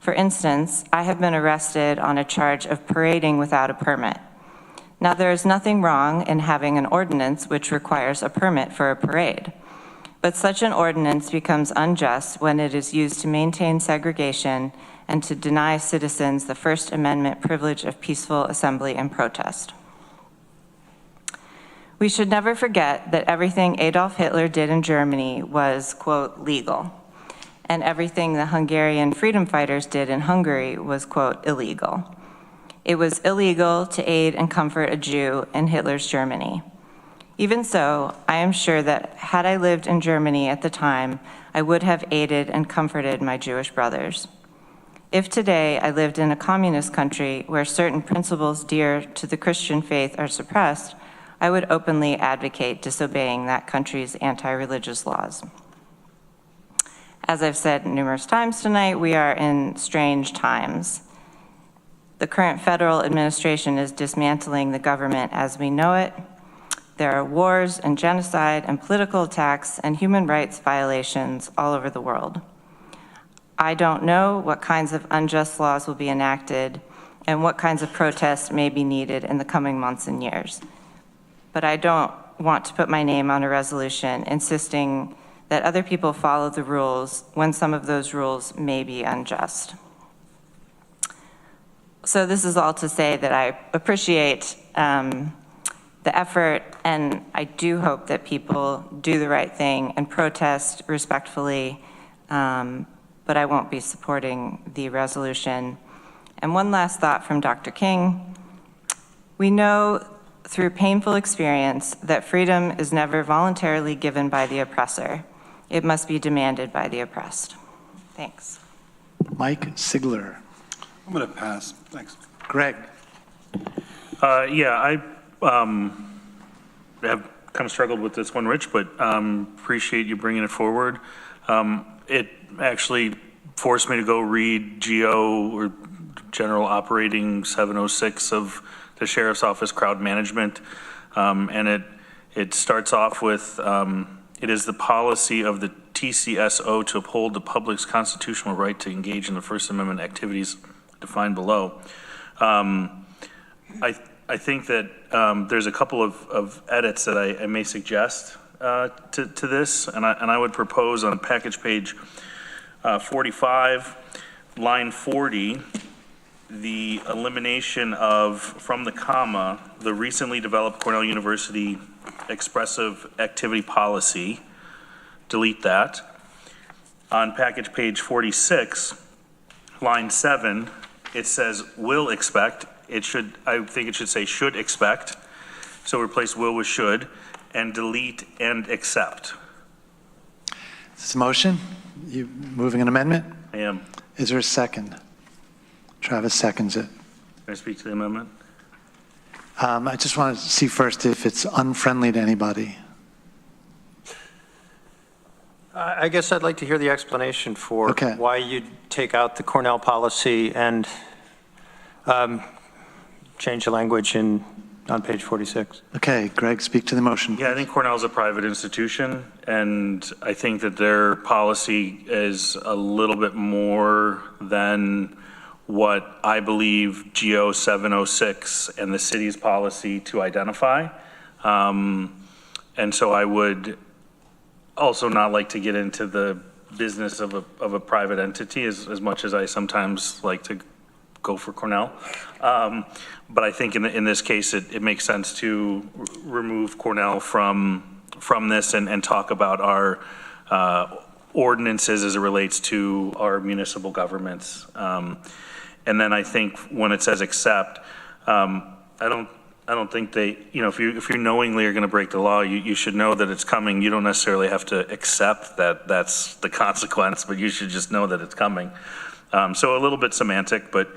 For instance, I have been arrested on a charge of parading without a permit. Now, there is nothing wrong in having an ordinance which requires a permit for a parade, but such an ordinance becomes unjust when it is used to maintain segregation and to deny citizens the First Amendment privilege of peaceful assembly and protest. We should never forget that everything Adolf Hitler did in Germany was, quote, legal, and everything the Hungarian freedom fighters did in Hungary was, quote, illegal. It was illegal to aid and comfort a Jew in Hitler's Germany. Even so, I am sure that had I lived in Germany at the time, I would have aided and comforted my Jewish brothers. If today I lived in a communist country where certain principles dear to the Christian faith are suppressed, I would openly advocate disobeying that country's anti-religious laws. As I've said numerous times tonight, we are in strange times. The current federal administration is dismantling the government as we know it. There are wars and genocide and political attacks and human rights violations all over the world. I don't know what kinds of unjust laws will be enacted and what kinds of protests may be needed in the coming months and years. But I don't want to put my name on a resolution insisting that other people follow the rules when some of those rules may be unjust. So this is all to say that I appreciate the effort, and I do hope that people do the right thing and protest respectfully, but I won't be supporting the resolution. And one last thought from Dr. King. We know through painful experience that freedom is never voluntarily given by the oppressor. It must be demanded by the oppressed. Thanks. Mike Sigler. I'm going to pass. Thanks. Greg. Yeah, I have kind of struggled with this one, Rich, but appreciate you bringing it forward. It actually forced me to go read GO, or General Operating 706 of the Sheriff's Office Crowd Management, and it starts off with, it is the policy of the TCSO to uphold the public's constitutional right to engage in the First Amendment activities defined below. I think that there's a couple of edits that I may suggest to this, and I would propose on package page 45, line 40, the elimination of, from the comma, the recently developed Cornell University expressive activity policy, delete that. On package page 46, line 7, it says will expect. It should, I think it should say should expect. So replace will with should, and delete and accept. Is this a motion? You moving an amendment? I am. Is there a second? Travis seconds it. Can I speak to the amendment? I just want to see first if it's unfriendly to anybody. I guess I'd like to hear the explanation for why you'd take out the Cornell policy and change the language on page 46. Okay, Greg, speak to the motion. Yeah, I think Cornell's a private institution, and I think that their policy is a little bit more than what I believe GO 706 and the city's policy to identify. And so I would also not like to get into the business of a private entity as much as I sometimes like to go for Cornell. But I think in this case, it makes sense to remove Cornell from this and talk about our ordinances as it relates to our municipal governments. And then I think when it says accept, I don't think they, you know, if you knowingly are going to break the law, you should know that it's coming. You don't necessarily have to accept that that's the consequence, but you should just know that it's coming. So a little bit semantic, but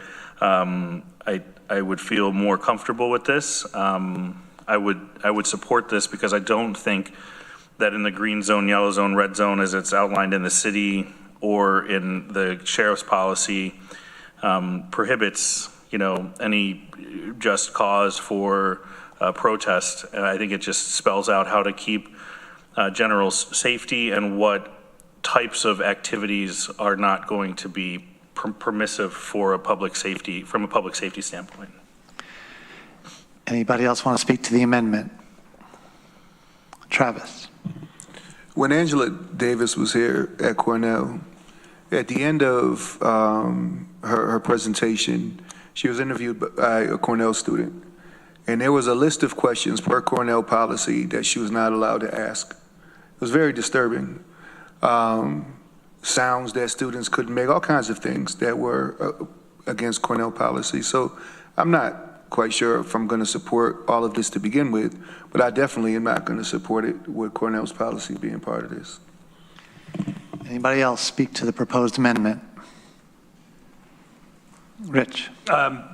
I would feel more comfortable with this. I would support this because I don't think that in the green zone, yellow zone, red zone, as it's outlined in the city or in the sheriff's policy, prohibits, you know, any just cause for protest. And I think it just spells out how to keep general safety and what types of activities are not going to be permissive for a public safety, from a public safety standpoint. Anybody else want to speak to the amendment? Travis. When Angela Davis was here at Cornell, at the end of her presentation, she was interviewed by a Cornell student, and there was a list of questions per Cornell policy that she was not allowed to ask. It was very disturbing. Sounds that students couldn't make, all kinds of things that were against Cornell policy. So I'm not quite sure if I'm going to support all of this to begin with, but I definitely am not going to support it with Cornell's policy being part of this. Anybody else speak to the proposed amendment? Rich.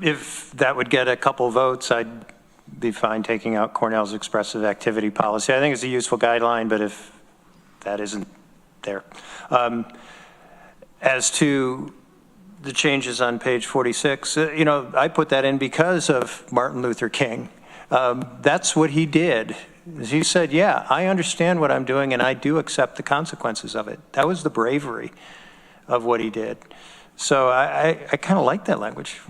If that would get a couple votes, I'd be fine taking out Cornell's expressive activity policy. I think it's a useful guideline, but if that isn't there. As to the changes on page 46, you know, I put that in because of Martin Luther King. That's what he did. He said, yeah, I understand what I'm doing and I do accept the consequences of it. That was the bravery of what he did. So I kind of like that language.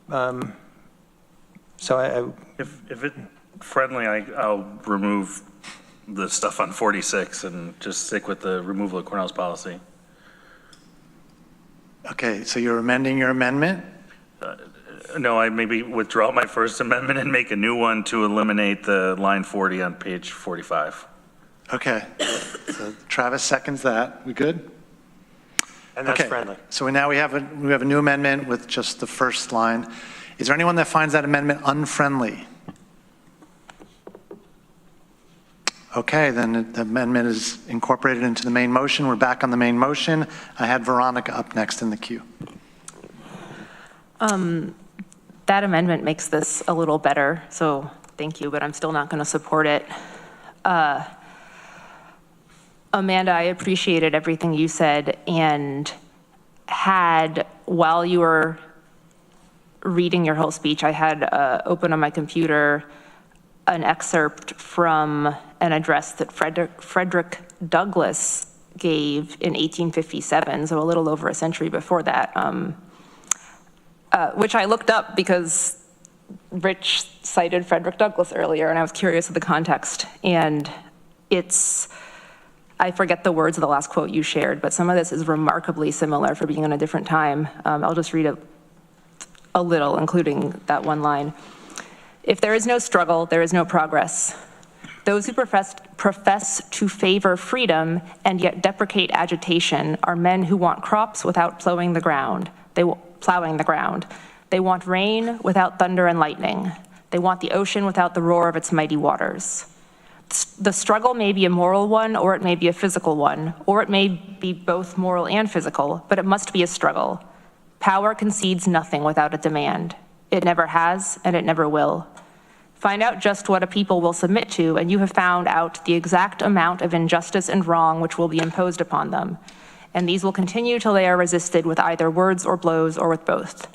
If it's friendly, I'll remove the stuff on 46 and just stick with the removal of Cornell's policy. Okay, so you're amending your amendment? No, I maybe withdraw my first amendment and make a new one to eliminate the line 40 on page 45. Okay, so Travis seconds that. We good? And that's friendly. So we have a new amendment with just the first line. Is there anyone that finds that amendment unfriendly? Okay, then the amendment is incorporated into the main motion. We're back on the main motion. I had Veronica up next in the queue. That amendment makes this a little better, so thank you, but I'm still not going to support it. Amanda, I appreciated everything you said and had, while you were reading your whole speech, I had open on my computer an excerpt from an address that Frederick Douglass gave in 1857, so a little over a century before that, which I looked up because Rich cited Frederick Douglass earlier, and I was curious of the context. And I forget the words of the last quote you shared, but some of this is remarkably similar for being in a different time. I'll just read a little, including that one line. If there is no struggle, there is no progress. Those who profess to favor freedom and yet deprecate agitation are men who want crops without plowing the ground. They want rain without thunder and lightning. They want the ocean without the roar of its mighty waters. The struggle may be a moral one, or it may be a physical one, or it may be both moral and physical, but it must be a struggle. Power concedes nothing without a demand. It never has, and it never will. Find out just what a people will submit to, and you have found out the exact amount of injustice and wrong which will be imposed upon them. And these will continue till they are resisted with either words or blows, or with both.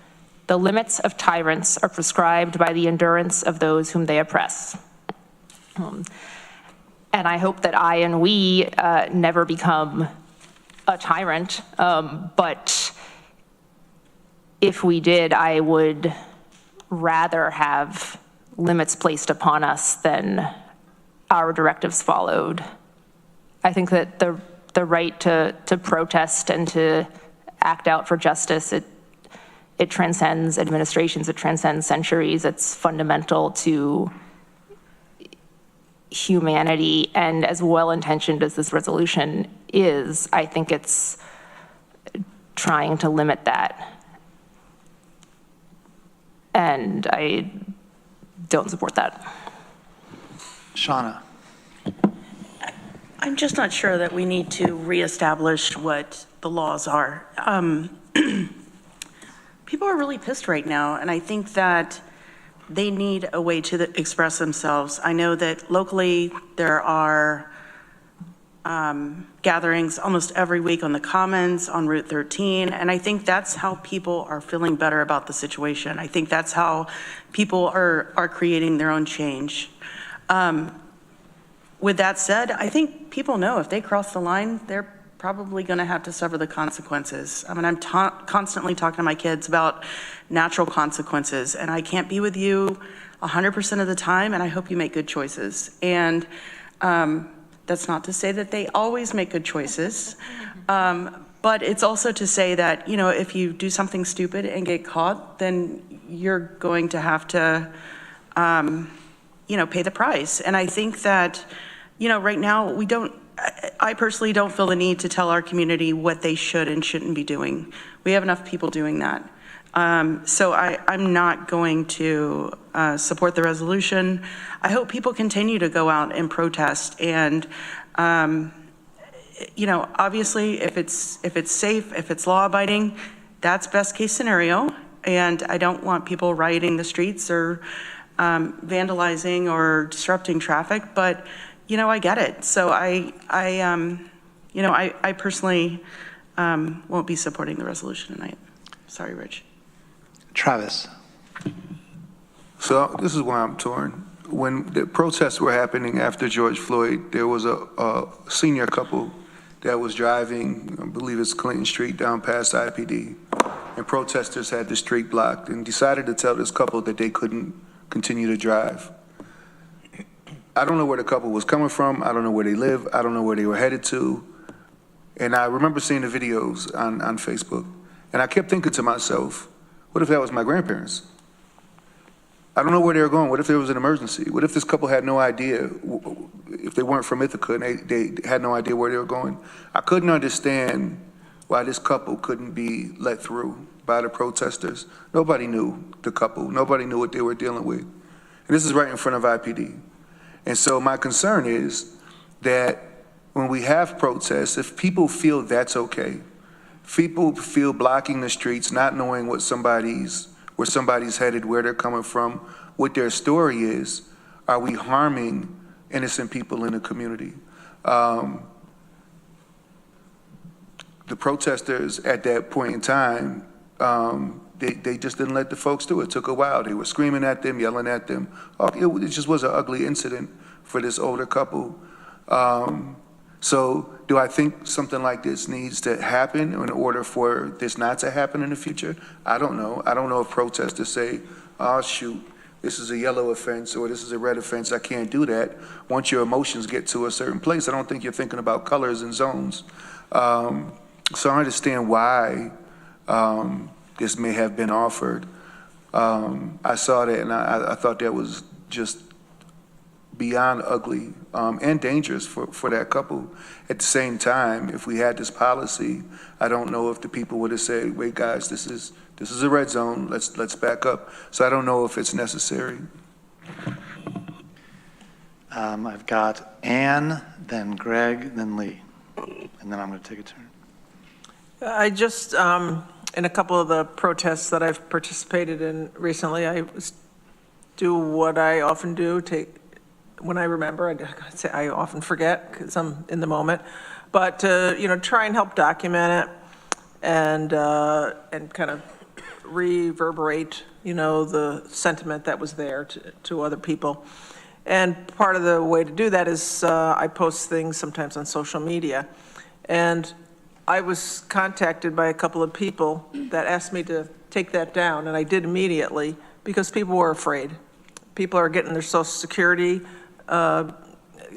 The limits of tyrants are prescribed by the endurance of those whom they oppress. And I hope that I and we never become a tyrant, but if we did, I would rather have limits placed upon us than our directives followed. I think that the right to protest and to act out for justice, it transcends administrations, it transcends centuries, it's fundamental to humanity, and as well-intentioned as this resolution is, I think it's trying to limit that. And I don't support that. Shauna. I'm just not sure that we need to reestablish what the laws are. People are really pissed right now, and I think that they need a way to express themselves. I know that locally there are gatherings almost every week on the Commons, on Route 13, and I think that's how people are feeling better about the situation. I think that's how people are creating their own change. With that said, I think people know if they cross the line, they're probably going to have to suffer the consequences. I mean, I'm constantly talking to my kids about natural consequences, and I can't be with you 100% of the time, and I hope you make good choices. And that's not to say that they always make good choices, but it's also to say that, you know, if you do something stupid and get caught, then you're going to have to, you know, pay the price. And I think that, you know, right now I personally don't feel the need to tell our community what they should and shouldn't be doing. We have enough people doing that. So I'm not going to support the resolution. I hope people continue to go out and protest. And, you know, obviously, if it's safe, if it's law abiding, that's best case scenario. And I don't want people rioting the streets or vandalizing or disrupting traffic. But, you know, I get it. So I personally won't be supporting the resolution tonight. Sorry, Rich. Travis. So this is why I'm torn. When the protests were happening after George Floyd, there was a senior couple that was driving, I believe it's Clinton Street, down past IPD, and protesters had the street blocked and decided to tell this couple that they couldn't continue to drive. I don't know where the couple was coming from. I don't know where they live. I don't know where they were headed to. And I remember seeing the videos on Facebook, and I kept thinking to myself, what if that was my grandparents? I don't know where they were going. What if there was an emergency? What if this couple had no idea, if they weren't from Ithaca and they had no idea where they were going? I couldn't understand why this couple couldn't be let through by the protesters. Nobody knew the couple. Nobody knew what they were dealing with. And this is right in front of IPD. And so my concern is that when we have protests, if people feel that's okay, people feel blocking the streets, not knowing where somebody's headed, where they're coming from, what their story is, are we harming innocent people in the community? The protesters at that point in time, they just didn't let the folks do it. It took a while. They were screaming at them, yelling at them. It just was an ugly incident for this older couple. So do I think something like this needs to happen in order for this not to happen in the future? I don't know. I don't know if protesters say, oh, shoot, this is a yellow offense or this is a red offense. I can't do that. Once your emotions get to a certain place, I don't think you're thinking about colors and zones. So I understand why this may have been offered. I saw that and I thought that was just beyond ugly and dangerous for that couple. At the same time, if we had this policy, I don't know if the people would have said, wait, guys, this is a red zone, let's back up. So I don't know if it's necessary. I've got Ann, then Greg, then Lee, and then I'm going to take a turn. I just, in a couple of the protests that I've participated in recently, I do what I often do, when I remember, I'd say I often forget because I'm in the moment, but try and help document it and kind of reverberate, the sentiment that was there to other people. And part of the way to do that is I post things sometimes on social media. And I was contacted by a couple of people that asked me to take that down, and I did immediately because people were afraid. People are getting their Social Security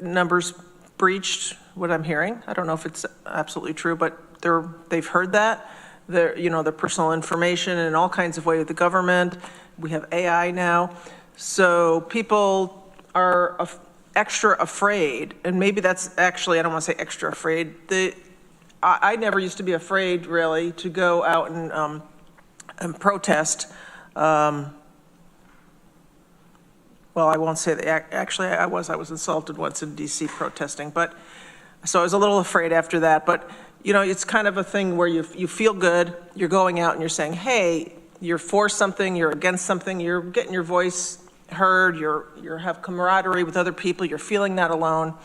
numbers breached, what I'm hearing. I don't know if it's absolutely true, but they've heard that. Their personal information in all kinds of ways with the government. We have AI now. So people are extra afraid, and maybe that's actually, I don't want to say extra afraid. I never used to be afraid, really, to go out and protest. Well, I won't say that. Actually, I was insulted once in D.C. protesting, so I was a little afraid after that. But, it's kind of a thing where you feel good, you're going out and you're saying, hey, you're for something, you're against something, you're getting your voice heard, you have camaraderie with other people, you're feeling not alone.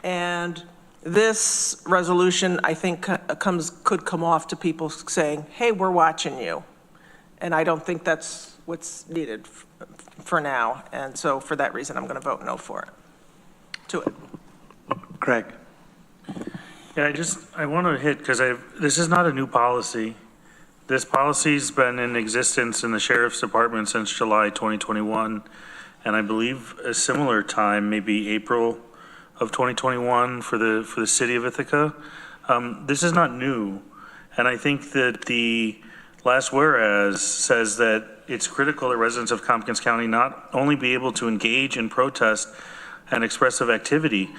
And this resolution, I think, could come off to people saying, hey, we're watching you. And I don't think that's what's needed for now. And so for that reason, I'm going to vote no for it. Greg. Yeah, I want to hit, because this is not a new policy. This policy's been in existence in the Sheriff's Department since July 2021. And I believe a similar time, maybe April of 2021 for the city of Ithaca. This is not new. And I think that the last whereas says that it's critical that residents of Tompkins County not only be able to engage in protest and expressive activity,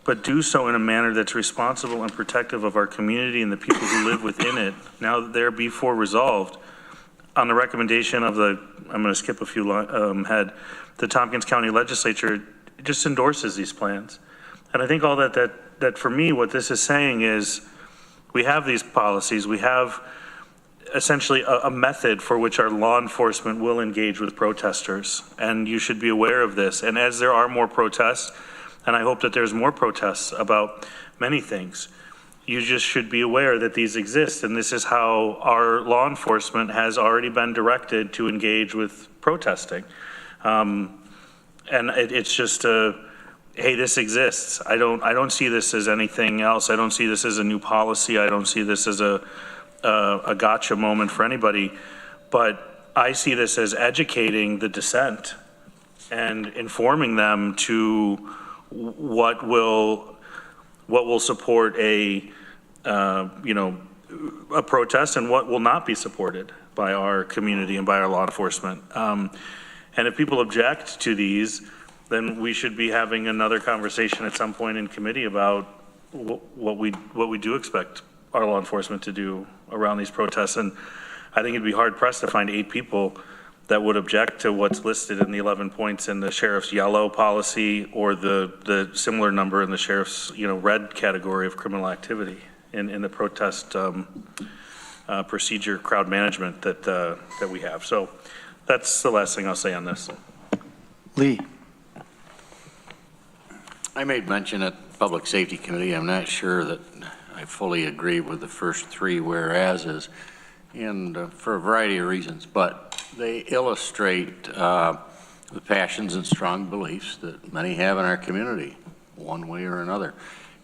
but do so in a manner that's responsible and protective of our community and the people who live within it. Now that they're before resolved, on the recommendation of I'm going to skip a few ahead, the Tompkins County Legislature just endorses these plans. And I think all that for me, what this is saying is we have these policies, we have essentially a method for which our law enforcement will engage with protesters. And you should be aware of this. And as there are more protests, and I hope that there's more protests about many things, you just should be aware that these exist. And this is how our law enforcement has already been directed to engage with protesting. And it's just hey, this exists. I don't see this as anything else. I don't see this as a new policy. I don't see this as a gotcha moment for anybody. But I see this as educating the dissent and informing them to what will support a protest and what will not be supported by our community and by our law enforcement. And if people object to these, then we should be having another conversation at some point in committee about what we do expect our law enforcement to do around these protests. And I think it'd be hard pressed to find 8 people that would object to what's listed in the 11 points in the sheriff's yellow policy or the similar number in the sheriff's red category of criminal activity in the protest procedure crowd management that we have. So that's the last thing I'll say on this. Lee. I made mention at Public Safety Committee. I'm not sure that I fully agree with the first 3 whereases, and for a variety of reasons, but they illustrate the passions and strong beliefs that many have in our community, one way or another.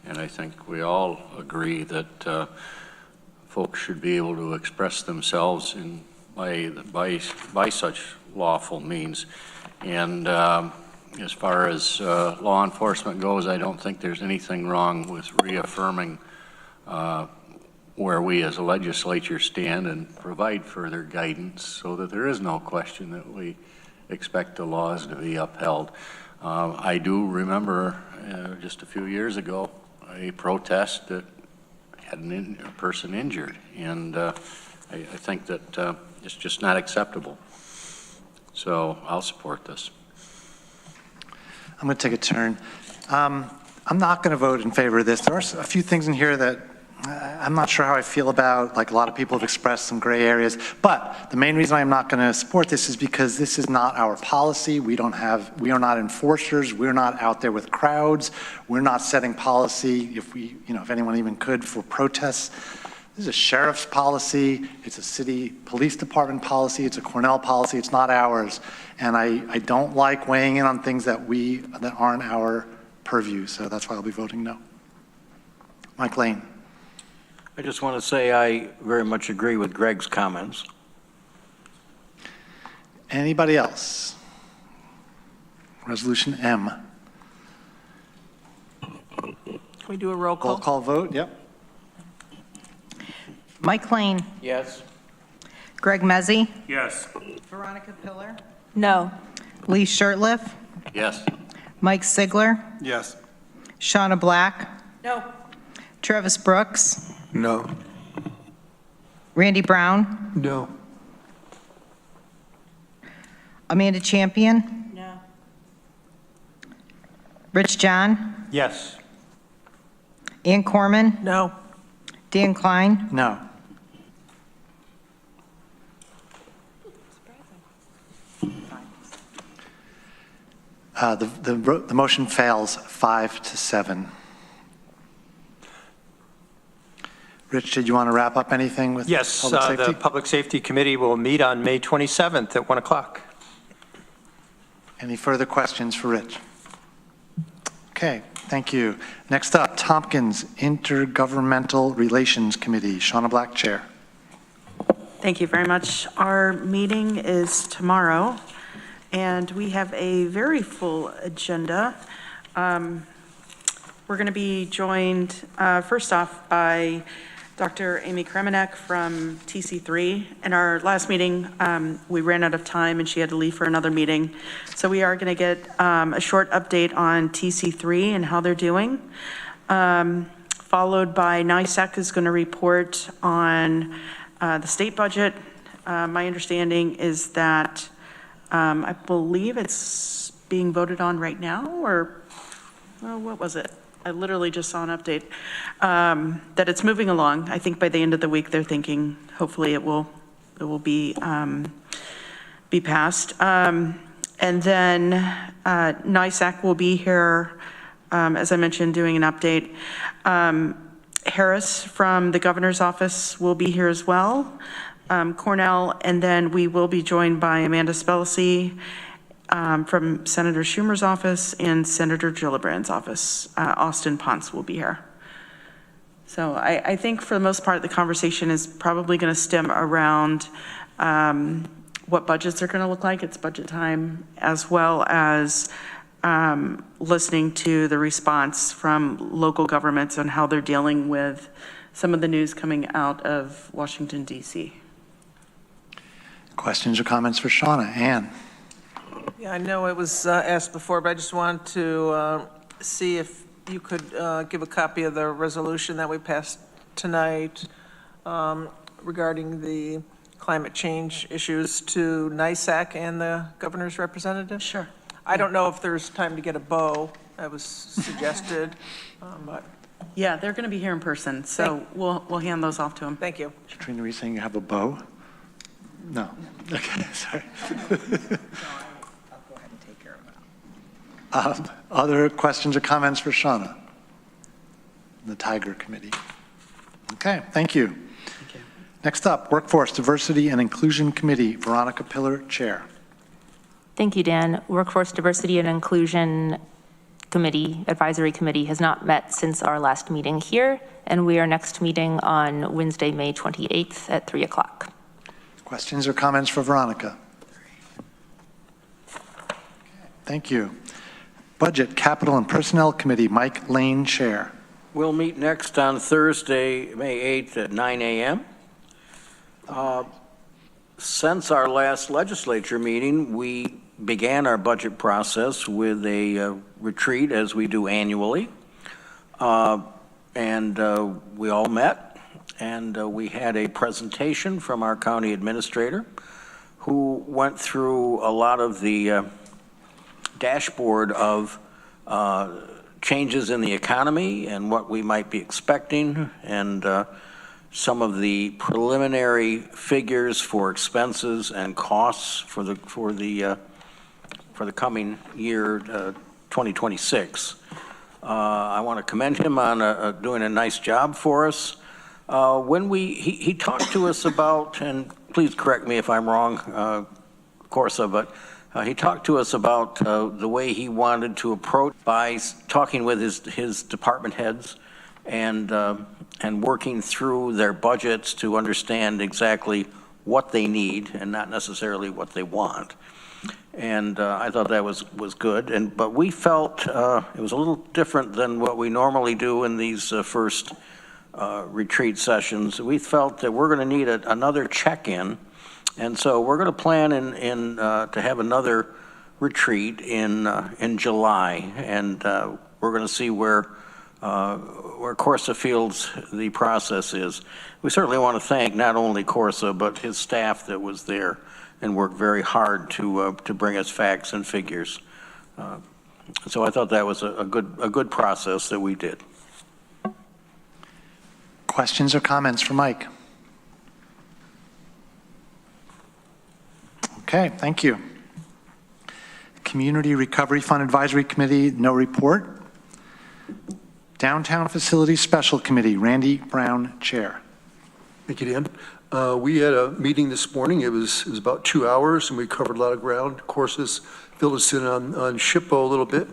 And I think we all agree that folks should be able to express themselves by such lawful means. And as far as law enforcement goes, I don't think there's anything wrong with reaffirming where we as a legislature stand and provide further guidance so that there is no question that we expect the laws to be upheld. I do remember just a few years ago a protest that had a person injured, and I think that it's just not acceptable. So I'll support this. I'm going to take a turn. I'm not going to vote in favor of this. There are a few things in here that I'm not sure how I feel about. Like, a lot of people have expressed some gray areas. But the main reason I'm not going to support this is because this is not our policy. We are not enforcers. We're not out there with crowds. We're not setting policy, if anyone even could, for protests. This is a sheriff's policy. It's a city police department policy. It's a Cornell policy. It's not ours. And I don't like weighing in on things that aren't our purview. So that's why I'll be voting no. Mike Lane. I just want to say I very much agree with Greg's comments. Anybody else? Resolution M. Can we do a roll call? Roll call vote, yep. Mike Lane. Yes. Greg Mezzi. Yes. Veronica Pillar. No. Lee Shirtliff. Yes. Mike Sigler. Yes. Shauna Black. No. Travis Brooks. No. Randy Brown. No. Amanda Champion. No. Rich John. Yes. Ann Corman. No. Dan Klein. No. The motion fails 5-7. Rich, did you want to wrap up anything with Yes, public safety? the Public Safety Committee will meet on May 27th at 1 o'clock. Any further questions for Rich? Okay, thank you. Next up, Tompkins Intergovernmental Relations Committee. Shauna Black, Chair. Thank you very much. Our meeting is tomorrow, and we have a very full agenda. We're going to be joined, first off, by Dr. Amy Kremenek from TC3. In our last meeting, we ran out of time and she had to leave for another meeting. So we are going to get a short update on TC3 and how they're doing. Followed by NISAC is going to report on the state budget. My understanding is that I believe it's being voted on right now, or what was it? I literally just saw an update that it's moving along. I think by the end of the week, they're thinking hopefully it will be passed. And then NISAC will be here, as I mentioned, doing an update. Harris from the governor's office will be here as well. Cornell, and then we will be joined by Amanda Spelcy from Senator Schumer's office and Senator Gillibrand's office. Austin Ponce will be here. So I think for the most part, the conversation is probably going to stem around what budgets are going to look like. It's budget time, as well as listening to the response from local governments on how they're dealing with some of the news coming out of Washington, D.C. Questions or comments for Shauna? Ann? Yeah, I know it was asked before, but I just wanted to see if you could give a copy of the resolution that we passed tonight regarding the climate change issues to NISAC and the governor's representative. Sure. I don't know if there's time to get a bow, that was suggested, but. Yeah, they're going to be here in person, so we'll hand those off to them. Thank you. Katrina, were you saying you have a bow? No. Okay, sorry. Other questions or comments for Shauna? The Tiger Committee. Okay, thank you. Next up, Workforce, Diversity and Inclusion Committee. Veronica Pillar, Chair. Thank you, Dan. Workforce Diversity and Inclusion Committee, Advisory Committee, has not met since our last meeting here, and we are next meeting on Wednesday, May 28th at 3 o'clock. Questions or comments for Veronica? Thank you. Budget, Capital and Personnel Committee, Mike Lane, Chair. We'll meet next on Thursday, May 8th at 9 a.m. Since our last legislature meeting, we began our budget process with a retreat, as we do annually. And we all met, and we had a presentation from our county administrator who went through a lot of the dashboard of changes in the economy and what we might be expecting, and some of the preliminary figures for expenses and costs for the coming year, 2026. I want to commend him on doing a nice job for us. When he talked to us about, and please correct me if I'm wrong, Corsa, but he talked to us about the way he wanted to approach by talking with his department heads and working through their budgets to understand exactly what they need and not necessarily what they want. And I thought that was good. But we felt it was a little different than what we normally do in these first retreat sessions. We felt that we're going to need another check-in. And so we're going to plan to have another retreat in July, and we're going to see where Corsa feels the process is. We certainly want to thank not only Corsa but his staff that was there and worked very hard to bring us facts and figures. So I thought that was a good process that we did. Questions or comments for Mike? Okay, thank you. Community Recovery Fund Advisory Committee, no report. Downtown Facilities Special Committee, Randy Brown, Chair. Thank you, Dan. We had a meeting this morning. It was about 2 hours, and we covered a lot of ground. Of course, this filled us in on SHPO a little bit.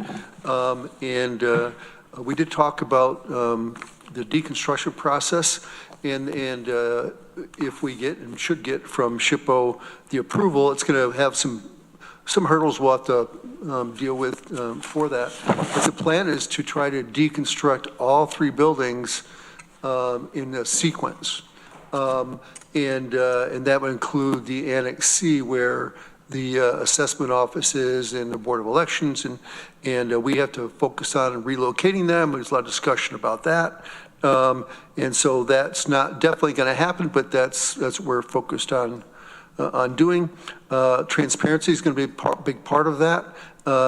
We did talk about the deconstruction process, and if we get and should get from SHPO the approval, it's going to have some hurdles we'll have to deal with for that. But the plan is to try to deconstruct all 3 buildings in a sequence. And that would include the Annex C, where the assessment office is and the Board of Elections, and we have to focus on relocating them. There's a lot of discussion about that. And so that's not definitely going to happen, but that's what we're focused on doing. Transparency is going to be a big part of that.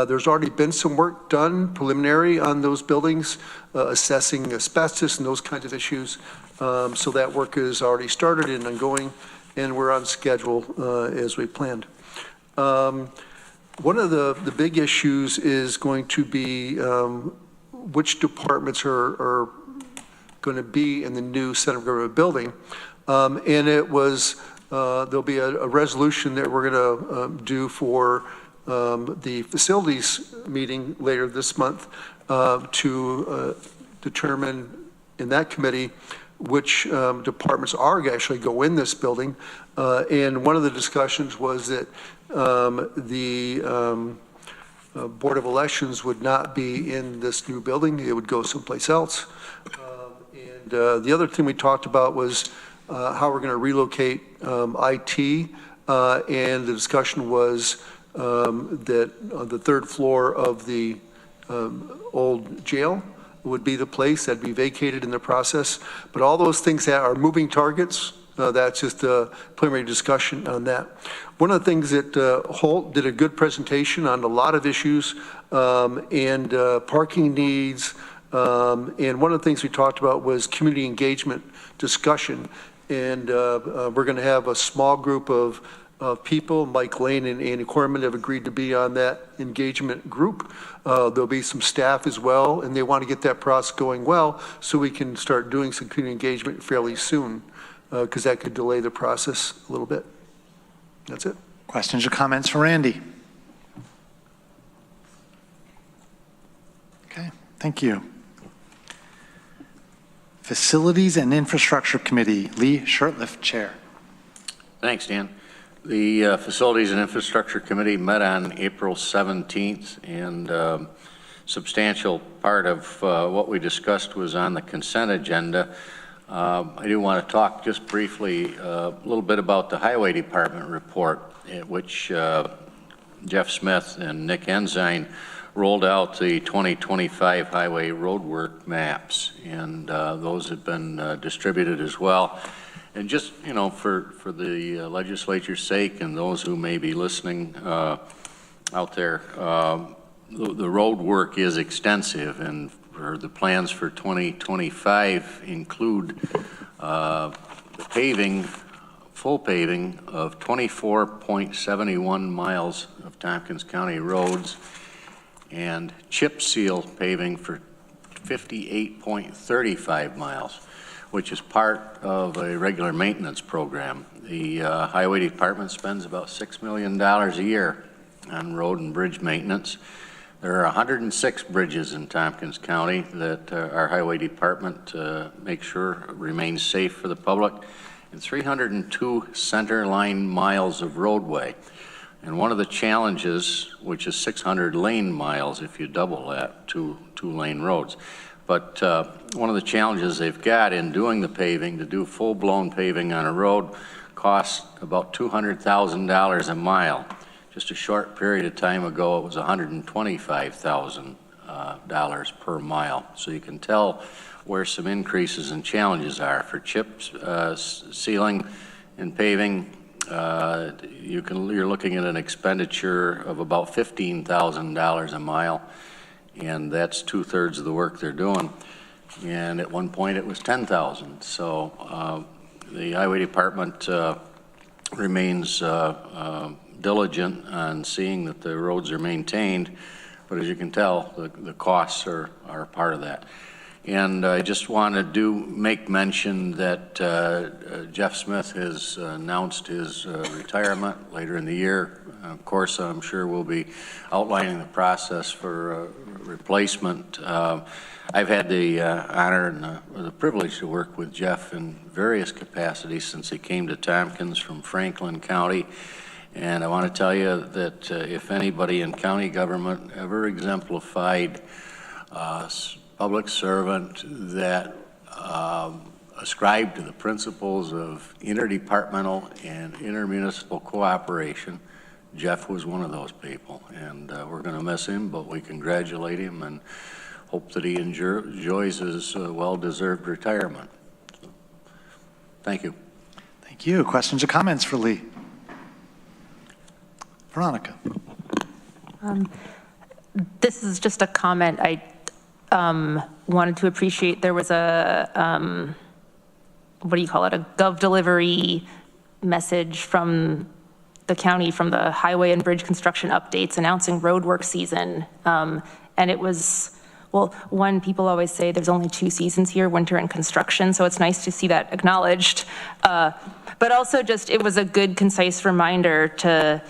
There's already been some work done preliminary on those buildings, assessing asbestos and those kinds of issues. So that work is already started and ongoing, and we're on schedule as we planned. One of the big issues is going to be which departments are going to be in the new Center of Government building. And it was, there'll be a resolution that we're going to do for the facilities meeting later this month to determine in that committee which departments are actually go in this building. And one of the discussions was that the Board of Elections would not be in this new building. It would go someplace else. The other thing we talked about was how we're going to relocate IT, and the discussion was that on the 3rd floor of the old jail would be the place that'd be vacated in the process. But all those things that are moving targets, that's just a preliminary discussion on that. One of the things that Holt did a good presentation on a lot of issues and parking needs. And one of the things we talked about was community engagement discussion. And we're going to have a small group of people. Mike Lane and Andy Corman have agreed to be on that engagement group. There'll be some staff as well, and they want to get that process going well so we can start doing some community engagement fairly soon, because that could delay the process a little bit. That's it. Questions or comments for Randy? Okay, thank you. Facilities and Infrastructure Committee, Lee Shurtleff, Chair. Thanks, Dan. The Facilities and Infrastructure Committee met on April 17th and substantial part of what we discussed was on the consent agenda. I do want to talk just briefly a little bit about the Highway Department report, which Jeff Smith and Nick Ensign rolled out the 2025 highway roadwork maps, and those have been distributed as well. And just, you know, for the legislature's sake and those who may be listening out there, the road work is extensive, and the plans for 2025 include the paving, full paving of 24.71 miles of Tompkins County roads and chip seal paving for 58.35 miles, which is part of a regular maintenance program. The Highway Department spends about $6 million a year on road and bridge maintenance. There are 106 bridges in Tompkins County that our Highway Department makes sure remain safe for the public, and 302 center line miles of roadway. And one of the challenges, which is 600 lane miles if you double that, two lane roads. But one of the challenges they've got in doing the paving, to do full-blown paving on a road, costs about $200,000 a mile. Just a short period of time ago, it was $125,000 per mile. So you can tell where some increases and challenges are. For chip sealing and paving, you're looking at an expenditure of about $15,000 a mile, and that's 2/3 of the work they're doing. And at one point it was $10,000. So the Highway Department remains diligent on seeing that the roads are maintained, but as you can tell, the costs are part of that. And I just want to make mention that Jeff Smith has announced his retirement later in the year. Of course, I'm sure we'll be outlining the process for replacement. I've had the honor and the privilege to work with Jeff in various capacities since he came to Tompkins from Franklin County. And I want to tell you that if anybody in county government ever exemplified public servant that ascribed to the principles of interdepartmental and intermunicipal cooperation, Jeff was one of those people. And we're going to miss him, but we congratulate him and hope that he enjoys his well-deserved retirement. So, thank you. Thank you. Questions or comments for Lee? Veronica. This is just a comment. I wanted to appreciate there was a, what do you call it, a Gov delivery message from the county, from the highway and bridge construction updates announcing road work season. And it was, well, one, people always say there's only 2 seasons here, winter and construction, so it's nice to see that acknowledged. But also just, it was a good, concise reminder to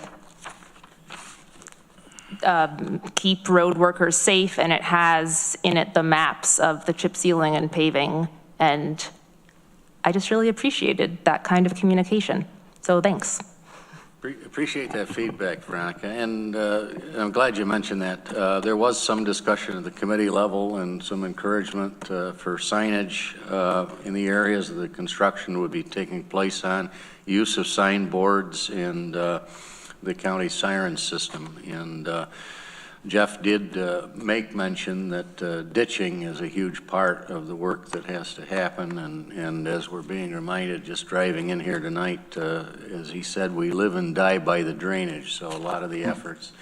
keep road workers safe, and it has in it the maps of the chip sealing and paving, and I just really appreciated that kind of communication. So thanks. Appreciate that feedback, Veronica, and I'm glad you mentioned that. There was some discussion at the committee level and some encouragement for signage in the areas that the construction would be taking place on, use of signboards and the county siren system. And Jeff did make mention that ditching is a huge part of the work that has to happen. And as we're being reminded just driving in here tonight, as he said, we live and die by the drainage. So a lot of the efforts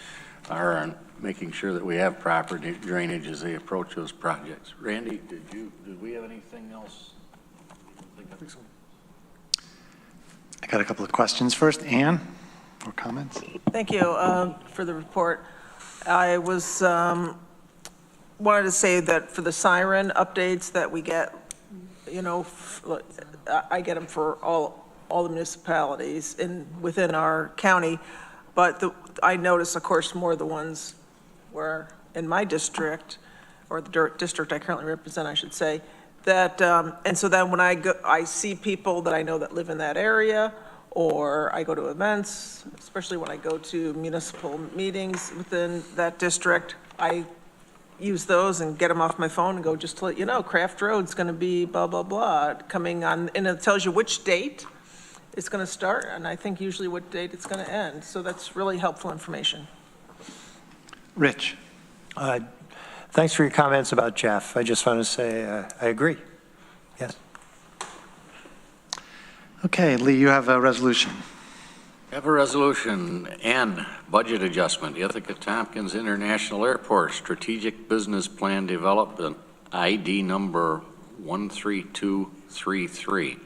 are on making sure that we have proper drainage as they approach those projects. Randy, did we have anything else? I think so. I got a couple of questions first. Ann, or comments? Thank you for the report. I was wanted to say that for the siren updates that we get, you know, I get them for all the municipalities within our county, but I notice, of course, more the ones where in my district, or the district I currently represent, I should say, that and so then when I see people that I know that live in that area, or I go to events, especially when I go to municipal meetings within that district, I use those and get them off my phone and go, just to let you know, Craft Road's going to be blah, blah, blah, coming on, and it tells you which date it's going to start, and I think usually what date it's going to end. So that's really helpful information. Rich. Thanks for your comments about Jeff. I just want to say I agree. Yes. Okay, Lee, you have a resolution. Have a resolution and budget adjustment, Ithaca Tompkins International Airport Strategic Business Plan Development, ID number 13233.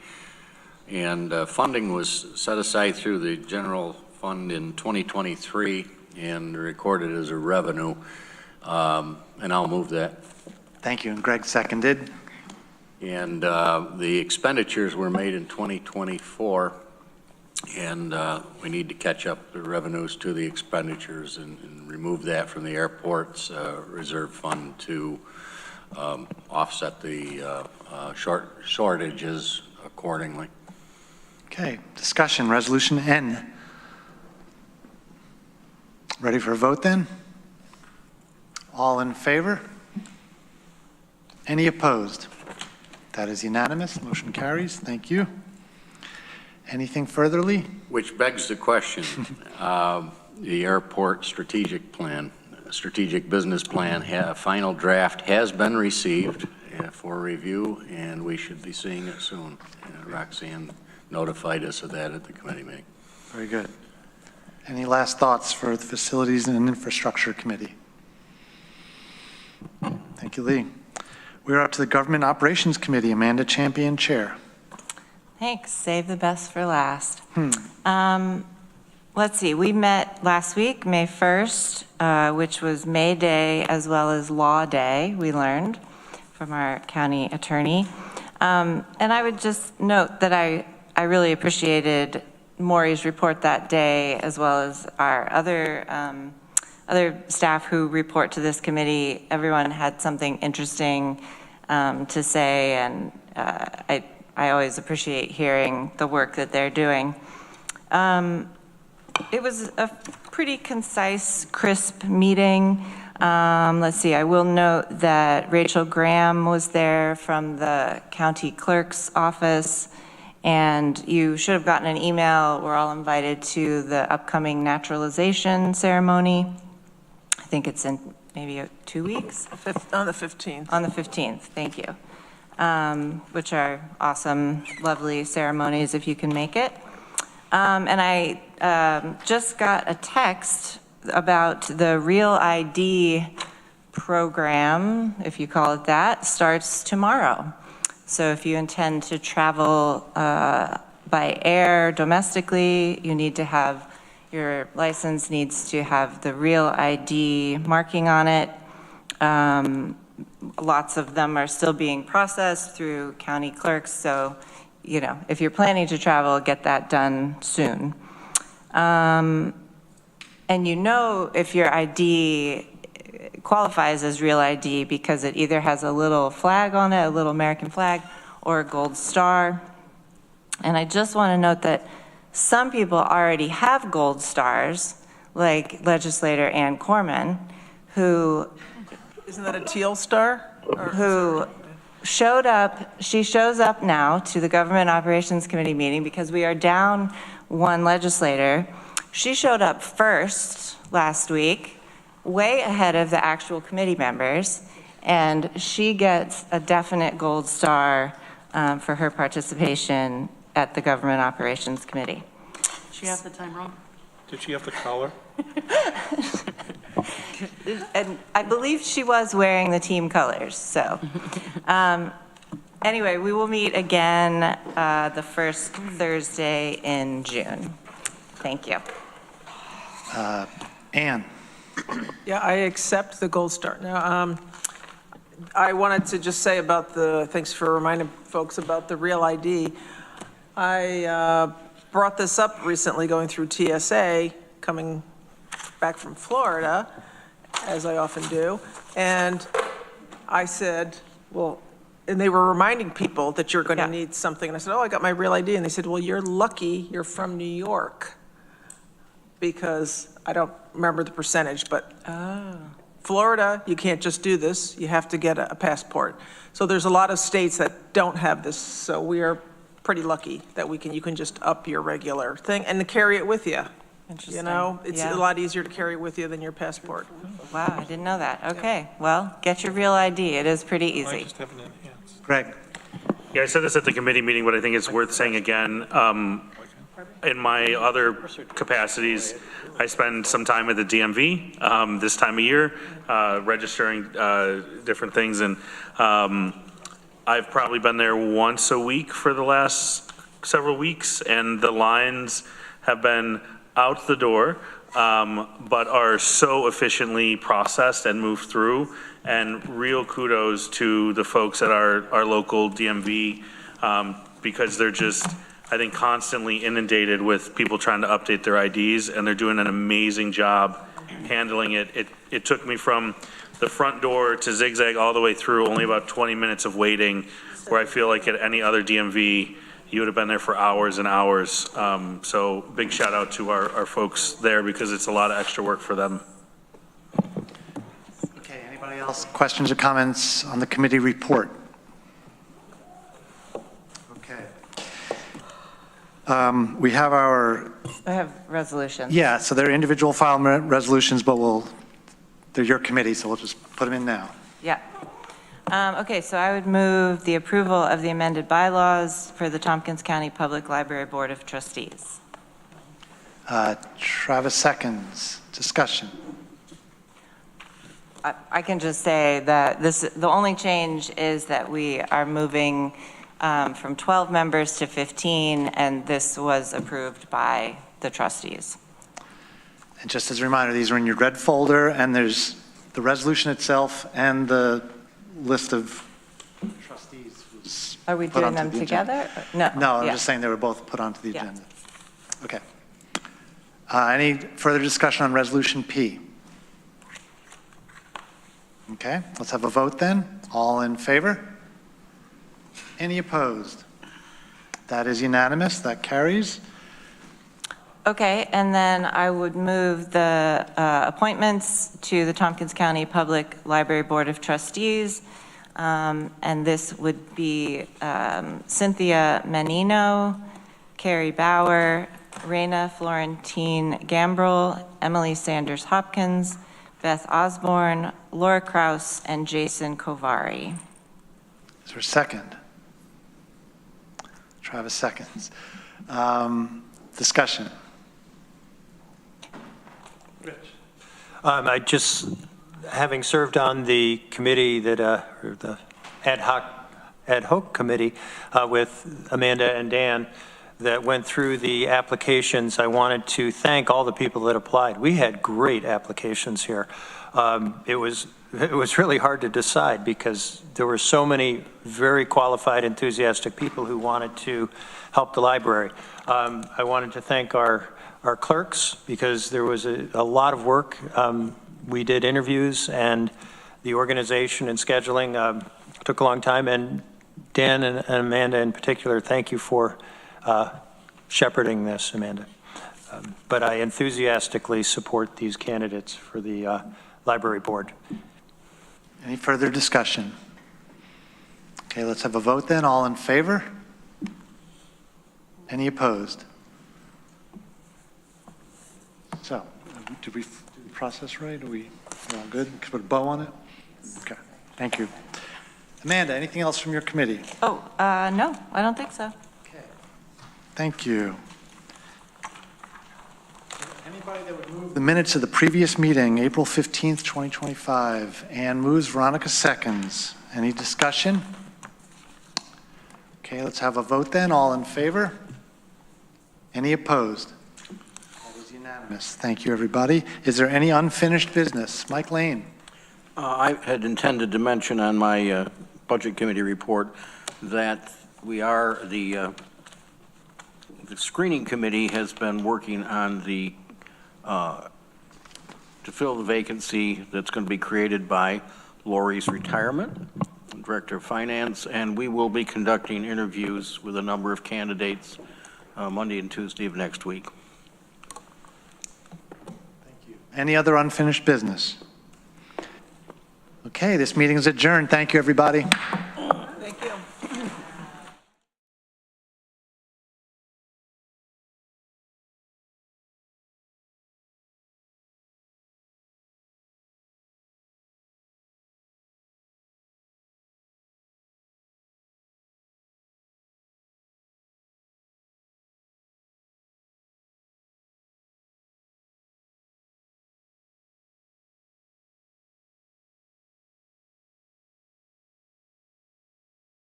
And funding was set aside through the general fund in 2023 and recorded as a revenue. And I'll move that. Thank you, and Greg seconded. And the expenditures were made in 2024, and we need to catch up the revenues to the expenditures and remove that from the airport's reserve fund to offset the shortages accordingly. Okay, discussion, resolution N. Ready for a vote then? All in favor? Any opposed? That is unanimous. Motion carries. Thank you. Anything further, Lee? Which begs the question, the airport strategic plan, strategic business plan, final draft has been received for review, and we should be seeing it soon. Roxanne notified us of that at the committee meeting. Very good. Any last thoughts for the Facilities and Infrastructure Committee? Thank you, Lee. We're up to the Government Operations Committee. Amanda Champion, Chair. Thanks. Save the best for last. Let's see. We met last week, May 1st, which was May Day as well as Law Day, we learned from our county attorney. And I would just note that I really appreciated Maury's report that day, as well as our other staff who report to this committee. Everyone had something interesting to say, and I always appreciate hearing the work that they're doing. It was a pretty concise, crisp meeting. Let's see, I will note that Rachel Graham was there from the county clerk's office, and you should have gotten an email. We're all invited to the upcoming naturalization ceremony. I think it's in maybe 2 weeks? On the 15th. On the 15th, thank you. Which are awesome, lovely ceremonies if you can make it. And I just got a text about the Real ID program, if you call it that, starts tomorrow. So if you intend to travel by air domestically, you need to have, your license needs to have the Real ID marking on it. Lots of them are still being processed through county clerks, so you know, if you're planning to travel, get that done soon. And you know if your ID qualifies as Real ID because it either has a little flag on it, a little American flag, or a gold star. And I just want to note that some people already have gold stars, like Legislator Ann Corman, who... Isn't that a teal star? Who showed up, she shows up now to the Government Operations Committee meeting because we are down one legislator. She showed up first last week, way ahead of the actual committee members, and she gets a definite gold star for her participation at the Government Operations Committee. She has the time wrong. Did she have the collar? And I believe she was wearing the team colors, so. Anyway, we will meet again the first Thursday in June. Thank you. Ann. Yeah, I accept the gold star. Now, I wanted to just say about thanks for reminding folks about the Real ID. I brought this up recently going through TSA, coming back from Florida, as I often do, and I said, well, and they were reminding people that you're going to need something, and I said, oh, I got my Real ID, and they said, well, you're lucky you're from New York, because I don't remember the percentage, but Florida, you can't just do this, you have to get a passport. So there's a lot of states that don't have this, so we are pretty lucky that you can just up your regular thing and carry it with you. Interesting. You know, it's Yeah. a lot easier to carry with you than your passport. Wow, I didn't know that. Okay, well, get your real ID. It is pretty easy. Greg? Yeah, I said this at the committee meeting, but I think it's worth saying again. In my other capacities, I spend some time at the DMV this time of year, registering different things. And I've probably been there once a week for the last several weeks, and the lines have been out the door, but are so efficiently processed and moved through. And real kudos to the folks at our local DMV, because they're just, I think, constantly inundated with people trying to update their IDs, and they're doing an amazing job handling it. It took me from the front door to zigzag all the way through, only about 20 minutes of waiting, where I feel like at any other DMV, you would have been there for hours and hours. So big shout out to our folks there, because it's a lot of extra work for them. Okay, anybody else? Questions or comments on the committee report? Okay. We have our, I have resolutions. yeah, so they're individual file resolutions, but they're your committee, so we'll just put them in now. Yeah. Okay, so I would move the approval of the amended bylaws for the Tompkins County Public Library Board of Trustees. Travis seconds. Discussion. I can just say that the only change is that we are moving from 12 members to 15, and this was approved by the trustees. And just as a reminder, these are in your red folder, and there's the resolution itself and the list of trustees was Are we put doing onto them the together? agenda. No, I'm Yeah. just saying they were both put onto the Yeah. agenda. Okay. Any further discussion on Resolution P? Okay, let's have a vote then. All in favor? Any opposed? That is unanimous. That carries. Okay, and then I would move the appointments to the Tompkins County Public Library Board of Trustees. And this would be Cynthia Menino, Carrie Bauer, Raina Florentine Gambrel, Emily Sanders Hopkins, Beth Osborne, Laura Kraus, and Jason Kovari. Is there a second? Travis seconds. Discussion. I just, having served on the committee that, or the ad hoc committee with Amanda and Dan that went through the applications, I wanted to thank all the people that applied. We had great applications here. It was really hard to decide because there were so many very qualified, enthusiastic people who wanted to help the library. I wanted to thank our clerks because there was a lot of work. We did interviews, and the organization and scheduling took a long time. And Dan and Amanda in particular, thank you for shepherding this, Amanda. But I enthusiastically support these candidates for the library board. Any further discussion? Okay, let's have a vote then. All in favor? Any opposed? So, did we do the process right? Are we all good? Can we put a bow on it? Okay, thank you. Amanda, anything else from your committee? Oh, no, I don't think so. Thank you. Anybody that would move the minutes of the previous meeting, April 15th, 2025? Ann moves, Veronica seconds. Any discussion? Okay, let's have a vote then. All in favor? Any opposed? That is unanimous. Thank you, everybody. Is there any unfinished business? Mike Lane. I had intended to mention on my Budget Committee report that the screening committee has been working on to fill the vacancy that's going to be created by Lori's retirement, Director of Finance, and we will be conducting interviews with a number of candidates Monday and Tuesday of next week. Any other unfinished business? Okay, this meeting is adjourned. Thank you, everybody.